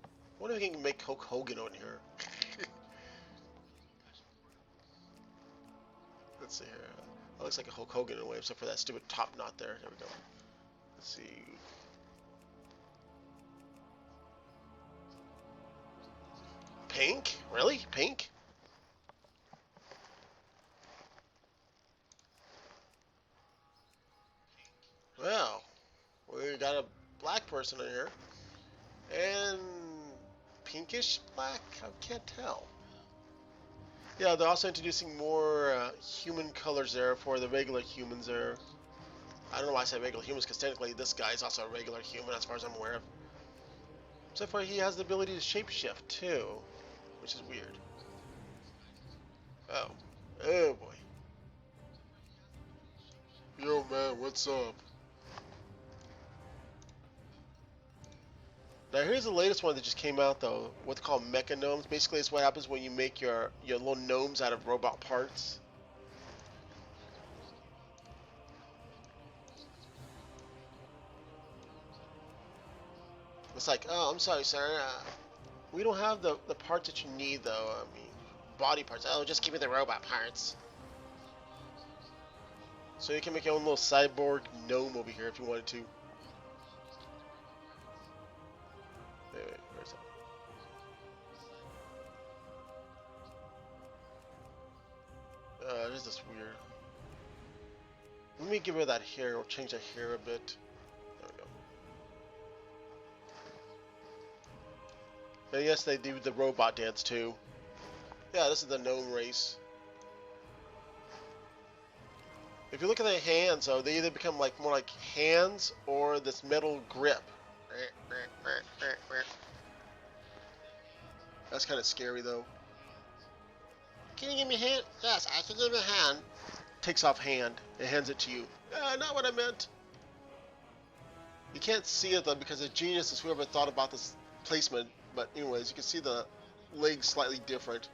I wonder if we can make Hulk Hogan on here. Let's see here. That looks like a Hulk Hogan in a way, except for that stupid top knot there. There we go. Let's see. Pink? Really? Pink? Well, we got a black person in here. And pinkish black? I can't tell. Yeah, they're also introducing more human colors there for the regular humans there. I don't know why I said regular humans, because technically this guy is also a regular human as far as I'm aware of. Except for he has the ability to shapeshift too, which is weird. Oh. Oh boy. Yo man, what's up? Now here's the latest one that just came out though, what they call mecha gnomes. Basically it's what happens when you make your little gnomes out of robot parts. It's like, oh, I'm sorry sir, we don't have the parts that you need though, I mean, body parts. Oh, just give me the robot parts. So you can make your own little cyborg gnome over here if you wanted to. Wait, where's that? This is weird. Let me give her that hair, or change that hair a bit. There we go. And yes, they do the robot dance too. Yeah, this is the gnome race. If you look at their hands, though, they either become like more like hands or this metal grip. That's kind of scary, though. Can you give me a hand? Yes, I can give you a hand. Takes off hand and hands it to you. Not what I meant. You can't see it, though, because the genius is whoever thought about this placement. But anyways, you can see the legs slightly different.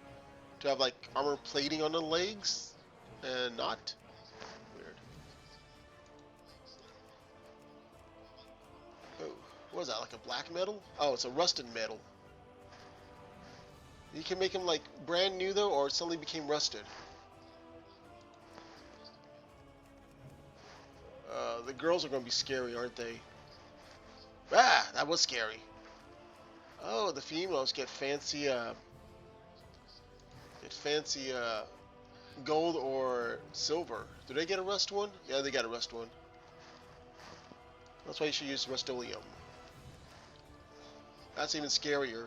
To have, like, armor plating on the legs and not. Weird. Oh, what is that, like a black metal? Oh, it's a rusted metal. You can make them like brand new though, or suddenly became rusted. The girls are going to be scary, aren't they? Ah, that was scary. Oh, the females get fancy, gold or silver. Do they get a rust one? Yeah, they got a rust one. That's why you should use Rust-Oleum. That's even scarier.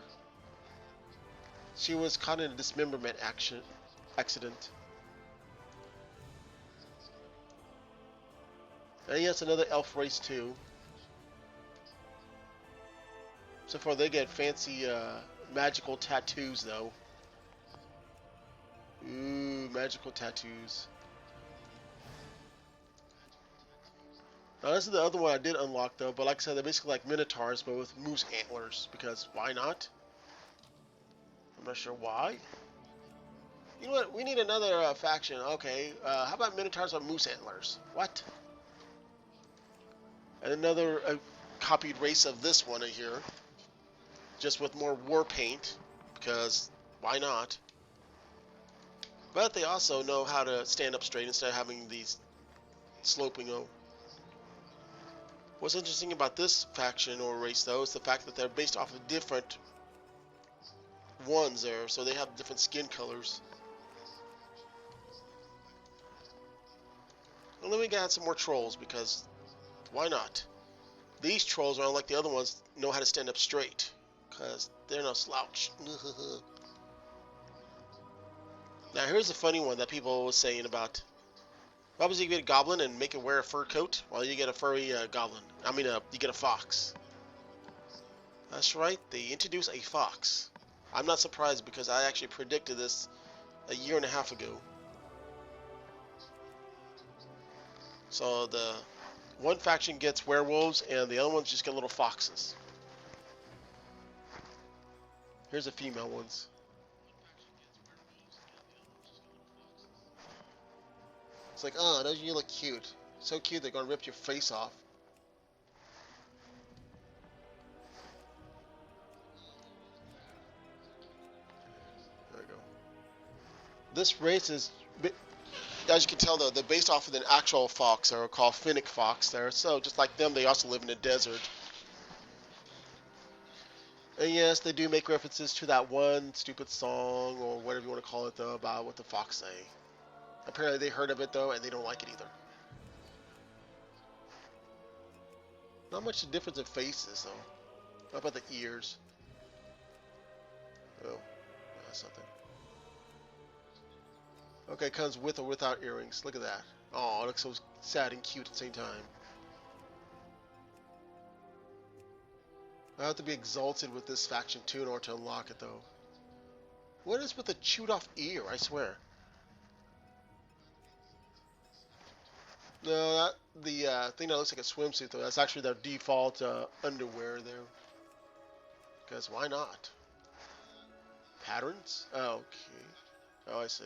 She was caught in a dismemberment accident. And yes, another elf race too. So far they get fancy magical tattoos though. Ooh, magical tattoos. Now this is the other one I did unlock though, but like I said, they're basically like minotaurs but with moose antlers, because why not? I'm not sure why. You know what? We need another faction. Okay, how about minotaurs with moose antlers? What? And another copied race of this one here, just with more war paint, because why not? But they also know how to stand up straight instead of having these sloping. What's interesting about this faction or race, though, is the fact that they're based off of different ones there, so they have different skin colors. Well, let me add some more trolls, because why not? These trolls are unlike the other ones, know how to stand up straight, because they're no slouch. Now here's a funny one that people were saying about. What happens if you get a goblin and make it wear a fur coat while you get a furry goblin? I mean, you get a fox. That's right, they introduced a fox. I'm not surprised because I actually predicted this a year and a half ago. So the one faction gets werewolves and the other ones just get little foxes. Here's the female ones. It's like, oh, don't you look cute? So cute they're gonna rip your face off. There we go. This race is, as you can tell though, they're based off of an actual fox. They're called Finnic fox there. So just like them, they also live in the desert. And yes, they do make references to that one stupid song or whatever you want to call it though about what the fox say. Apparently they heard of it though and they don't like it either. Not much difference in faces though. How about the ears? Oh, that's something. Okay, comes with or without earrings. Look at that. Oh, it looks so sad and cute at the same time. I have to be exalted with this faction too in order to unlock it though. What is with the chewed off ear, I swear? No, that, the thing that looks like a swimsuit though, that's actually their default underwear there. Because why not? Patterns? Oh, okay. Oh, I see.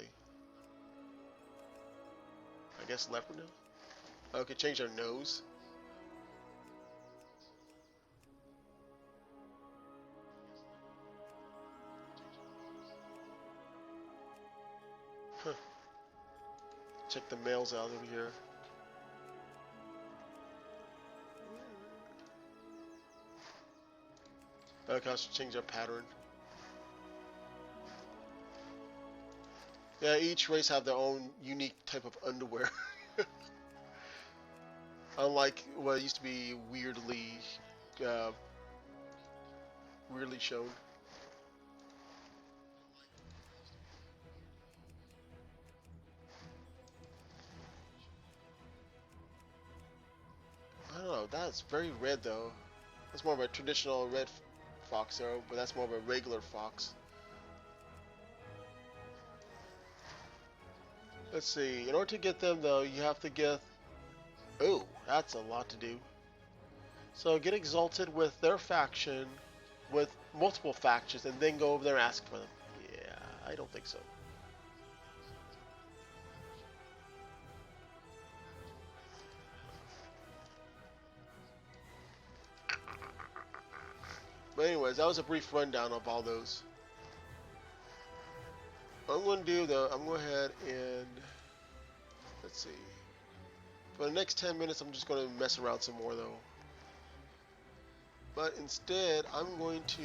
I guess leopard now? Okay, change their nose. Huh. Check the males out over here. Okay, I should change their pattern. Yeah, each race have their own unique type of underwear. Unlike what used to be weirdly shown. I don't know, that's very red though. That's more of a traditional red fox there, but that's more of a regular fox. Let's see, in order to get them though, you have to get... Oh, that's a lot to do. So get exalted with their faction, with multiple factions, and then go over there and ask for them. Yeah, I don't think so. But anyways, that was a brief rundown of all those. What I'm going to do though, I'm going to go ahead and, let's see, for the next 10 minutes I'm just going to mess around some more though. But instead, I'm going to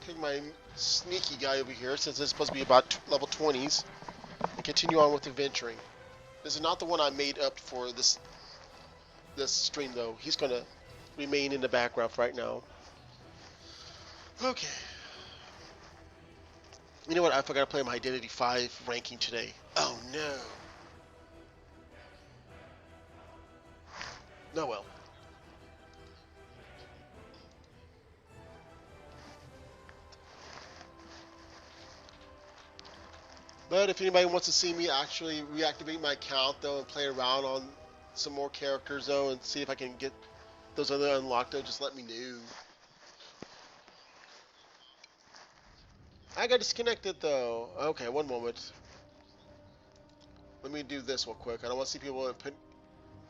take my sneaky guy over here, since it's supposed to be about level 20s, and continue on with adventuring. This is not the one I made up for this stream though. He's going to remain in the background right now. Okay. You know what? I forgot to play my Identity 5 ranking today. Oh no. No, well. But if anybody wants to see me actually reactivate my account though and play around on some more characters though and see if I can get those other unlocked though, just let me know. I got disconnected though. Okay, one moment. Let me do this real quick. I don't want to see people.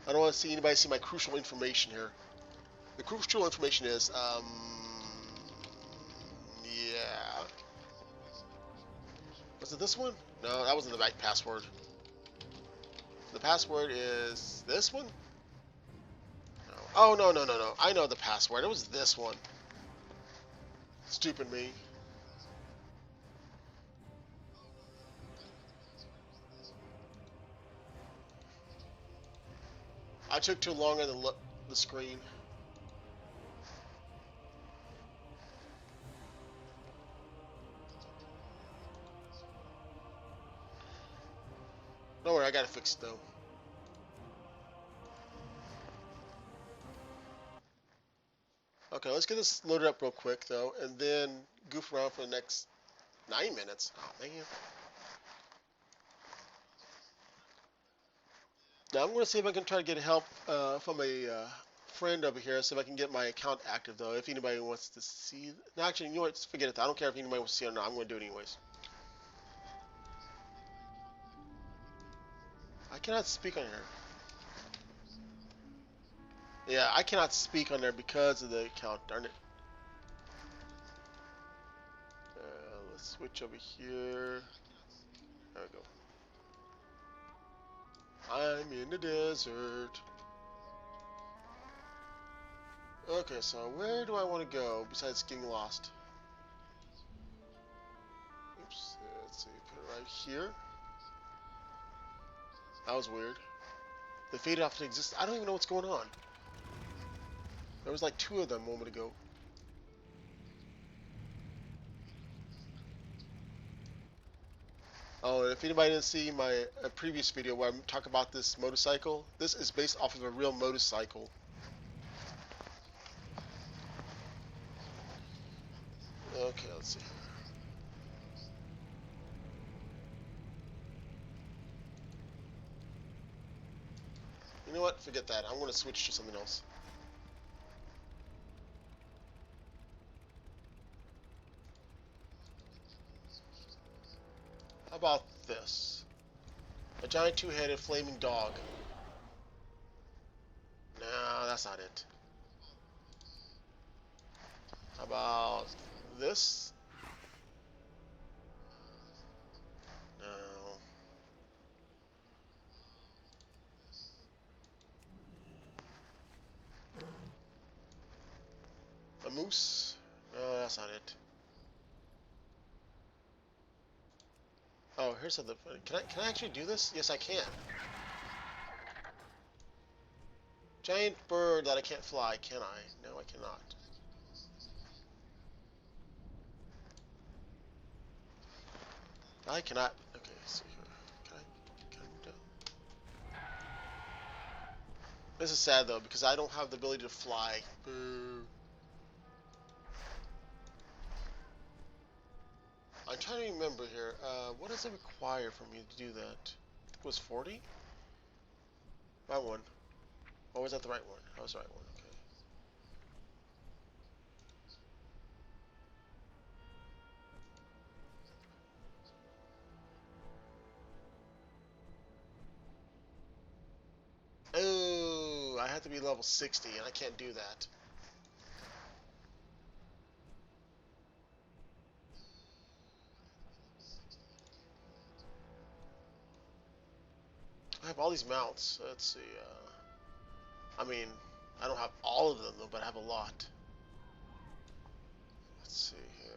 I don't want to see anybody see my crucial information here. The crucial information is, yeah. Was it this one? No, that wasn't the right password. The password is this one? Oh, no, no, no, no. I know the password. It was this one. Stupid me. I took too long on the screen. Don't worry, I got it fixed though. Okay, let's get this loaded up real quick though, and then goof around for the next 9 minutes. Oh, thank you. Now I'm going to see if I can try to get help from a friend over here, see if I can get my account active though. If anybody wants to see, no, actually, you know what? Forget it. I don't care if anybody wants to see it or not. I'm going to do it anyways. I cannot speak on here. Yeah, I cannot speak on there because of the account. Darn it. Let's switch over here. There we go. I'm in the desert. Okay, so where do I want to go besides getting lost? Oops. Let's see. Put it right here. That was weird. They faded off to exist. I don't even know what's going on. There was like 2 of them a moment ago. Oh, and if anybody didn't see my previous video where I talk about this motorcycle, this is based off of a real motorcycle. Okay, let's see. You know what? Forget that. I'm going to switch to something else. How about this? A giant 2-headed flaming dog. No, that's not it. How about this? No. A moose? No, that's not it. Oh, here's something funny. Can I actually do this? Yes, I can. Giant bird that I can't fly, can I? No, I cannot. I cannot. Okay, so here. Can I move down? This is sad though because I don't have the ability to fly. Boo. I'm trying to remember here. What does it require for me to do that? It was 40? Right one. Or was that the right one? That was the right one. Okay. Oh, I have to be level 60, and I can't do that. I have all these mounts. Let's see. I mean, I don't have all of them though, but I have a lot. Let's see here.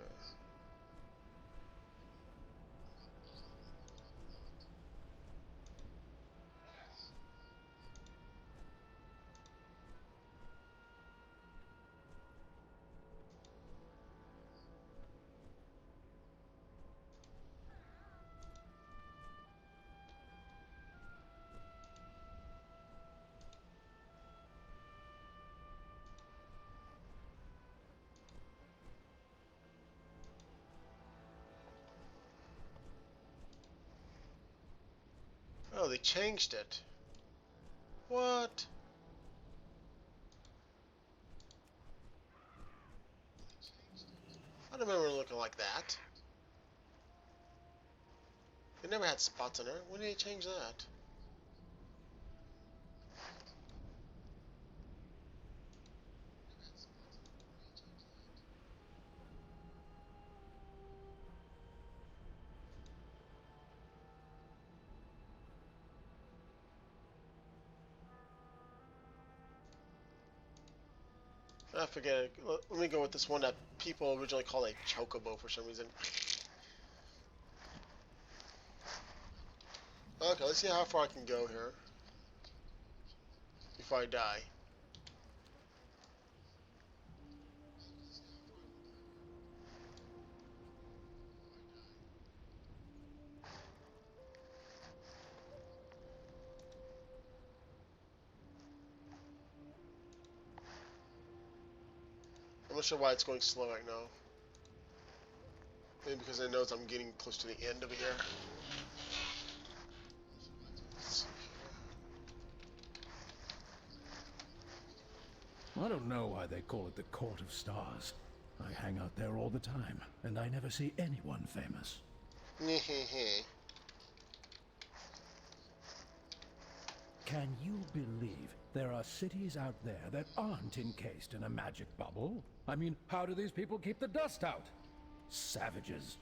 Oh, they changed it. What? I don't remember it looking like that. It never had spots on her. When did they change that? I forget it. Let me go with this one that people originally called a chocobo for some reason. Okay, let's see how far I can go here before I die. I'm not sure why it's going slow right now. Maybe because it knows I'm getting close to the end of here. I don't know why they call it the Court of Stars. I hang out there all the time, and I never see anyone famous. Can you believe there are cities out there that aren't encased in a magic bubble? I mean, how do these people keep the dust out? Savages.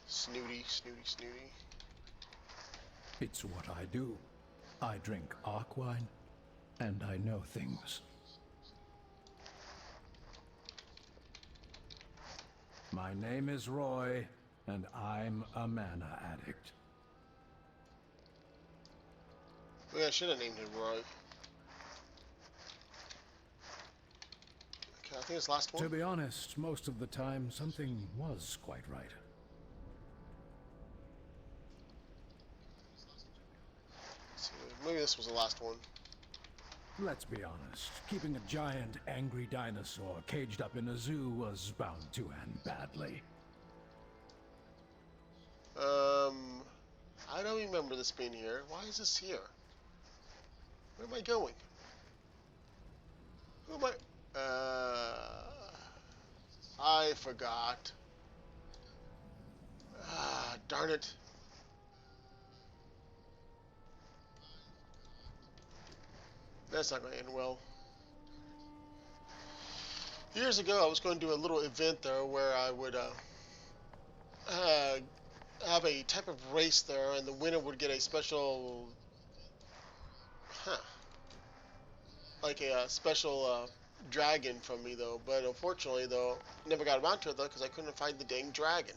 Snooty, snooty, snooty. It's what I do. I drink arc wine, and I know things. My name is Roy, and I'm a mana addict. Yeah, I should have named him Roy. Okay, I think it's last one. To be honest, most of the time, something was quite right. So maybe this was the last one. Let's be honest, keeping a giant, angry dinosaur caged up in a zoo was bound to end badly. I don't remember this being here. Why is this here? Where am I going? Who am I? I forgot. Ah, darn it. That's not going to end well. Years ago, I was going to do a little event there where I would have a type of race there, and the winner would get a special, like a special dragon from me, though. But unfortunately, though, never got around to it, though, because I couldn't find the dang dragon.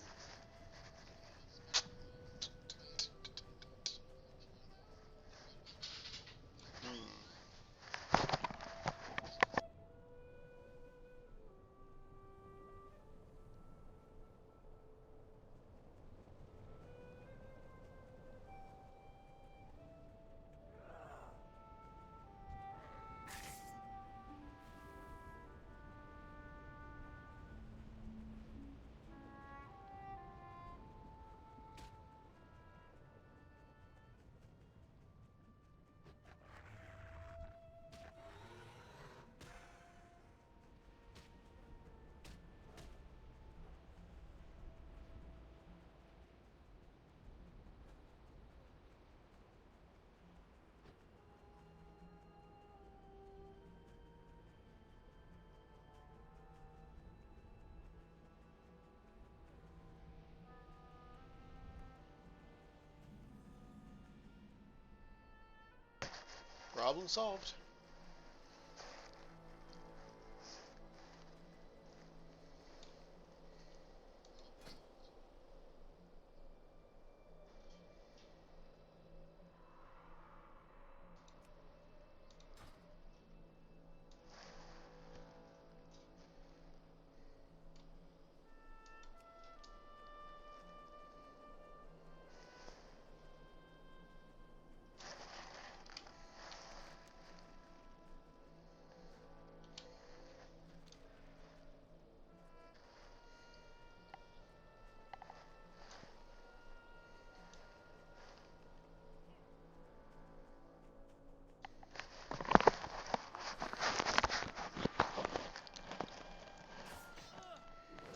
Problem solved.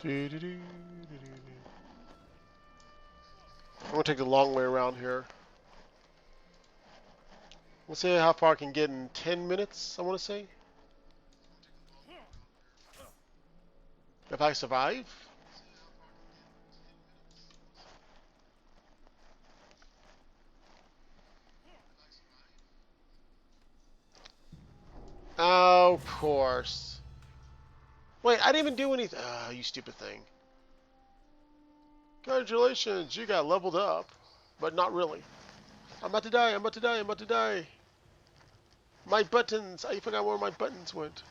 I'm gonna take the long way around here. Let's see how far I can get in 10 minutes, I want to say. If I survive. Oh, course. Wait, I didn't even do anything. Ah, you stupid thing. Congratulations, you got leveled up. But not really. I'm about to die, I'm about to die, I'm about to die. My buttons! I forgot where my buttons went.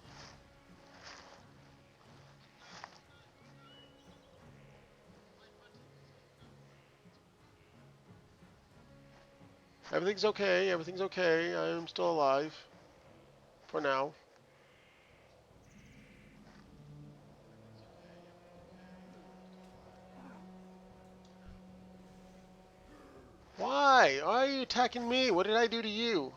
Everything's okay, everything's okay. I am still alive. For now. Why? Why are you attacking me? What did I do to you?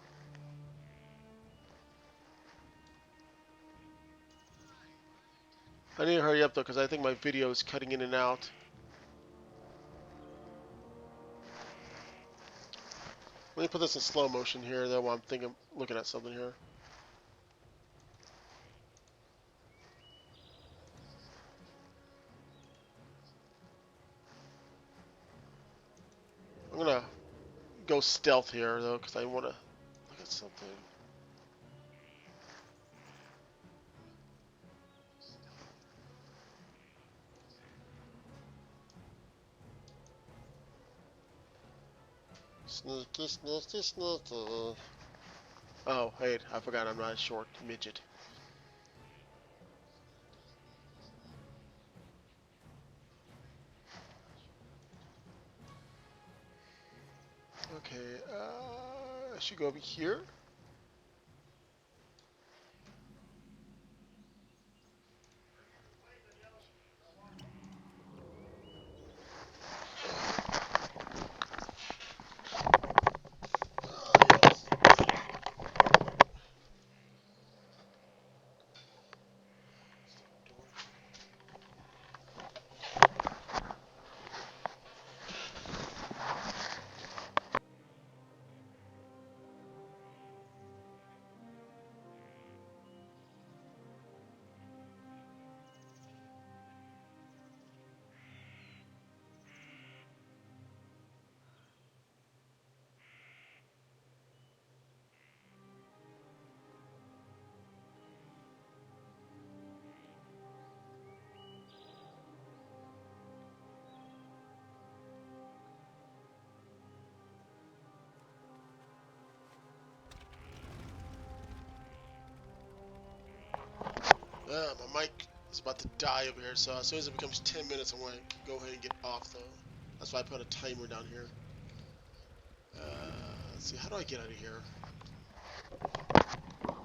I need to hurry up though, because I think my video is cutting in and out. Let me put this in slow motion here, though, while I'm looking at something here. I'm gonna go stealth here, though, because I want to look at something. Sneaky, sneaky, sneaky. Oh, wait, I forgot I'm not a short midget. Okay, I should go over here. My mic is about to die over here, so as soon as it becomes 10 minutes, I want to go ahead and get off, though. That's why I put a timer down here. Let's see, how do I get out of here? Let's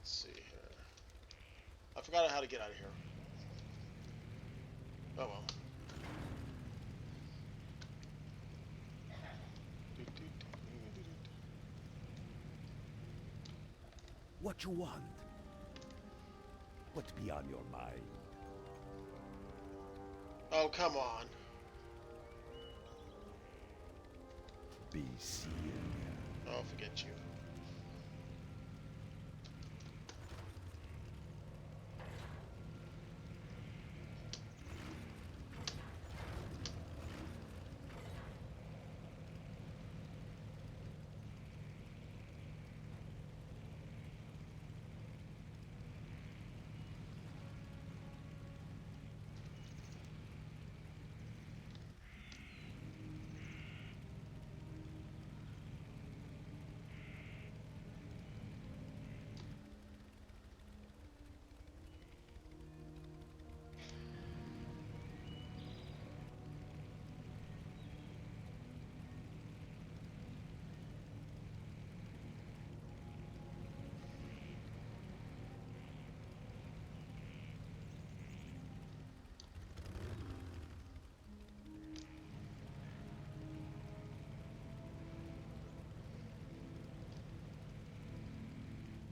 see here. I forgot how to get out of here. Oh well. What you want? What be on your mind? Oh, come on. Be seeing. Oh, forget you.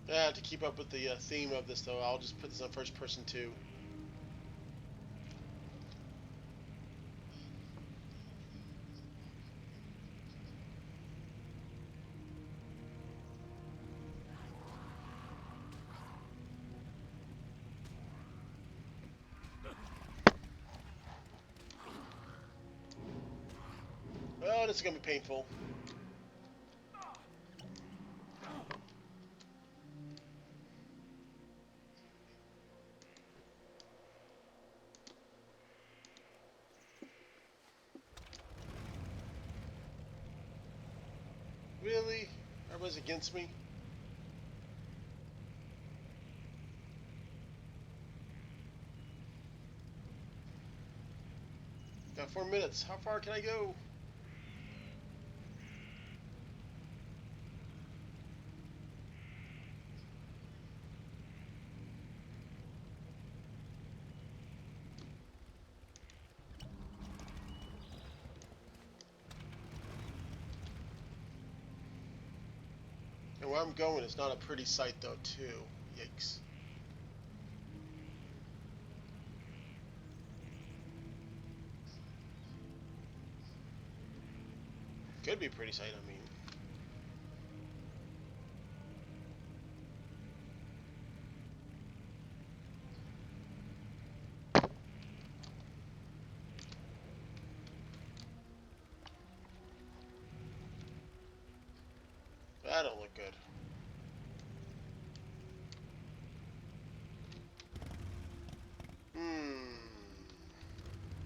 Yeah, to keep up with the theme of this, though, I'll just put this on first person too. Oh, this is gonna be painful. Really? Everybody's against me? Got 4 minutes. How far can I go? And where I'm going is not a pretty sight though, too. Yikes. Could be a pretty sight, I mean. That don't look good.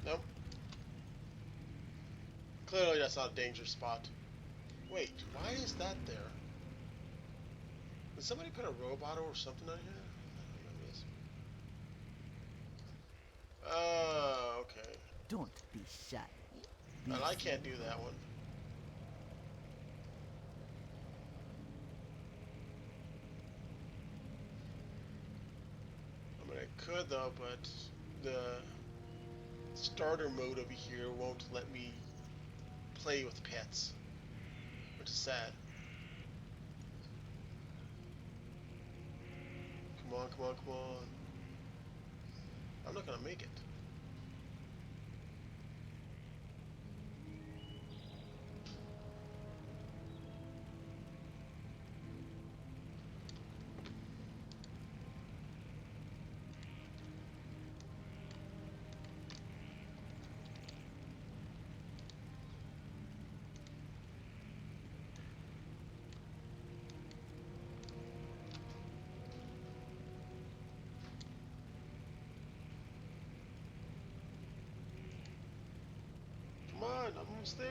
Nope. Clearly that's not a danger spot. Wait, why is that there? Did somebody put a robot or something on here? I don't know this. Oh, okay. Don't be shy. And I can't do that one. I mean, I could though, but the starter mode over here won't let me play with pets, which is sad. Come on, come on, come on. I'm not gonna make it. Come on, I'm almost there.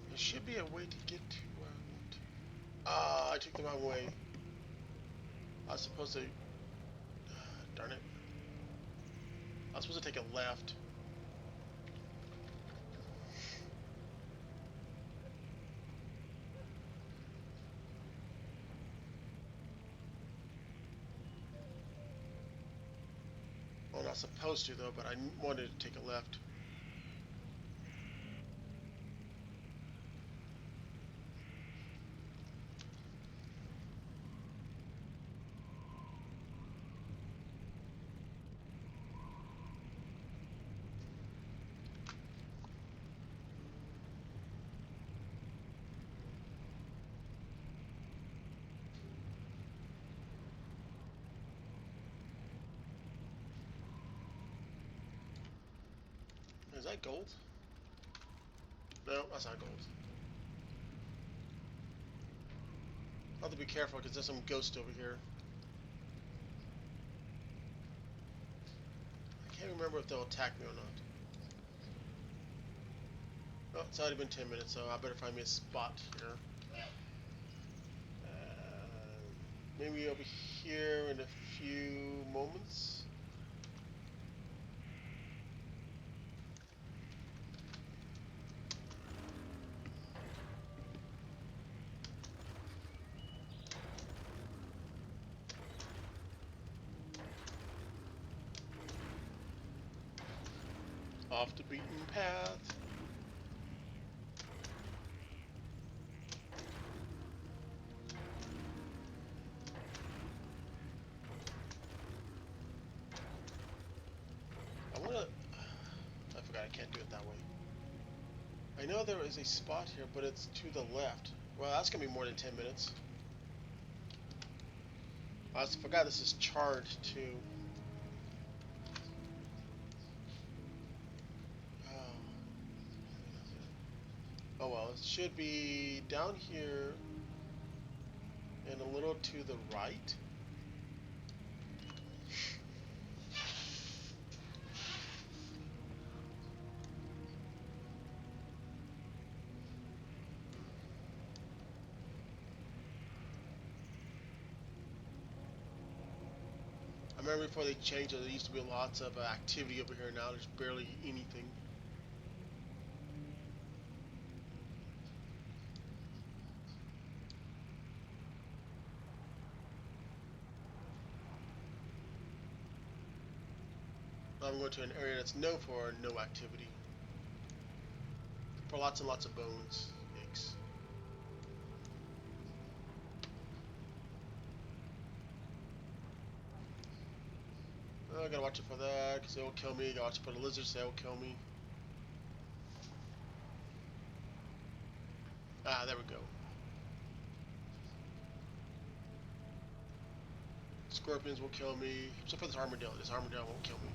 There should be a way to get to where I want to. Ah, I took the wrong way. I was supposed to... darn it. I was supposed to take a left. Well, not supposed to though, but I wanted to take a left. Is that gold? No, that's not gold. I'll have to be careful because there's some ghost over here. I can't remember if they'll attack me or not. Oh, it's already been 10 minutes, so I better find me a spot here. Maybe over here in a few moments. Off the beaten path. I forgot I can't do it that way. I know there is a spot here, but it's to the left. Well, that's gonna be more than 10 minutes. I forgot this is charred too. it should be down here and a little to the right. I remember before they changed it, there used to be lots of activity over here. Now there's barely anything. I'm going to an area that's known for no activity. For lots and lots of bones. Yikes. I gotta watch it for that, because they will kill me. Gotta watch it for the lizards, they will kill me. Ah, there we go. Scorpions will kill me. Except for this armadillo. This armadillo won't kill me.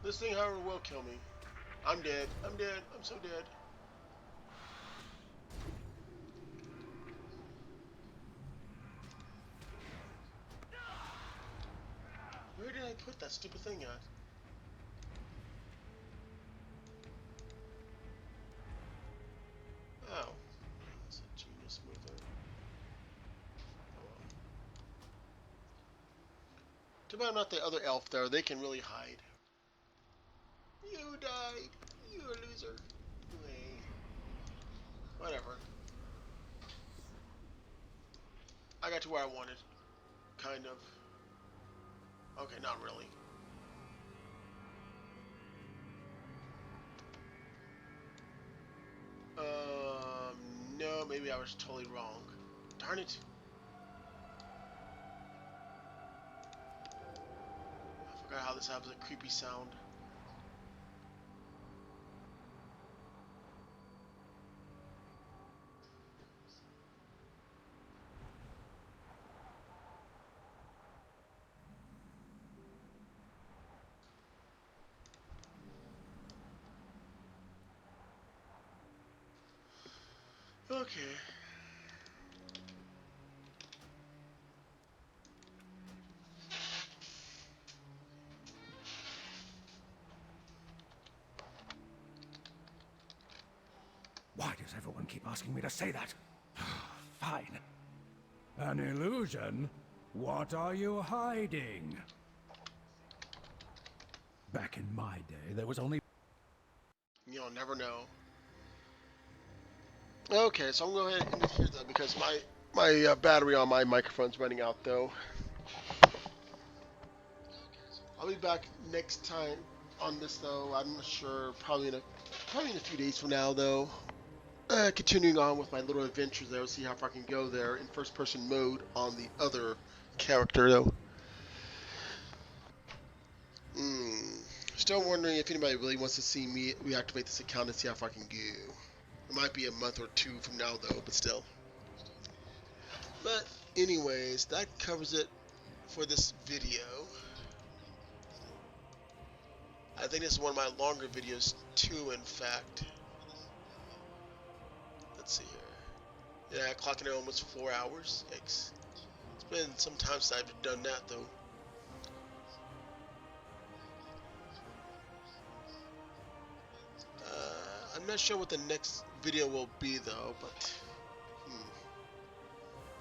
This thing, however, will kill me. I'm dead. I'm dead. I'm so dead. Where did I put that stupid thing at? Oh. That's a genius move there. Oh well. Too bad I'm not the other elf there. They can really hide. You died. You a loser. Hey. Whatever. I got to where I wanted. Kind of. Okay, not really. No, maybe I was totally wrong. Darn it. I forgot how this has a creepy sound. Okay. Why does everyone keep asking me to say that? Fine. An illusion? What are you hiding? Back in my day, there was only... You'll never know. Okay, so I'm going to go ahead and end it here, though, because my battery on my microphone's running out, though. I'll be back next time on this, though. I'm not sure. Probably in a few days from now, though. Continuing on with my little adventures there. We'll see how far I can go there in first-person mode on the other character, though. Still wondering if anybody really wants to see me reactivate this account and see how far I can go. It might be a month or two from now, though, but still. But anyways, that covers it for this video. I think this is one of my longer videos, too, in fact. Let's see here. Yeah, clocking in almost 4 hours. Yikes. It's been some time since I've done that, though. I'm not sure what the next video will be, though, but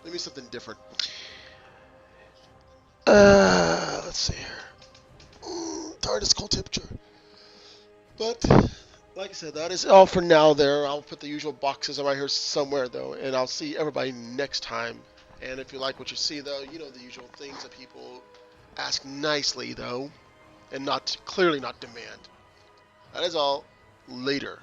maybe something different. Let's see here. Tired of skull temperature. But like I said, that is all for now. There, I'll put the usual boxes right here somewhere, though, and I'll see everybody next time. And if you like what you see, though, you know the usual things that people ask nicely, though, and clearly not demand. That is all. Later.